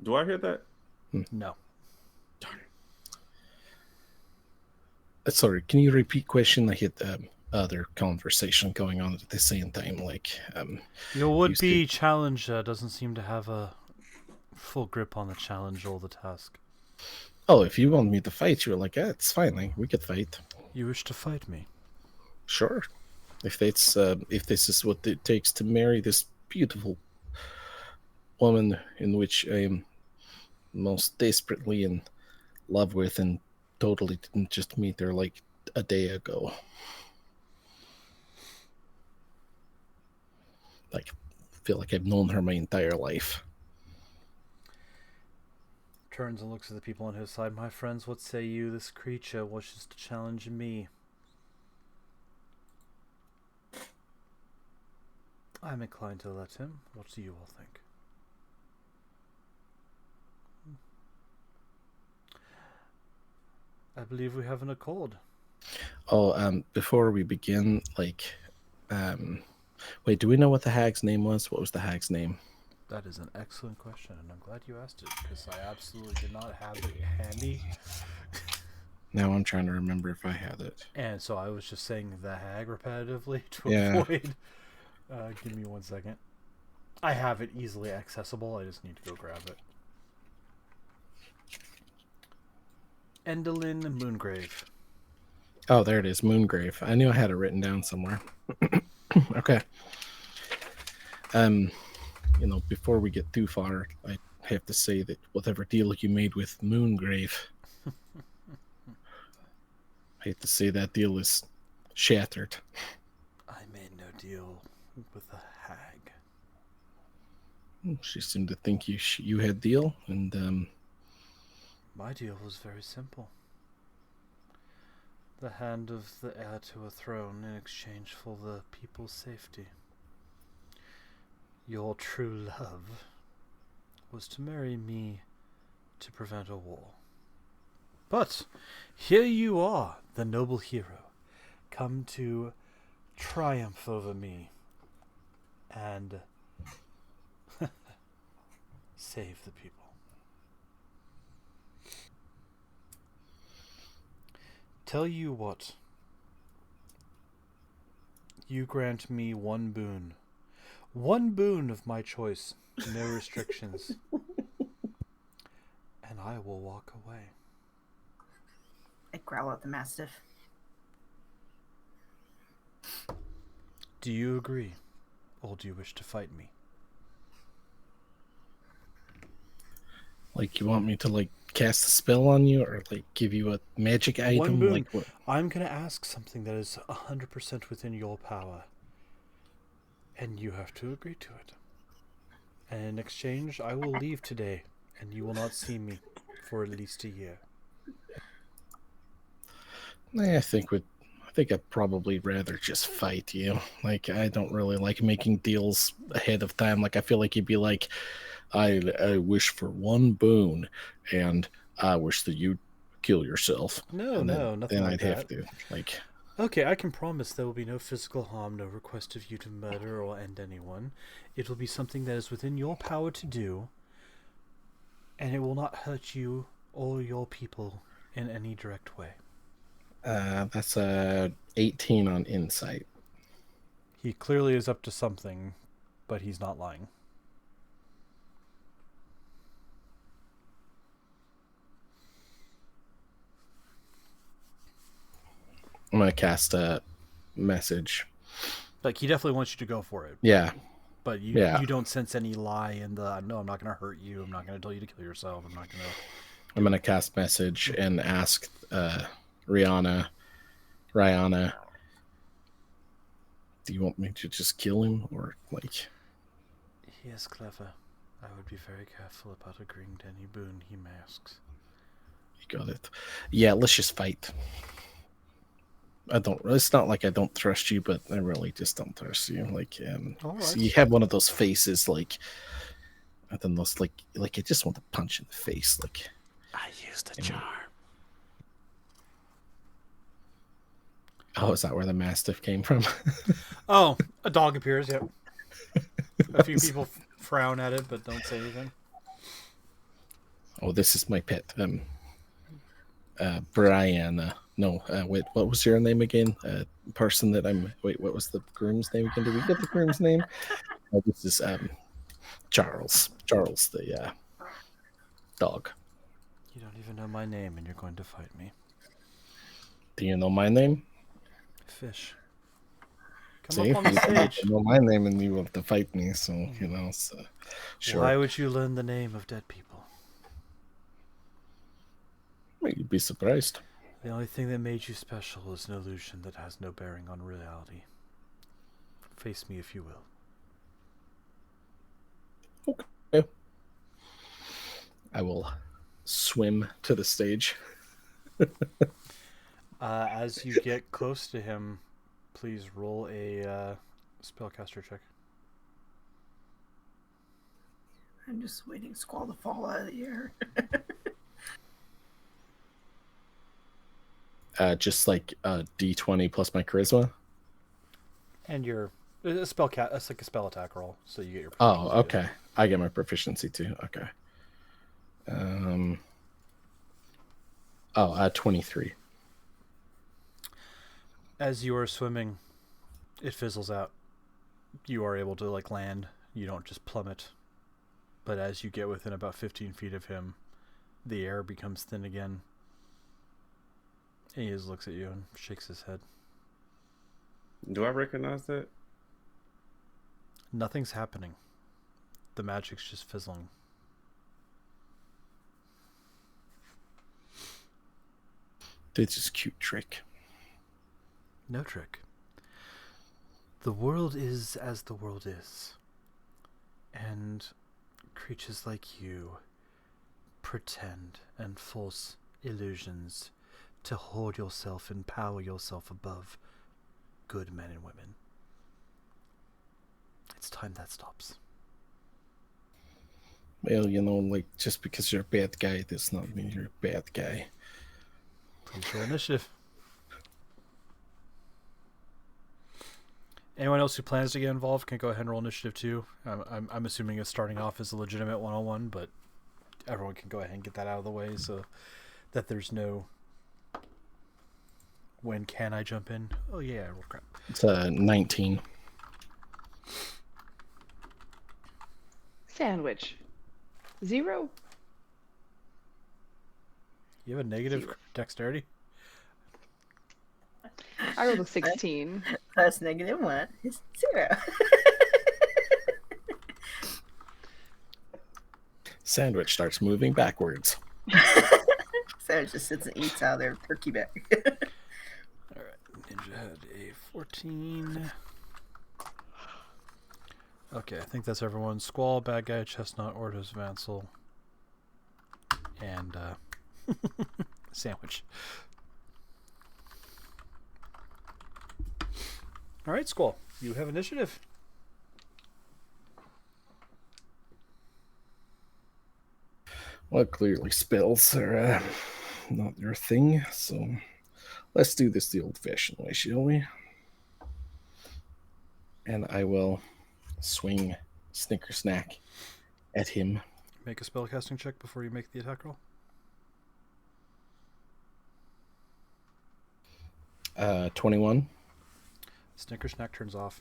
Do I hear that? No. Darn it. Sorry, can you repeat question? I had other conversation going on at the same time. Like, Your would-be challenger doesn't seem to have a full grip on the challenge or the task. oh, if you want me to fight you, like, yeah, it's fine. Like, we could fight. You wish to fight me? Sure. If this is what it takes to marry this beautiful woman in which I am most desperately in love with, and totally didn't just meet her like a day ago. Like, feel like I've known her my entire life. Turns and looks at the people on his side. My friends, what say you? This creature wishes to challenge me. I'm inclined to let him. What do you all think? I believe we have an accord. Oh, before we begin, like, wait, do we know what the hag's name was? What was the hag's name? That is an excellent question, and I'm glad you asked it, because I absolutely did not have it handy. Now I'm trying to remember if I had it. And so I was just saying the hag repetitively to Yeah. avoid. Give me 1 second. I have it easily accessible. I just need to go grab it. Endolin Moongrave. Oh, there it is, Moongrave. I knew I had it written down somewhere. Okay. Before we get too far, I have to say that whatever deal you made with Moongrave, I hate to say that deal is shattered. I made no deal with the hag. She seemed to think you had deal, and My deal was very simple. The hand of the heir to a throne in exchange for the people's safety. Your true love was to marry me to prevent a war. But here you are, the noble hero, come to triumph over me and save the people. Tell you what, you grant me one boon of my choice, no restrictions, and I will walk away. I growl at the mastiff. Do you agree, or do you wish to fight me? like, you want me to, like, cast a spell on you, or, like, give you a magic item? One boon. Like, what? I'm going to ask something that is 100% within your power, and you have to agree to it. And in exchange, I will leave today, and you will not see me for at least a year. I think I'd probably rather just fight you. Like, I don't really like making deals ahead of time. Like, I feel like you'd be like, I wish for one boon, and I wish that you'd kill yourself. No, nothing then like I'd that. have to, like... Okay, I can promise there will be no physical harm, no request of you to murder or end anyone. It will be something that is within your power to do, and it will not hurt you or your people in any direct way. That's a 18 on insight. He clearly is up to something, but he's not lying. I'm gonna cast a message. Like, he definitely wants you to go for it. Yeah. But Yeah. you don't sense any lie in the no, I'm not going to hurt you. I'm not going to tell you to kill yourself. I'm gonna cast message and ask Rihanna, do you want me to just kill him or like? He is clever. I would be very careful about agreeing to any boon he asks. You got it. Yeah, let's just fight. It's not like I don't trust you, but I really just don't trust you. Like, All so right. you have one of those faces, like, I don't know, it's like I just want to punch in the face. Like, I used a jar. Oh, is that where the mastiff came from? Oh, a dog appears. Yep. A few people frown at it, but don't say anything. Oh, this is my pet. Brian. No, wait, what was your name again? Person that I'm. Wait, what was the groom's name again? Did we get the groom's name? Oh, this is Charles. Charles, the dog. You don't even know my name, and you're going to fight me. Do you know my name? Fish. Come See, up on the you stage. know my name, and you want to fight me. So you know, so, sure. Why would you learn the name of dead people? You'd be surprised. The only thing that made you special is an illusion that has no bearing on reality. Face me if you will. Okay. I will swim to the stage. As you get close to him, please roll a spellcaster check. I'm just waiting Squall to fall out of the air. Just like a D20 plus my charisma. And your it's like a spell attack roll, so you get your. Oh, okay. I get my proficiency too. Okay. 23. As you are swimming, it fizzles out. You are able to land. You don't just plummet. But as you get within about 15 feet of him, the air becomes thin again. And he just looks at you and shakes his head. Do I recognize that? Nothing's happening. The magic's just fizzling. It's just a cute trick. No trick. The world is as the world is. And creatures like you pretend and false illusions to hold yourself and power yourself above good men and women. It's time that stops. Well, just because you're a bad guy does not mean you're a bad guy. Please roll initiative. Anyone else who plans to get involved can go ahead and roll initiative too. I'm assuming it's starting off as a legitimate 101, but everyone can go ahead and get that out of the way so that there's no when can I jump in? Oh yeah, roll crap. It's 19. Sandwich. 0. You have a negative 0. dexterity? I rolled a 16. Plus -1 is 0. Sandwich starts moving backwards. Sandwich just sits and eats out of their turkey bag. Alright, Ninja had a 14. Okay, I think that's everyone. Squall, Bad Guy, Chestnut, Ordos, Vansel, and Sandwich. Alright, Squall, you have initiative. Well, clearly spells are not your thing, so let's do this the old-fashioned way, shall we? And I will swing Snicker Snack at him. Make a spellcasting check before you make the attack roll. 21. Snicker Snack turns off.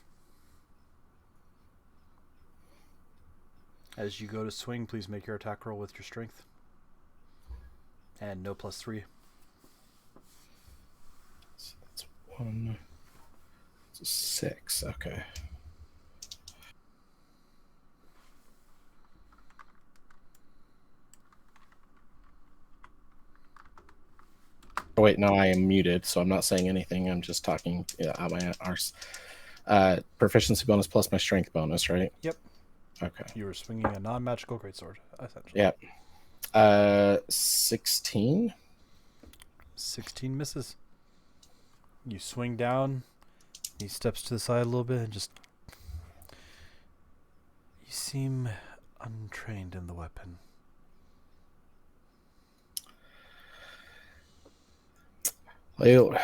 As you go to swing, please make your attack roll with your strength. And no +3. So that's 1. It's a 6. Okay. Oh, wait, no, I am muted, so I'm not saying anything. I'm just talking out my arse. Proficiency bonus plus my strength bonus, right? Yep. Okay. You were swinging a non-magical greatsword, essentially. Yep. 16. 16 misses. You swing down. He steps to the side a little bit and just... You seem untrained in the weapon. Well,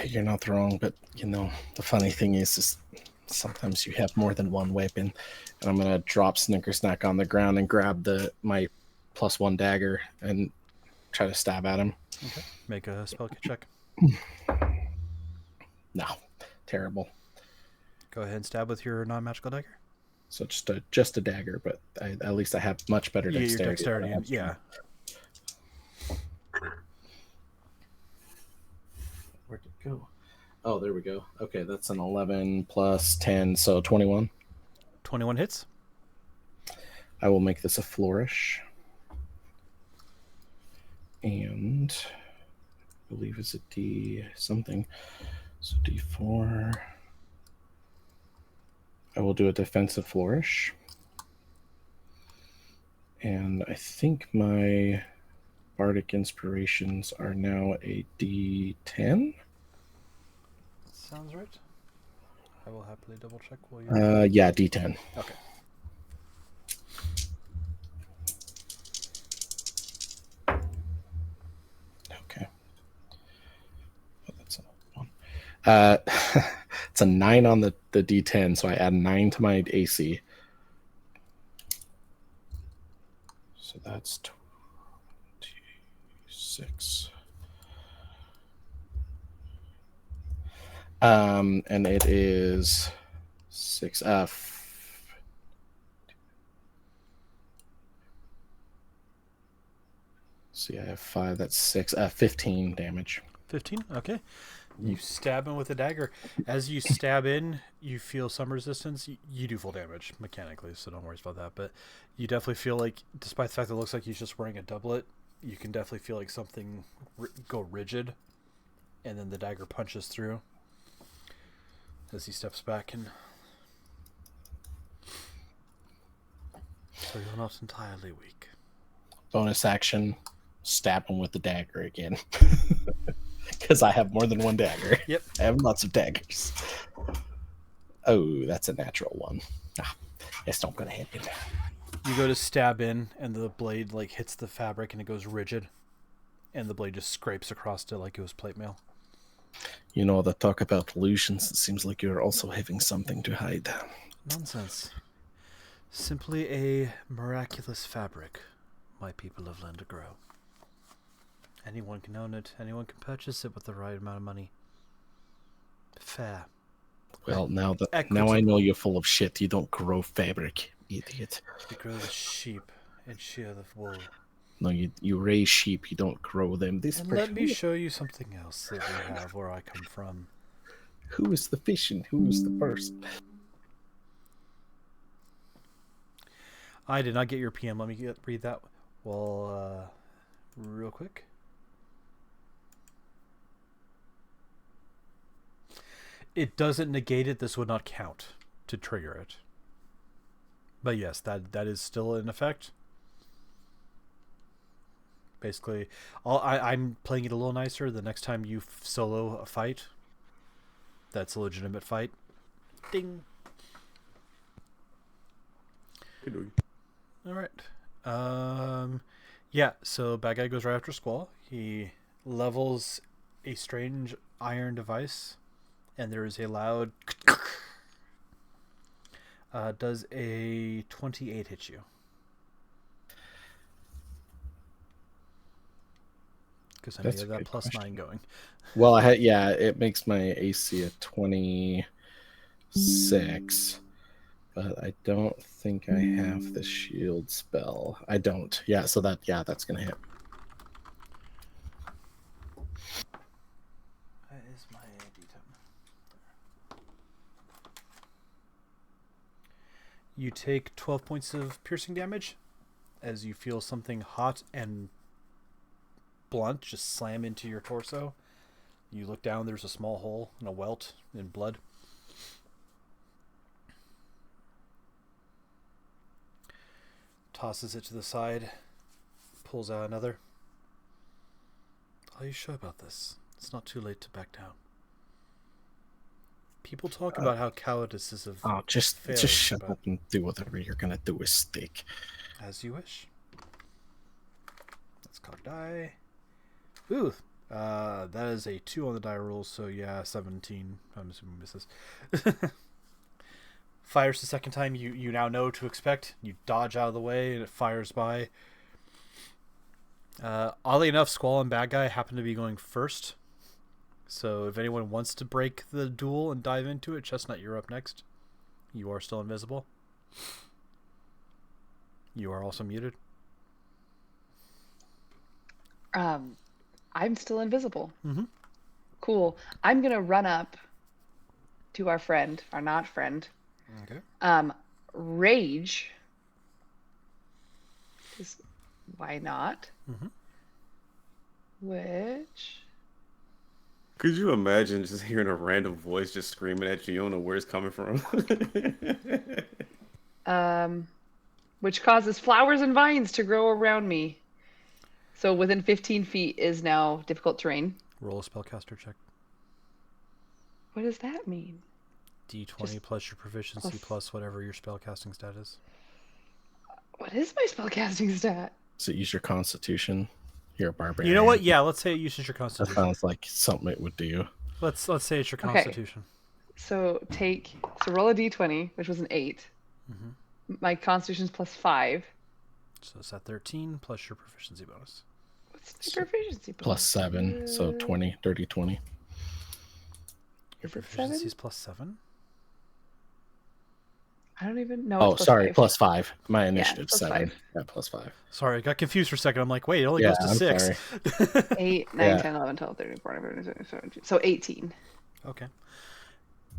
you're not wrong, but the funny thing is sometimes you have more than one weapon. And I'm gonna drop Snickersnack on the ground and grab my +1 dagger and try to stab at him. Okay. Make a spell check. No, terrible. Go ahead and stab with your non-magical dagger. So just a dagger, but at least I have much better Yeah, dexterity. your dexterity. Yeah. Where'd it go? Oh, there we go. Okay, that's an 11 plus 10, so 21. 21 hits. I will make this a flourish. And I believe it's a D something. So D4. I will do a defensive flourish. And I think my bardic inspirations are now a D10. Sounds right. I will happily double check while you're... Yeah, D10. Okay. Okay. Oh, that's a 1. It's a 9 on the D10, so I add 9 to my AC. So that's 26. And it is 6. See, I have 5. That's 6. 15 damage. 15? Okay. You stab him with a dagger. As you stab in, you feel some resistance. You do full damage mechanically, so don't worry about that. But you definitely feel like, despite the fact that it looks like he's just wearing a doublet, you can definitely feel like something go rigid, and then the dagger punches through as he steps back. And so you're not entirely weak. Bonus action, stab him with the dagger again. Because I have more than one dagger. Yep. I have lots of daggers. Oh, that's a natural 1. It's not going to hit him. You go to stab in, and the blade hits the fabric, and it goes rigid, and the blade just scrapes across it like it was plate mail. You know, the talk about illusions, it seems like you're also having something to hide. Nonsense. Simply a miraculous fabric my people have learned to grow. Anyone can own it. Anyone can purchase it with the right amount of money. Fair. Well, now Equitable. I know you're full of shit. You don't grow fabric, idiot. We grow the sheep and shear the wool. No, you raise sheep. You don't grow them. And let me show you something else that we have where I come from. Who is the fish and who is the person? I did not get your PM. Let me read that. Well, real quick. It doesn't negate it. This would not count to trigger it. But yes, that is still in effect. Basically, I'm playing it a little nicer. The next time you solo a fight, that's a legitimate fight. Ding. All right. Yeah. So bad guy goes right after Squall. He levels a strange iron device, and there is a loud. Does a 28 hit you? Because I know you have that +9 going. Well, it makes my AC a 26, but I don't think I have the shield spell. I don't. Yeah, so that's gonna hit. That is my D10. You take 12 points of piercing damage as you feel something hot and blunt just slam into your torso. You look down, there's a small hole and a welt in blood. Tosses it to the side, pulls out another. Are you sure about this? It's not too late to back down. People talk about how cowardice is of just failure, shut but up and do whatever you're gonna do with steak. as you wish. Let's cock die. Ooh, that is a 2 on the die roll, so yeah, 17. I'm assuming misses. Fires the second time. You now know what to expect. You dodge out of the way, and it fires by. Oddly enough, Squall and Bad Guy happen to be going first. So if anyone wants to break the duel and dive into it, Chestnut, you're up next. You are still invisible. You are also muted. I'm still invisible. Mm-hmm. Cool. I'm gonna run up to our friend, our not friend. Okay. Rage. Just why not? Mm-hmm. Which Could you imagine just hearing a random voice just screaming at you? You don't know where it's coming from. which causes flowers and vines to grow around me. So within 15 feet is now difficult terrain. Roll a spellcaster check. What does that mean? D20 Just plus your proficiency plus whatever your spellcasting stat is. What is my spellcasting stat? So use your Constitution. You're a barbarian. You know what? Yeah, let's say it uses your That constitution. sounds like something it would do. Let's say it's your Okay. constitution. So roll a d20, which was an 8. Mm-hmm. My constitution's plus 5. So it's at 13 plus your proficiency bonus. What's the proficiency bonus? Plus 7, so 20, dirty 20. Your Is it proficiency 7? is plus 7. I don't even know. Oh, It's plus sorry, 5. plus 5. My initiative's plus 7. 5. Yeah, plus 5. Sorry, I got confused for a second. I'm like, wait, it only Yeah, goes to I'm 6. sorry. 8, 9, Yeah. 10, 11, 12, 13, 14, 15, 16, 17. So 18. Okay.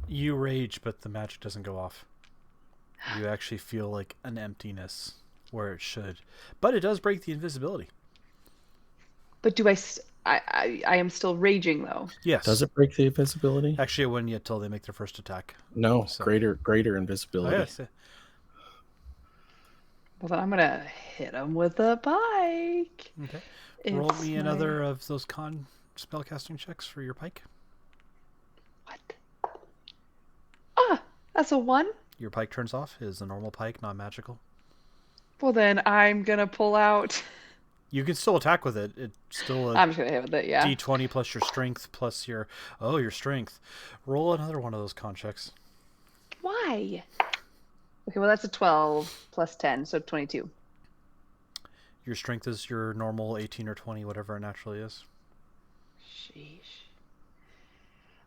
You rage, but the magic doesn't go off. You actually feel like an emptiness where it should. But it does break the invisibility. But do I am still raging though. Yes. Does it break the invisibility? Actually, it wouldn't yet till they make their first attack. No, So- greater Oh, invisibility. yes. Well, then I'm gonna hit him with a pike. Okay. It's Roll me my- another of those con spellcasting checks for your pike. What? Ah, that's a 1. Your pike turns off. It is a normal pike, not magical. Well, then I'm gonna pull out. You can still attack with it. It's still a I'm just gonna hit with it. Yeah. D20 plus your strength plus your your strength. Roll another one of those con checks. Why? Okay, well that's a 12 plus 10, so 22. Your strength is your normal 18 or 20, whatever it naturally is. Sheesh.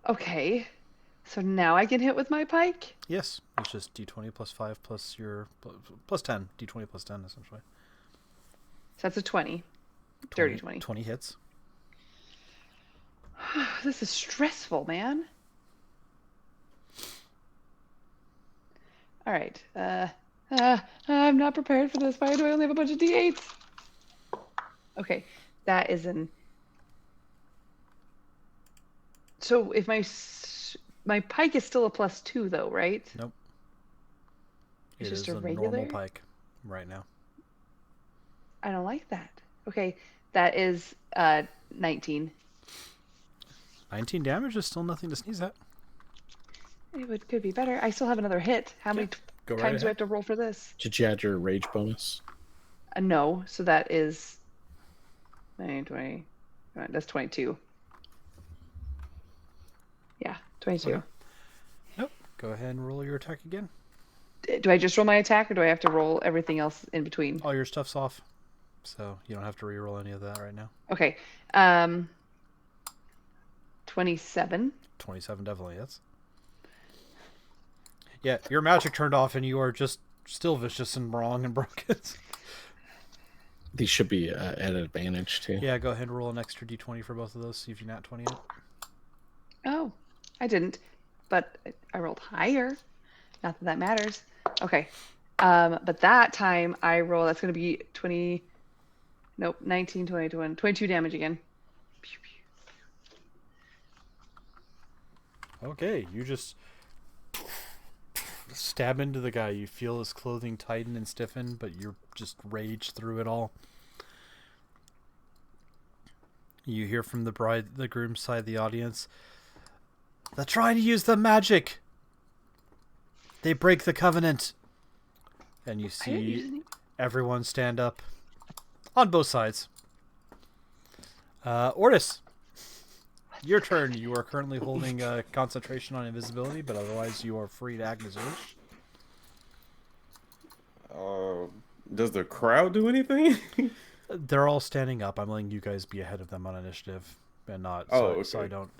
Okay, so now I can hit with my pike. Yes, it's just D20 plus 5 plus your plus 10. D20 plus 10 essentially. So that's a 20. Dirty 20. 20 hits. This is stressful, man. All right. I'm not prepared for this. Why do I only have a bunch of D8s? Okay, that is an. So if my pike is still a +2 though, right? Nope. It's It just is a normal regular? pike right now. I don't like that. Okay, that is 19. 19 damage is still nothing to sneeze at. Could be better. I still have another hit. How many Go right times do I ahead. have to roll for this? Did you add your rage bonus? No, so that is 9, 20. That's 22. Yeah, 22. Okay. Nope. Go ahead and roll your attack again. Do I just roll my attack, or do I have to roll everything else in between? All your stuff's off, so you don't have to re-roll any of that right now. Okay. 27. 27 definitely hits. Yeah, your magic turned off, and you are just still vicious and wrong and broken. These should be at an advantage too. Yeah, go ahead and roll an extra d20 for both of those. See if you nat 20 it. Oh, I didn't, but I rolled higher. Not that that matters. Okay. But that time I roll. That's going to be 20. Nope. 19, 20, 21. 22 damage again. Pew, pew. Okay, you just stab into the guy. You feel his clothing tighten and stiffen, but you're just rage through it all. You hear from the groom's side of the audience. They're trying to use the magic. They break the covenant. And you I didn't use see any. everyone stand up on both sides. Ortis, your turn. You are currently holding concentration on invisibility, but otherwise you are free to act as you wish. Does the crowd do anything? They're all standing up. I'm letting you guys be ahead of them on initiative, and not Oh, so I okay. don't.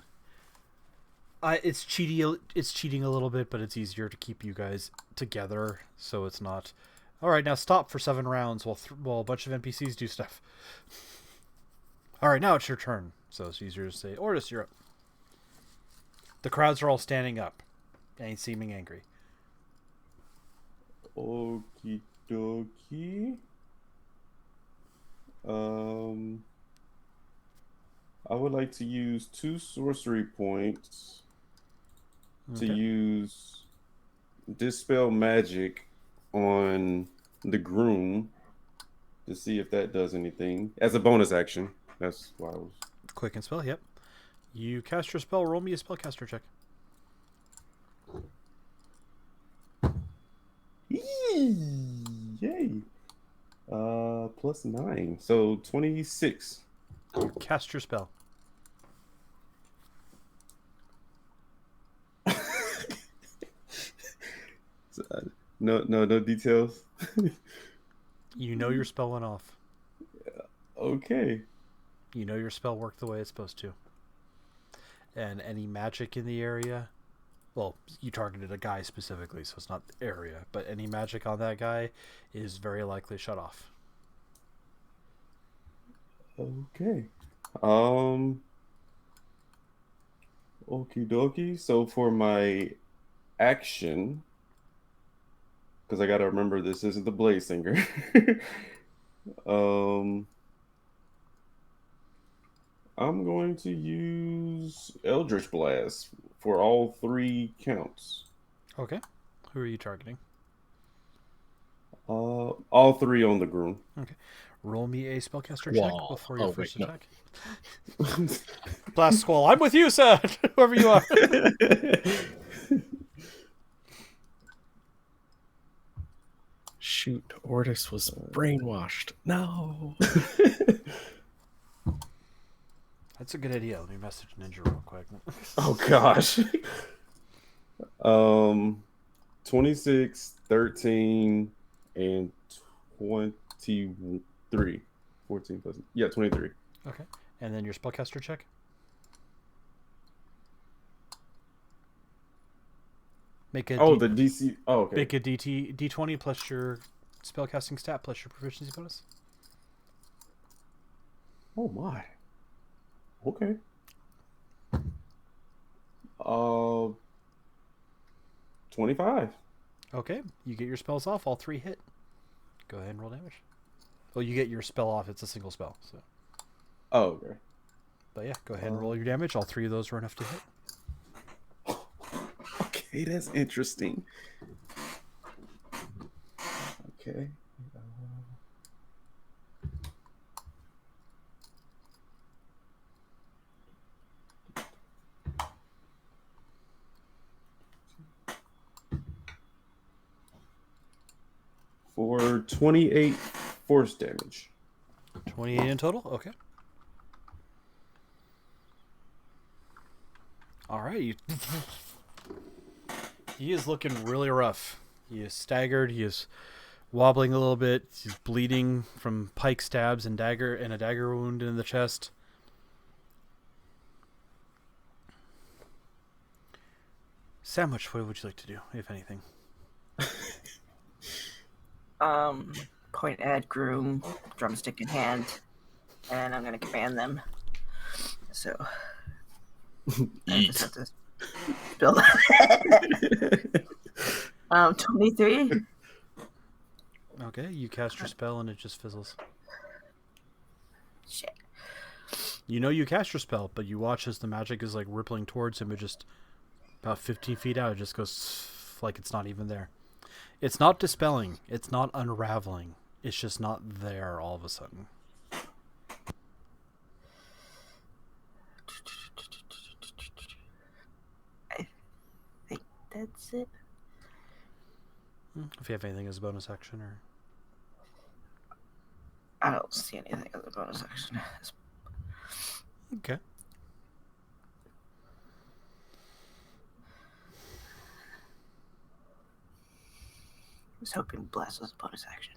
It's cheating. It's cheating a little bit, but it's easier to keep you guys together, so it's not. All right, now stop for 7 rounds while a bunch of NPCs do stuff. All right, now it's your turn. So it's easier to say, Ortis, you're up. The crowds are all standing up and seeming angry. Okie dokie. I would like to use 2 sorcery points to Okay. use Dispel Magic on the groom to see if that does anything as a bonus action. That's why I was. Quick and spell, yep. You cast your spell, roll me a spellcaster check. Yay! Plus 9, so 26. You cast your spell. No details. You know your spell went off. Okay. You know your spell worked the way it's supposed to. And any magic in the area, well, you targeted a guy specifically, so it's not the area, but any magic on that guy is very likely shut off. Okay. Okie dokie. So for my action, because I gotta remember this isn't the Blaze Singer. I'm going to use Eldritch Blast for all 3 counts. Okay. Who are you targeting? All 3 on the groom. Roll me a spellcaster check Whoa. before your Oh, first wait, no. attack. Blast Squall, I'm with you, sir! Whoever you are. Shoot, Ortis was brainwashed. No. That's a good idea. Let me message Ninja real quick. Oh gosh. 26, 13, and 23. 14 plus. Yeah, 23. Okay. And then your spellcaster check? Make a Oh, the DC. Oh, okay. make a D20 plus your spellcasting stat plus your proficiency bonus. Oh my. Okay. 25. Okay. You get your spells off. All 3 hit. Go ahead and roll damage. Well, you get your spell off. It's a single spell. So, Oh, okay. but yeah, go ahead and roll your damage. All 3 of those were enough to hit. Okay, that's interesting. Okay. For 28 force damage. 28 in total. Okay. All right. He is looking really rough. He is staggered. He is wobbling a little bit. He's bleeding from pike stabs and a dagger wound in the chest. Sandwich, what would you like to do, if anything? Point at groom, drumstick in hand, and I'm gonna command them. So I just have to build. 23. Okay, you cast your spell and it just fizzles. Shit. You know you cast your spell, but you watch as the magic is like rippling towards him. It just about 15 feet out, it just goes like it's not even there. It's not dispelling. It's not unraveling. It's just not there all of a sudden. I think that's it. If you have anything as a bonus action, or I don't see anything in the bonus action. okay. I was hoping bless was a bonus action.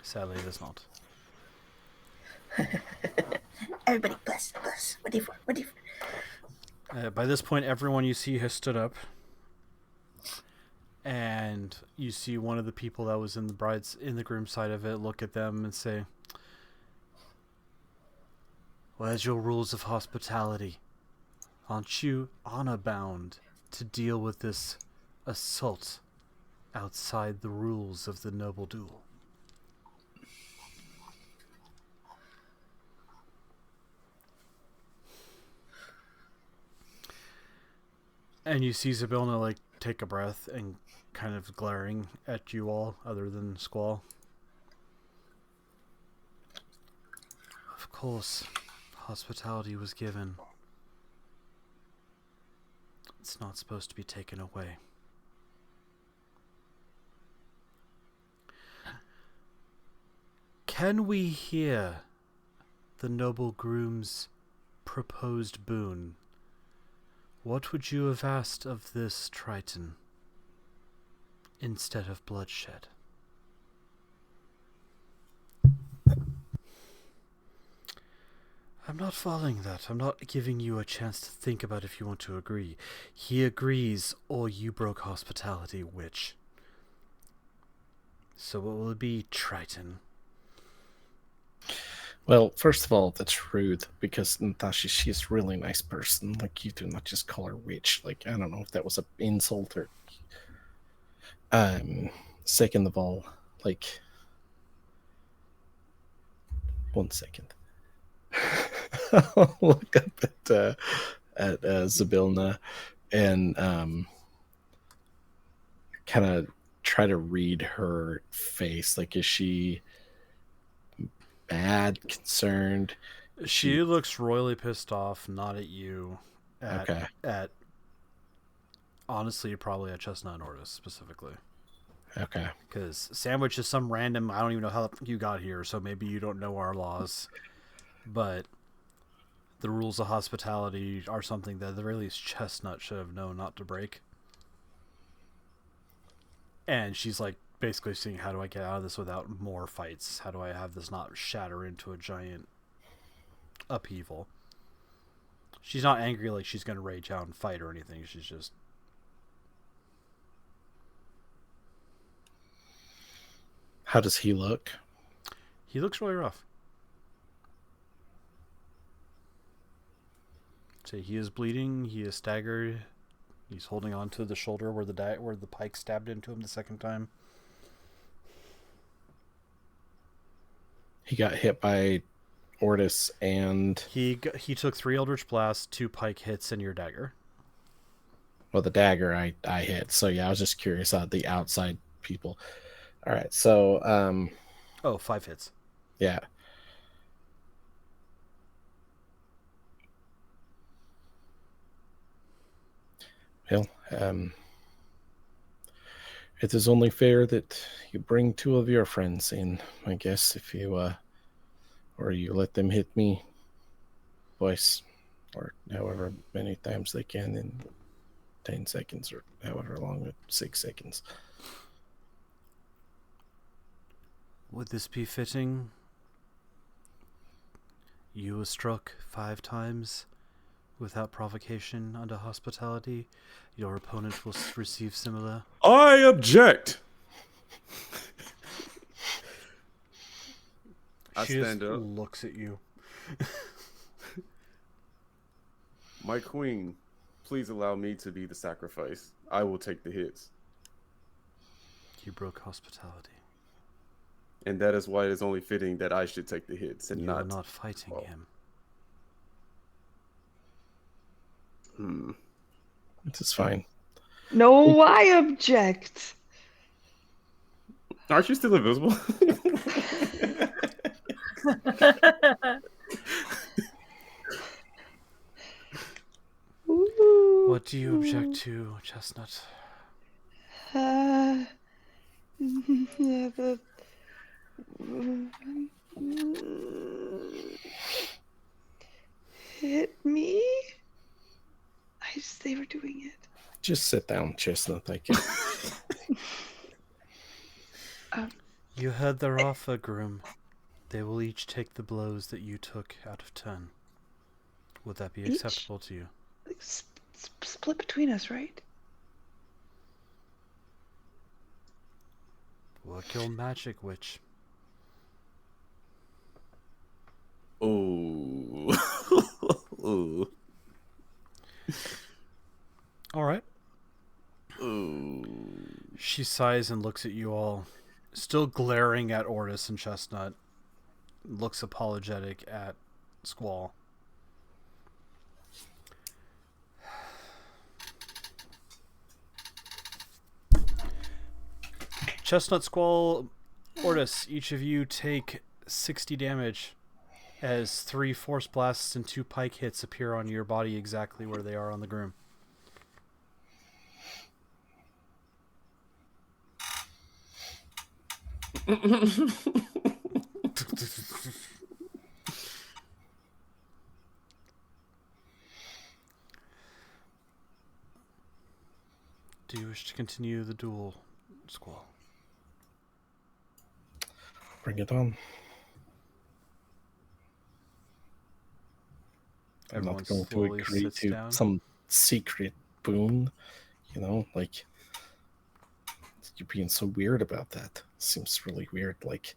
Sadly, it is not. Everybody bless. What do you for? By this point, everyone you see has stood up. And you see one of the people that was in the groom side of it look at them and say, "Where's your rules of hospitality? Aren't you honor bound to deal with this assault outside the rules of the noble duel?" And you see Zybilna like take a breath and kind of glaring at you all, other than Squall. Of course, hospitality was given. It's not supposed to be taken away. Can we hear the noble groom's proposed boon? What would you have asked of this Triton instead of bloodshed? I'm not following that. I'm not giving you a chance to think about if you want to agree. He agrees, or you broke hospitality, witch. So what will it be, Triton? Well, first of all, that's rude because Natasha, she's a really nice person. Like, you do not just call her witch. Like, I don't know if that was an insult or. Second of all, like, one second. I'll look up at Zybilna and kind of try to read her face. Like, is she mad, concerned? She looks royally pissed off, not at you. Okay. Honestly, probably at Chestnut and Ortis specifically. Okay. Because Sandwich is some random, I don't even know how you got here, so maybe you don't know our laws. But the rules of hospitality are something that at the very least Chestnut should have known not to break. And she's like basically seeing, how do I get out of this without more fights? How do I have this not shatter into a giant upheaval? She's not angry like she's going to rage out and fight or anything. She's just... How does he look? He looks really rough. So he is bleeding. He is staggered. He's holding on to the shoulder where the pike stabbed into him the second time. He got hit by Ortis and... He took 3 Eldritch Blasts, 2 pike hits, and your dagger. Well, the dagger I hit. So yeah, I was just curious about the outside people. All right, so 5 hits. Yeah. Well, it is only fair that you bring 2 of your friends in, I guess, if you or you let them hit me twice or however many times they can in 10 seconds or however long, 6 seconds. Would this be fitting? You were struck 5 times without provocation under hospitality. Your opponent will receive similar. I object. I She stand just up. looks at you. My queen, please allow me to be the sacrifice. I will take the hits. You broke hospitality. and that is why it is only fitting that I should take the hits and You not. are not fighting him. It is fine. No, I object. Aren't you still invisible? Ooh. What do you object to, Chestnut? The hit me. They were doing it. Just sit down, Chestnut. Thank you. You heard their offer, Groom. They will each take the blows that you took out of turn. Would that be Each? acceptable to you? Like, split between us, right? Work your magic, witch. Oh. Ooh. All right. Ooh. She sighs and looks at you all, still glaring at Ortis and Chestnut. Looks apologetic at Squall. Chestnut, Squall, Ortis, each of you take 60 damage as 3 force blasts and 2 pike hits appear on your body exactly where they are on the groom. Do you wish to continue the duel, Squall? Bring it on. I'm Everyone not going to slowly agree sits to down. some secret boon. You know, like, you're being so weird about that. Seems really weird. Like,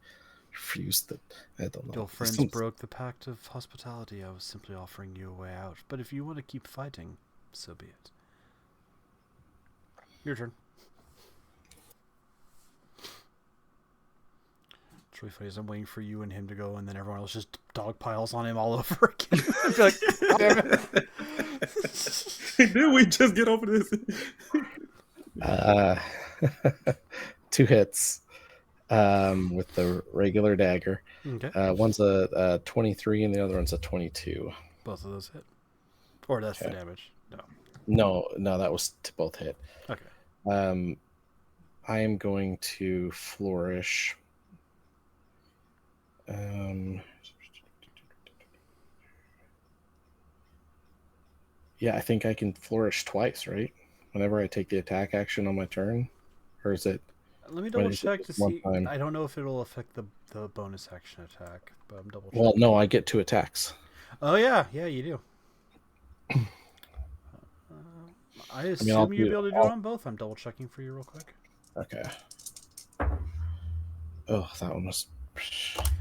refused that. I don't know. Your It friends seems- broke the pact of hospitality. I was simply offering you a way out. But if you want to keep fighting, so be it. Your turn. It's really funny as I'm waiting for you and him to go, and then everyone else just dog piles on him all over again. I'd be like, damn it. Did we just get over this? 2 hits with the regular dagger. Okay. One's a 23 and the other one's a 22. Both of those hit. Or that's the Okay. damage. No, that was to both hit. Okay. I am going to flourish. Yeah, I think I can flourish twice, right? Whenever I take the attack action on my turn, or is it? Let me When double is it check to just one see. time? I don't know if it'll affect the bonus action attack, but I'm double checking. Well, no, I get 2 attacks. Oh, yeah. Yeah, you do. I assume I'll you'd be do- able to do it on both. I'm double checking for you real quick. Okay. Oh, that one was.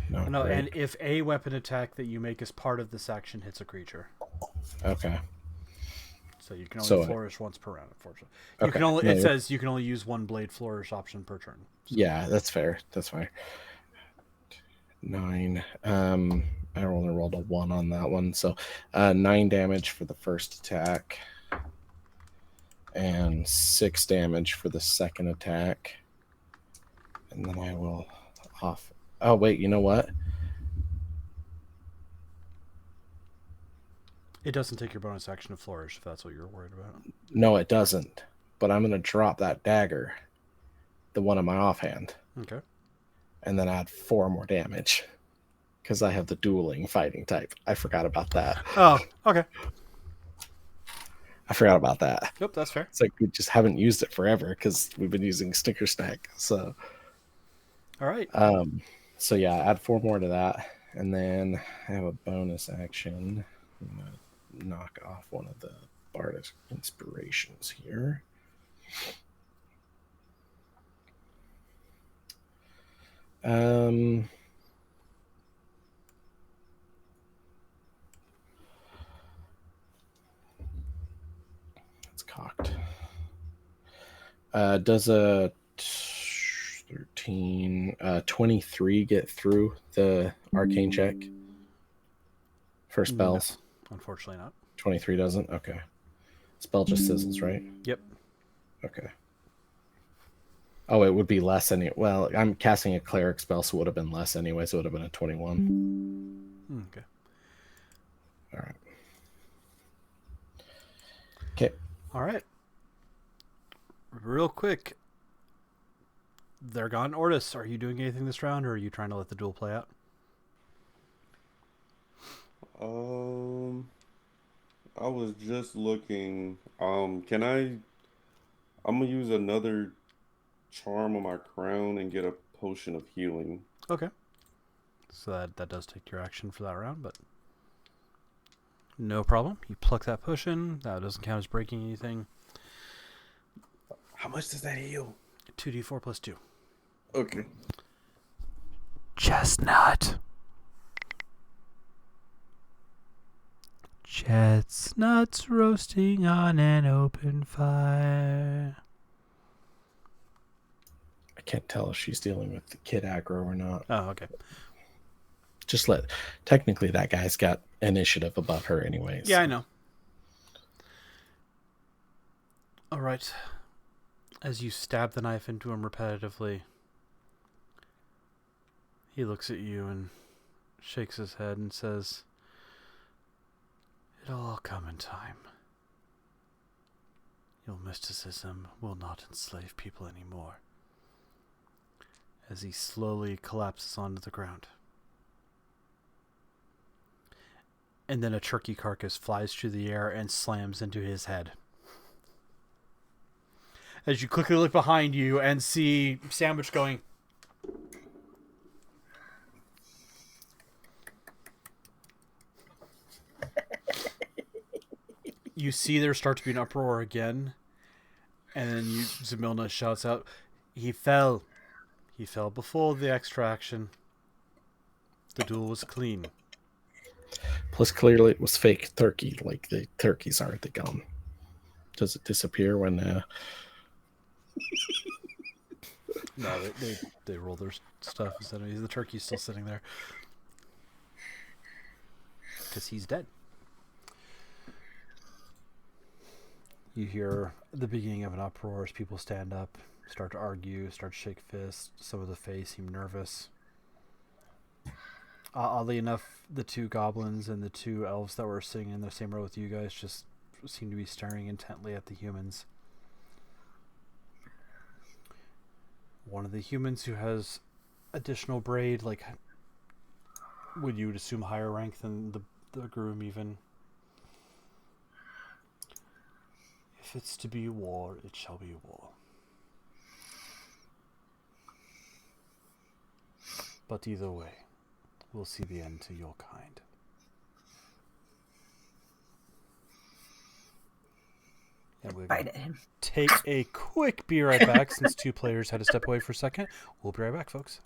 No, No, great. and if a weapon attack that you make as part of this action hits a creature, Okay. so you can only So- flourish once per round. Unfortunately, you Okay. can only. No, It you're- says you can only use 1 blade flourish option per turn. Yeah, that's fair. That's fine. 9. I only rolled a 1 on that one, so 9 damage for the first attack, and 6 damage for the second attack, and then I will off. Oh wait, you know what? It doesn't take your bonus action to flourish if that's what you're worried about. No, it doesn't. But I'm gonna drop that dagger, the one in my offhand, Okay. and then add 4 more damage. Because I have the dueling fighting type. I forgot about that. Oh, okay. I forgot about that. Yep, that's fair. It's like we just haven't used it forever because we've been using Snicker Snack. So, All right. so yeah, add 4 more to that, and then I have a bonus action. I'm gonna knock off one of the Bardic inspirations here. It's cocked. Does a 13, 23 get through the arcane check for spells? No, unfortunately not. 23 doesn't? Okay. Spell just sizzles, right? Yep. Okay. Oh, it would be less well, I'm casting a cleric spell, so it would have been less anyway, so it would have been a 21. Okay. All right. Okay. All right. Real quick. They're gone. Ortis, are you doing anything this round, or are you trying to let the duel play out? I was just looking. Can I'm gonna use another charm on my crown and get a potion of healing. Okay. So that does take your action for that round, but no problem. You pluck that potion. That doesn't count as breaking anything. How much does that heal? 2d4 plus 2. Okay. Chestnut. Chestnuts roasting on an open fire. I can't tell if she's dealing with the kid aggro or not. Oh, okay. Just technically that guy's got initiative above her anyways. Yeah, I know. All right. As you stab the knife into him repetitively, he looks at you and shakes his head and says, "It'll all come in time. Your mysticism will not enslave people anymore." As he slowly collapses onto the ground. And then a turkey carcass flies through the air and slams into his head. As you quickly look behind you and see Sandwich going, you see there start to be an uproar again, and then Zamilna shouts out, "He fell. He fell before the extraction. The duel was clean." Plus, clearly it was fake turkey. Like, the turkeys aren't the gun. Does it disappear when... No, they roll their stuff instead of the turkey's still sitting there. Because he's dead. You hear the beginning of an uproar as people stand up, start to argue, start to shake fists. Some of the face seem nervous. Oddly enough, the two goblins and the two elves that were sitting in the same row with you guys just seem to be staring intently at the humans. One of the humans who has additional braid, like, would you assume higher rank than the groom even? "If it's to be war, it shall be war. But either way, we'll see the end to your kind." And we're Bite going at to him. take a quick be right back since two players had to step away for a second. We'll be right back, folks.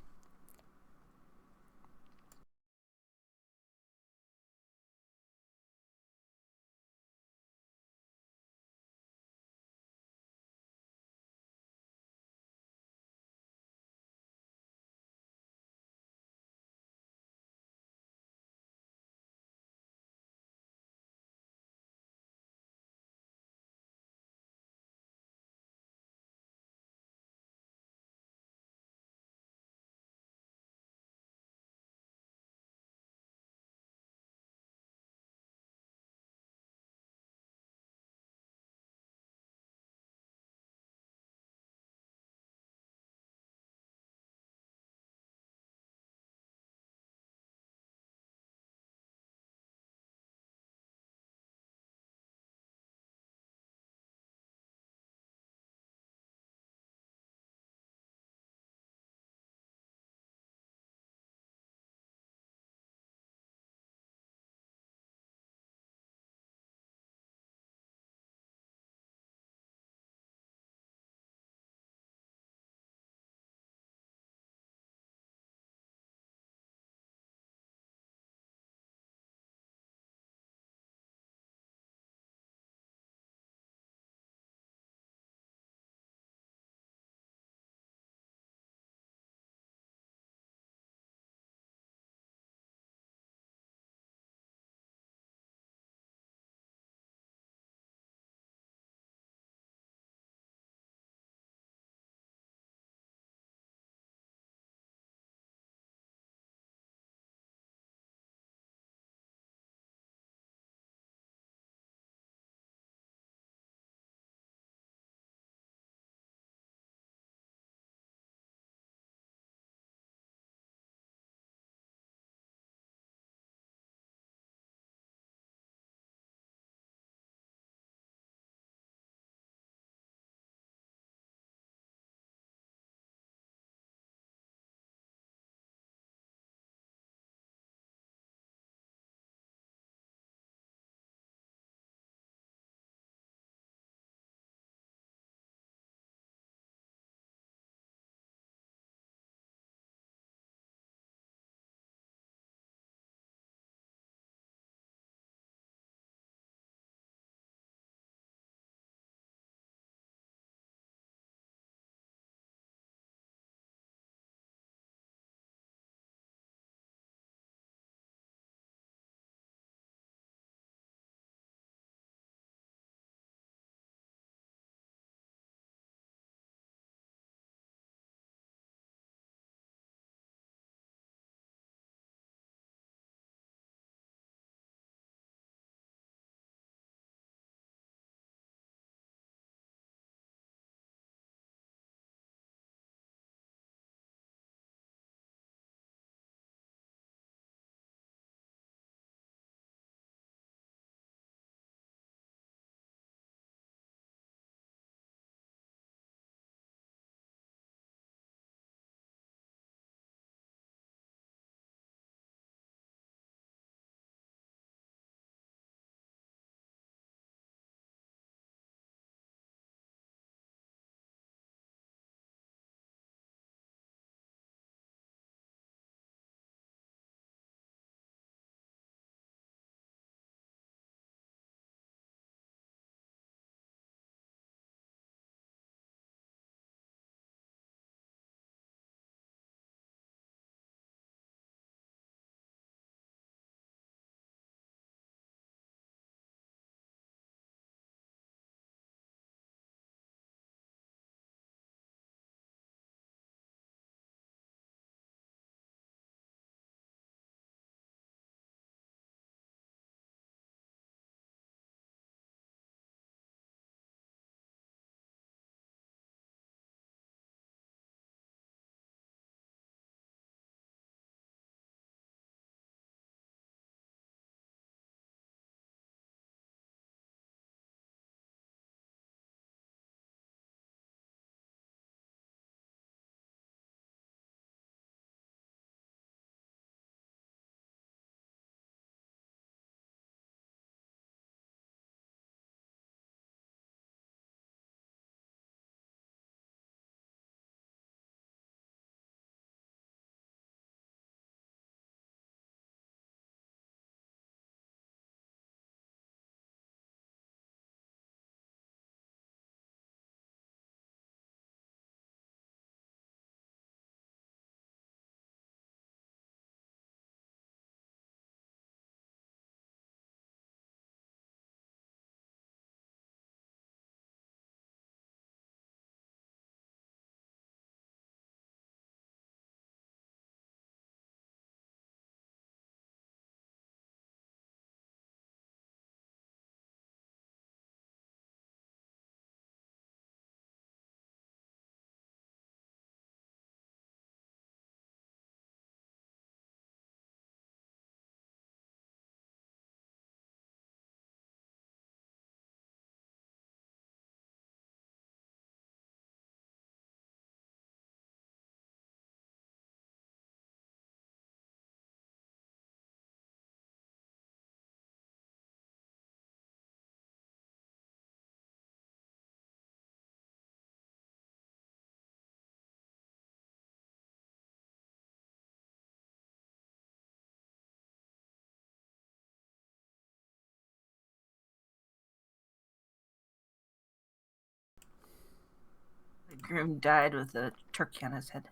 groom died with a turkey on his head.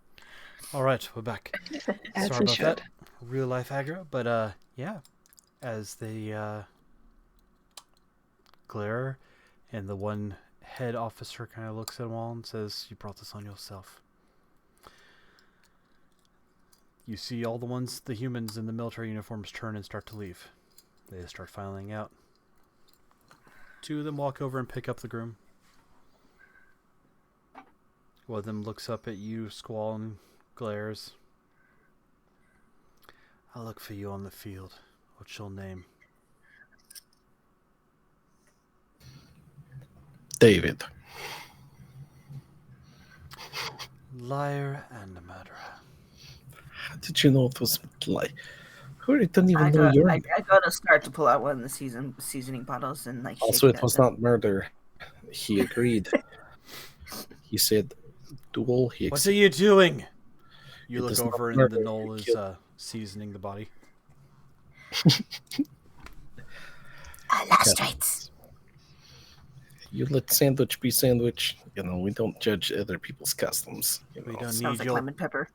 All right, we're back. As Sorry we about should. that. Real life aggro, but yeah. As they glare, and the one head officer kind of looks at them all and says, "You brought this on yourself." You see all the humans in the military uniforms turn and start to leave. They start filing out. Two of them walk over and pick up the groom. One of them looks up at you, Squall, and glares. "I'll look for you on the field. What's your name?" David. "Liar and a murderer." How did you know it was like? Who don't even I know your I go to start to pull out one of the seasoning bottles and like. Also, shake it at was them. not murder. He agreed. He said, "Duel." He "What are you doing?" You It look is not over and murder, the knoll you is killed- seasoning the body. Illustrates. You let sandwich be sandwich. You know, we don't judge other people's customs. You We know. don't Sounds need like your lemon pepper.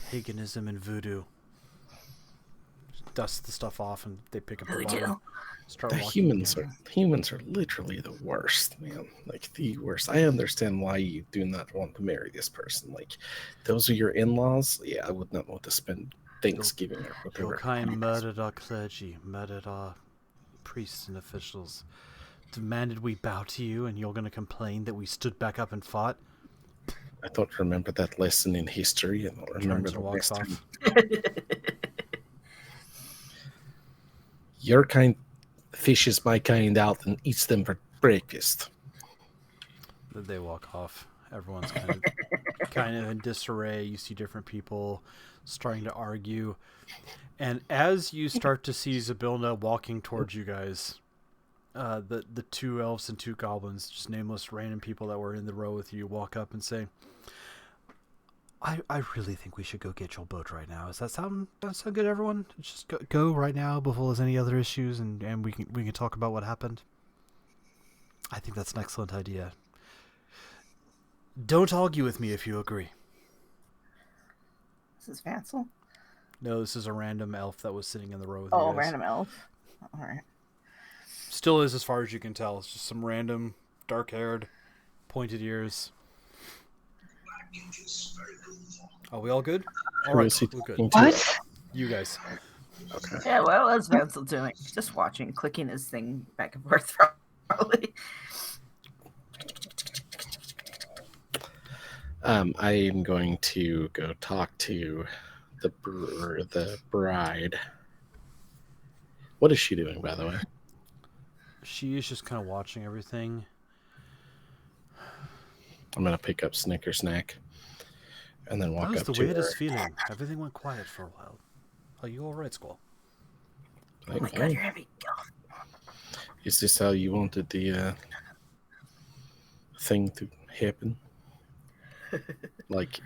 paganism and voodoo. Just dust the stuff off and they pick up the body. Voodoo. Start The walking humans are literally the worst, man. Like the worst. I understand why you do not want to marry this person. Like, those are your in-laws. Yeah, I would not want to spend Thanksgiving or Your whatever. kind murdered our clergy, murdered our priests and officials, demanded we bow to you, and you're going to complain that we stood back up and fought? I don't remember that lesson in history. I don't remember Turns the and walks last off. time. Your kind fishes my kind out and eats them for breakfast. They walk off. Everyone's kind of in disarray. You see different people starting to argue. And as you start to see Zabilna walking towards you guys, the two elves and two goblins, just nameless random people that were in the row with you, walk up and say, I really think we should go get your boat right now. Does that sound good, everyone? Just go right now before there's any other issues, and we can talk about what happened. I think that's an excellent idea. Don't argue with me if you agree. This is Vansel. No, this is a random elf that was sitting in the row with you Oh, guys. random elf. All right. Still is, as far as you can tell. It's just some random, dark-haired, pointed ears. Are we all good? All Who right, is he we're good. talking to? What? You guys. Okay. Yeah, what was Vansel doing? Just watching, clicking his thing back and forth, probably. I am going to go talk to the bride. What is she doing, by the way? She is just kind of watching everything. I'm gonna pick up Snicker Snack, and then walk That was up the to her. weirdest feeling. Everything went quiet for a while. Are you all right, Squall? Oh my god, you're heavy. Is this how you wanted the thing to happen? Like,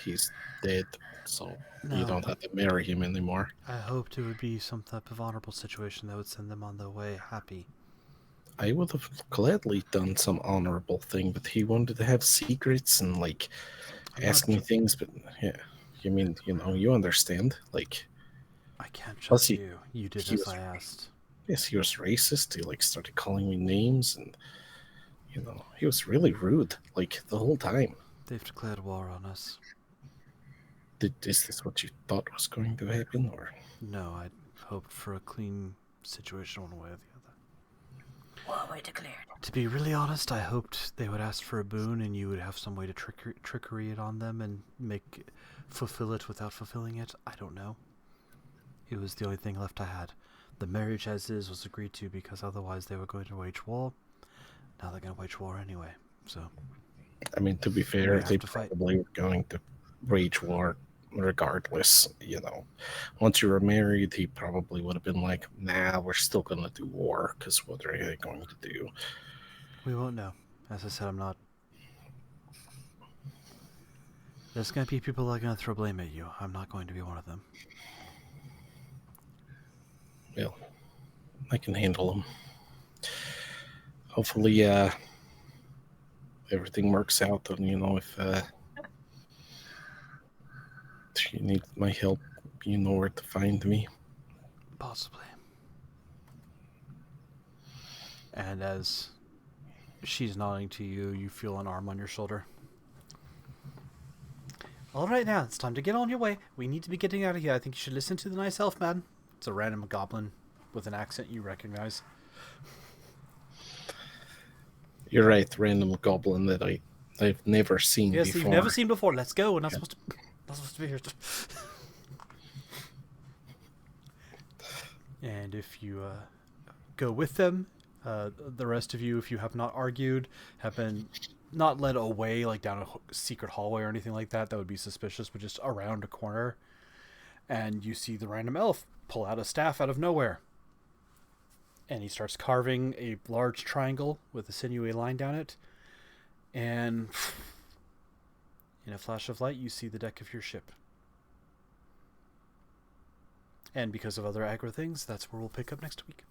he's dead, so No. you don't have to marry him anymore. I hoped it would be some type of honorable situation that would send them on their way happy. I would have gladly done some honorable thing, but he wanted to have secrets and like I'm ask not me things. But yeah, you mean you understand? Like, I can't Plus trust he- you. You did he as was- I asked. yes, he was racist. He like started calling me names, and he was really rude. Like the whole time. They've declared war on us. Is this what you thought was going to happen, or? No, I hoped for a clean situation one way or the other. War we declared. To be really honest, I hoped they would ask for a boon and you would have some way to trickery it on them and fulfill it without fulfilling it. I don't know. It was the only thing left I had. The marriage as is was agreed to because otherwise they were going to wage war. Now they're going to wage war anyway, so... I mean, to be We fair, have they to fight. probably were going to wage war regardless. Once you were married, he probably would have been like, "Nah, we're still gonna do war because what are they going to do?" We won't know. As I said, I'm not... There's going to be people that are going to throw blame at you. I'm not going to be one of them. Well, I can handle them. Hopefully, everything works out, then if you need my help, you know where to find me. Possibly. And as she's nodding to you, you feel an arm on your shoulder. All right, now it's time to get on your way. We need to be getting out of here. I think you should listen to the nice elf man. It's a random goblin with an accent you recognize. You're right, random goblin that I've never seen Yes, before. you've never seen before. Let's go. We're not supposed to be here. And if you go with them, the rest of you, if you have not argued, have been not led away like down a secret hallway or anything like that, that would be suspicious, but just around a corner, and you see the random elf pull out a staff out of nowhere. And he starts carving a large triangle with a sinewy line down it. And in a flash of light, you see the deck of your ship. And because of other aggro things, that's where we'll pick up next week.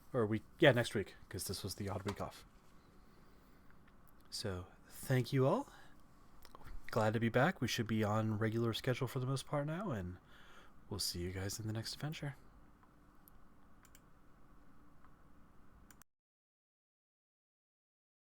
Next week, because this was the odd week off. So, thank you all. Glad to be back. We should be on regular schedule for the most part now, and we'll see you guys in the next adventure.